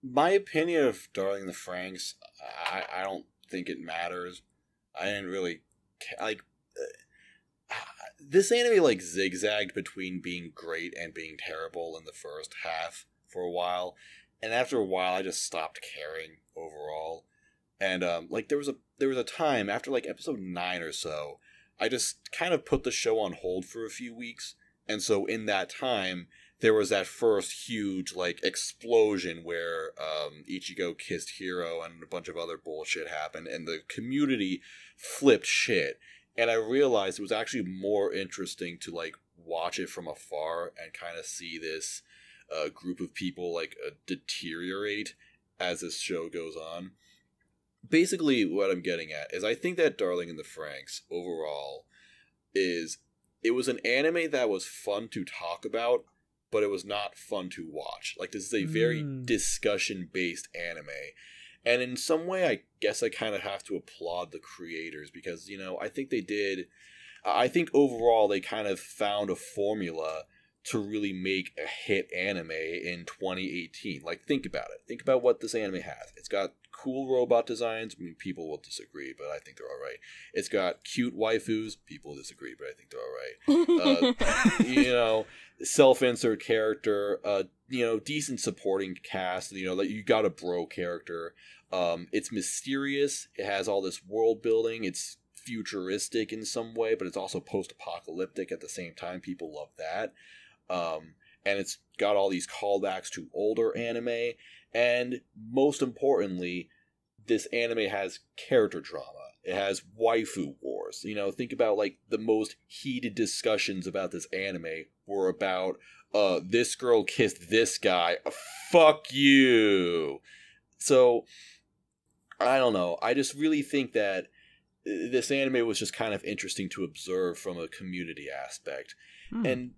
my opinion of Darling the FranXX, I don't think it matters. I didn't really... this anime, like, zigzagged between being great and being terrible in the first half for a while, and after a while, I just stopped caring overall. And, like, there was a time, after, like, episode 9 or so, I just kind of put the show on hold for a few weeks, and so in that time, there was that first huge, like, explosion where, Ichigo kissed Hero and a bunch of other bullshit happened, and the community flipped shit. And I realized it was actually more interesting to, like, watch it from afar and kind of see this group of people, like, deteriorate as this show goes on. Basically, what I'm getting at is I think that Darling in the FranXX, overall, it was an anime that was fun to talk about, but it was not fun to watch. Like, this is a very discussion-based anime. And in some way, I guess I kind of have to applaud the creators because, you know, I think overall they kind of found a formula to really make a hit anime in 2018. Like, think about it. Think about what this anime has. It's got cool robot designs. I mean, people will disagree, but I think they're all right. It's got cute waifus. People disagree, but I think they're all right. You know, self-insert character, you know, decent supporting cast. You know, like, you got a bro character. It's mysterious. It has all this world building. It's futuristic in some way, but it's also post-apocalyptic at the same time. People love that. And it's got all these callbacks to older anime. And most importantly, this anime has character drama. It has waifu wars. You know, think about, like, the most heated discussions about this anime were about, this girl kissed this guy. Fuck you. So, I don't know. I just really think that this anime was just kind of interesting to observe from a community aspect. And,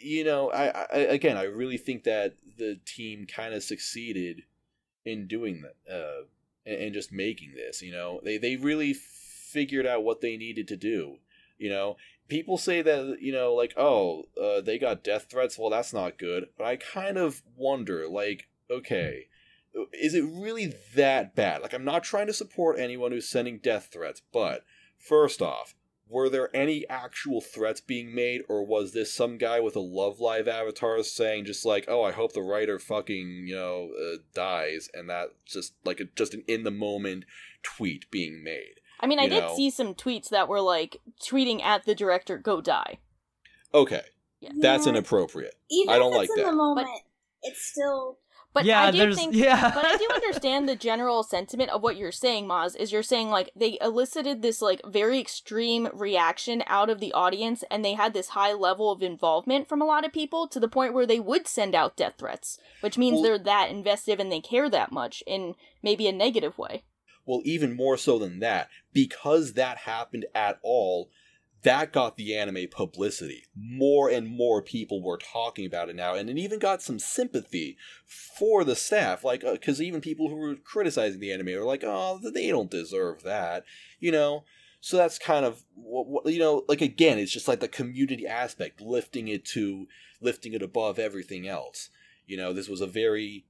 you know, I really think that the team kind of succeeded in doing that, and just making this, you know. They really figured out what they needed to do, you know. People say that, you know, like, oh, they got death threats, well, that's not good. But I kind of wonder, like, okay, is it really that bad? Like, I'm not trying to support anyone who's sending death threats, but first off, were there any actual threats being made, or was this some guy with a Love Live avatar saying just like, oh, I hope the writer fucking, you know, dies, and that just like just an in-the-moment tweet being made? I mean, I did see some tweets that were like, tweeting at the director, go die. Okay. Yeah. That's inappropriate. Even I don't if like it's in that. the moment, it's still... But Yeah, I do there's- think, yeah. but I do understand the general sentiment of what you're saying, Maz, is you're saying, like, they elicited this, like, very extreme reaction out of the audience, and they had this high level of involvement from a lot of people to the point where they would send out death threats, which means they're that invested and they care that much in maybe a negative way. Well, even more so than that, because that happened at all, that got the anime publicity. More and more people were talking about it now, and it even got some sympathy for the staff. Like, because even people who were criticizing the anime were like, "Oh, they don't deserve that," you know. So that's kind of what you know. Like, again, it's just like the community aspect, lifting it above everything else. You know, this was a very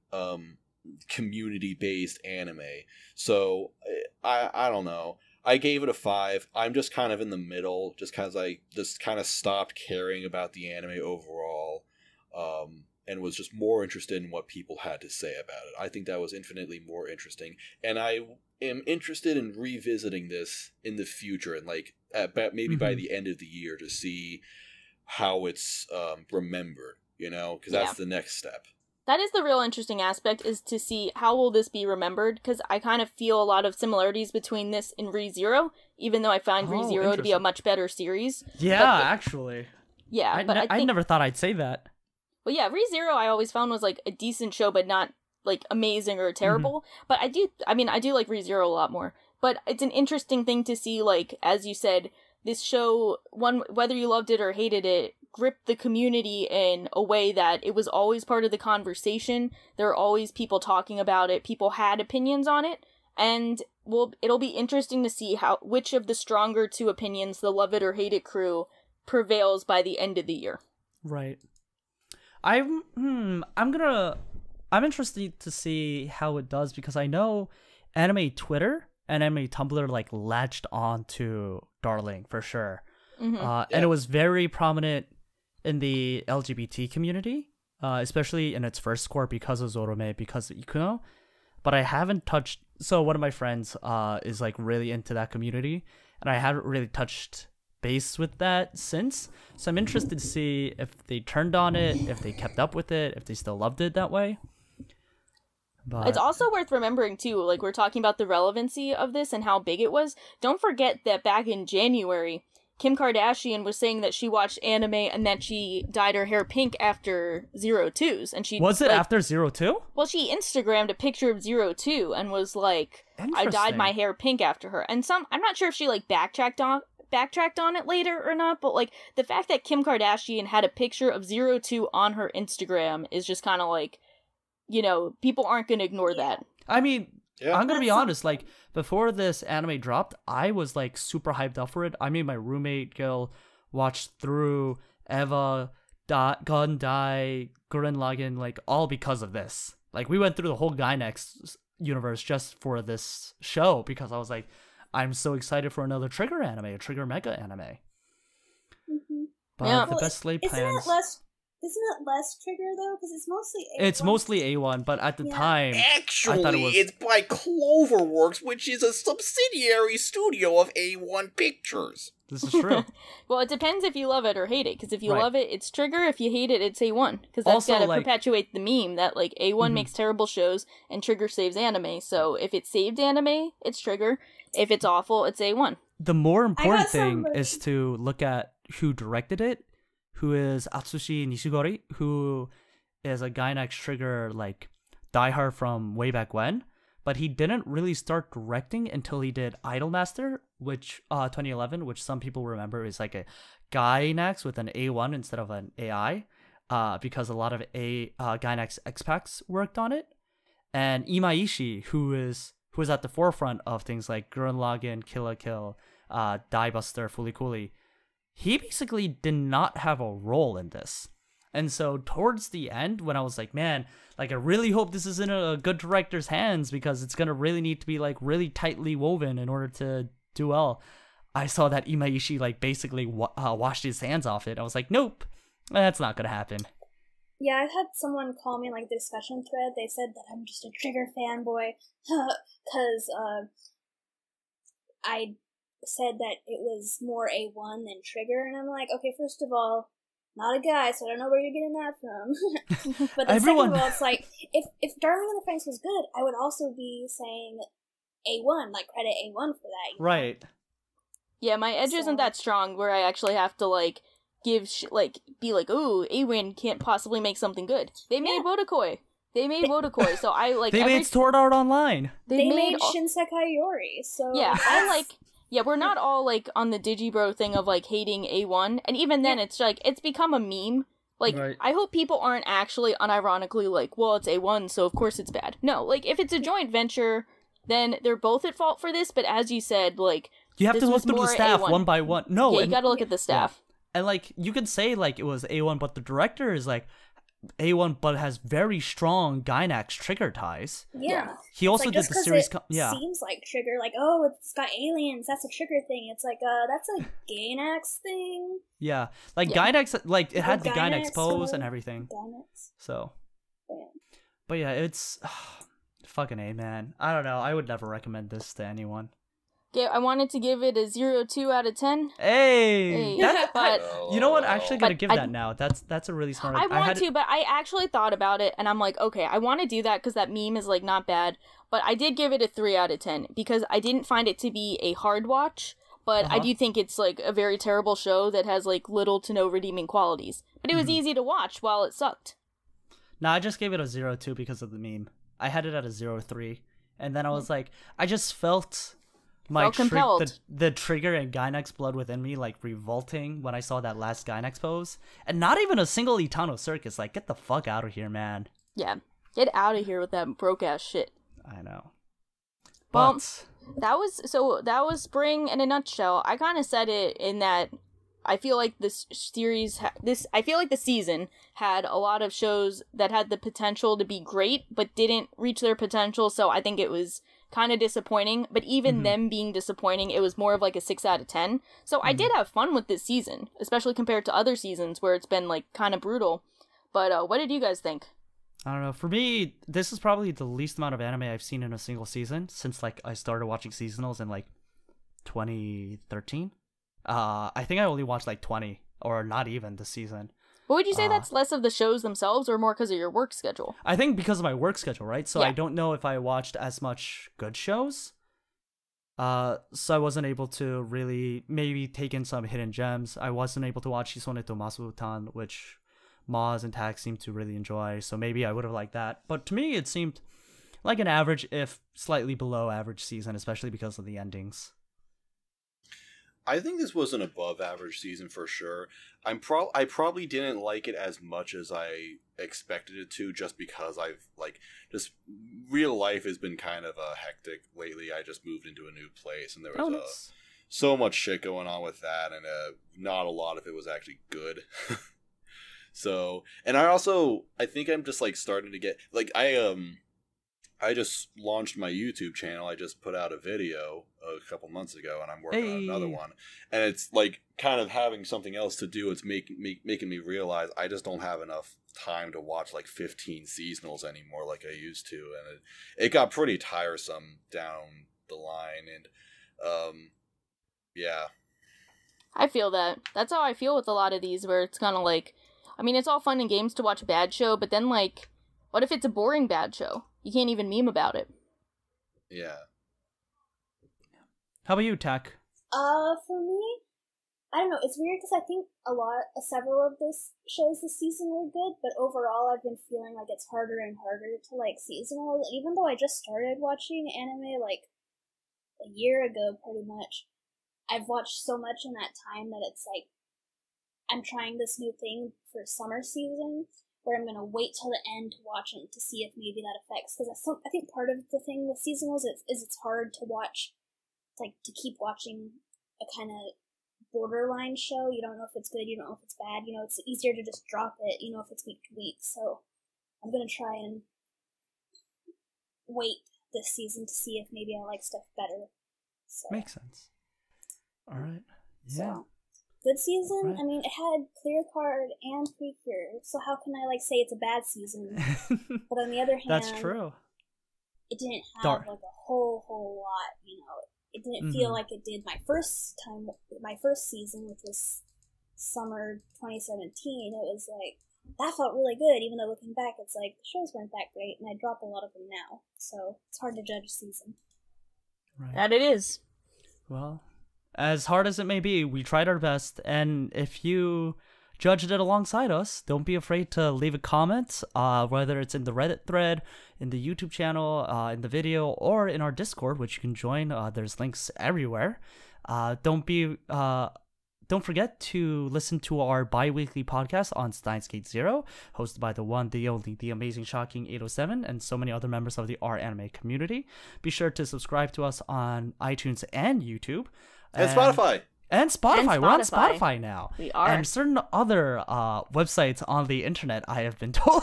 community-based anime. So I don't know. I gave it a 5. I'm just kind of in the middle, just because I just kind of stopped caring about the anime overall, and was just more interested in what people had to say about it. I think that was infinitely more interesting, and I am interested in revisiting this in the future, and like maybe by the end of the year to see how it's remembered, you know, because that's the next step. That is the real interesting aspect, is to see how will this be remembered, because I kind of feel a lot of similarities between this and Re:Zero, even though I find Re:Zero to be a much better series. Yeah, actually. Yeah, I never thought I'd say that. Well, yeah, Re:Zero I always found was, like, a decent show, but not, like, amazing or terrible. But I do like Re:Zero a lot more. But it's an interesting thing to see, like, as you said, this show, whether you loved it or hated it, gripped the community in a way that it was always part of the conversation. There were always people talking about it. People had opinions on it. And, well, it'll be interesting to see which of the stronger two opinions, the love it or hate it crew, prevails by the end of the year. Right. I'm interested to see how it does, because I know anime Twitter and anime Tumblr, like, latched on to Darling for sure. And it was very prominent in the LGBT community, especially in its first score because of Zorome, because of Ikuno. But I haven't touched... So one of my friends is, like, really into that community, and I haven't really touched base with that since. So I'm interested to see if they turned on it, if they kept up with it, if they still loved it that way. But it's also worth remembering, too, like, we're talking about the relevancy of this and how big it was. Don't forget that back in January, Kim Kardashian was saying that she watched anime and that she dyed her hair pink after 02s. And she was it, like, after 02? Well, she Instagrammed a picture of 02 and was like, I dyed my hair pink after her. And I'm not sure if she, like, backtracked on it later or not, but, like, the fact that Kim Kardashian had a picture of 02 on her Instagram is just kind of like, you know, people aren't going to ignore that. I mean, I'm going to be honest, like, before this anime dropped, I was, like, super hyped up for it. I made my roommate, Gale, watch through Eva, Gundai, Gurren Lagann, like, all because of this. Like, we went through the whole Gainax universe just for this show, because I was like, I'm so excited for another Trigger anime, a Trigger Mega anime. But the best laid plans... Isn't it less Trigger, though? Because it's mostly A1. It's mostly A1, but at the time... Actually, I thought it was... it's by Cloverworks, which is a subsidiary studio of A1 Pictures. This is true. Well, it depends if you love it or hate it, because if you love it, it's Trigger. If you hate it, it's A1. Because that's got to perpetuate the meme that, like, A1 makes terrible shows and Trigger saves anime. So if it saved anime, it's Trigger. If it's awful, it's A1. The more important thing is to look at who directed it, who is Atsushi Nishigori, who is a Gainax Trigger, like, diehard from way back when, but he didn't really start directing until he did Idolmaster, which 2011, which some people remember is like a Gainax with an A1 instead of an AI, because a lot of Gainax X-Packs worked on it. And Imaishi, who is at the forefront of things like Gurren Lagann, Kill la Kill, Die Buster, Fooly Cooly, he basically did not have a role in this. And so towards the end, when I was like, man, like, I really hope this is in a good director's hands, because it's going to really need to be, like, really tightly woven in order to do well, I saw that Imaishi, like, basically washed his hands off it. I was like, nope, that's not going to happen. Yeah, I've had someone call me, like, the discussion thread. They said that I'm just a Trigger fanboy, because I said that it was more A1 than Trigger, and I'm like, okay, first of all, not a guy, so I don't know where you're getting that from. But then Everyone... second of all, it's like, if Darling in the Franxx was good, I would also be saying A1, like credit A1 for that. You know? Right. Yeah, my edge isn't that strong where I actually have to, like, be like, ooh, A-Win can't possibly make something good. They made Wotakoi. So I, like... They made Sword Art Online. They made Shinsekai Yori, so... Yeah, I, like... Yeah, we're not all, like, on the Digibro thing of, like, hating A1, and even then, it's, like, it's become a meme. Like, right. I hope people aren't actually unironically like, well, it's A1, so of course it's bad. No, like, if it's a joint venture, then they're both at fault for this, but as you said, like... You have to look through the staff A1. One by one. No, yeah, you gotta look at the staff. Yeah. And, like, you could say, like, it was A1, but the director is, like, A1, but has very strong Gainax Trigger ties. Yeah. He also did the series... seems like Trigger, like, oh, it's got aliens, that's a Trigger thing. It's like, that's a Gainax thing. Yeah. Like, Gainax, like, it had the Gainax pose and everything. Gainax. So. Yeah. But yeah, it's... fucking A, man. I don't know. I would never recommend this to anyone. Yeah, I wanted to give it a 0.2 out of 10. Hey! But you know what? I actually gotta give that now. That's a really smart... I want to, but I actually thought about it, and I'm like, okay, I want to do that because that meme is, like, not bad. But I did give it a 3 out of 10 because I didn't find it to be a hard watch, but I do think it's, like, a very terrible show that has, like, little to no redeeming qualities. But it was easy to watch while it sucked. No, I just gave it a 0.2 because of the meme. I had it at a 0.3, and then I was like, I just felt... the Trigger and Gainax blood within me, like, revolting when I saw that last Gainax pose. And not even a single Itano Circus. Like, get the fuck out of here, man. Yeah. Get out of here with that broke-ass shit. I know. But... Well, that was spring in a nutshell. I kind of said it in that I feel like this series... I feel like the season had a lot of shows that had the potential to be great, but didn't reach their potential, so I think it was... kind of disappointing, but even them being disappointing, it was more of like a 6 out of 10. So I did have fun with this season, especially compared to other seasons where it's been like kind of brutal. But what did you guys think? I don't know. For me, this is probably the least amount of anime I've seen in a single season since like I started watching seasonals in like 2013. I think I only watched like 20 or not even this season. But would you say that's less of the shows themselves or more because of your work schedule? I think because of my work schedule, right? So I don't know if I watched as much good shows. So I wasn't able to really maybe take in some hidden gems. I wasn't able to watch Hisone to Maso-tan, which Maz and Tax seemed to really enjoy. So maybe I would have liked that. But to me, it seemed like an average, if slightly below average season, especially because of the endings. I think this was an above average season for sure. I probably didn't like it as much as I expected it to, just because just real life has been kind of hectic lately. I just moved into a new place and there was so much shit going on with that, and not a lot of it was actually good. So, and I think I'm just like starting to get like I just launched my YouTube channel. I just put out a video a couple months ago, and I'm working on another one. And it's like kind of having something else to do. It's making me realize I just don't have enough time to watch like 15 seasonals anymore like I used to. And it got pretty tiresome down the line. And yeah. I feel that. That's how I feel with a lot of these, where it's kind of like, I mean, it's all fun and games to watch a bad show, but then like, what if it's a boring bad show? You can't even meme about it. Yeah. How about you, Tak? For me, I don't know. It's weird because I think several of this shows this season were good, but overall I've been feeling like it's harder and harder to like seasonal. Even though I just started watching anime like a year ago, pretty much, I've watched so much in that time that it's like I'm trying this new thing for summer season, where I'm going to wait till the end to watch them to see if maybe that affects. Because I think part of the thing with seasonals is it's hard to watch, like, to keep watching a kind of borderline show. You don't know if it's good, you don't know if it's bad. You know, it's easier to just drop it, you know, if it's week to week. So I'm going to try and wait this season to see if maybe I like stuff better. So. Makes sense. All right. Yeah. So. Good season. Right. I mean, it had Clear Card and Precure, so how can I like say it's a bad season? But on the other hand, that's true. It didn't have like a whole lot. You know, it didn't feel like it did my first season, which was summer 2017, it was like, that felt really good, even though looking back, it's like, the shows weren't that great, and I drop a lot of them now, so it's hard to judge a season. Right. That it is. Well, as hard as it may be, we tried our best, and if you judged it alongside us, don't be afraid to leave a comment, whether it's in the Reddit thread, in the YouTube channel, in the video, or in our Discord, which you can join. There's links everywhere. Don't forget to listen to our bi-weekly podcast on Steins Gate Zero, hosted by the one, the only, the amazing, shocking 807, and so many other members of the R anime community. Be sure to subscribe to us on iTunes and YouTube. And Spotify. And Spotify. We're on Spotify now. We are. And certain other websites on the internet, I have been told.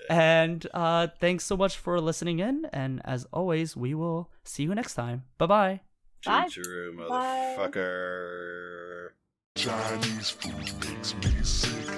And thanks so much for listening in. And as always, we will see you next time. Bye-bye. Bye. True, motherfucker. Chinese food makes me sick.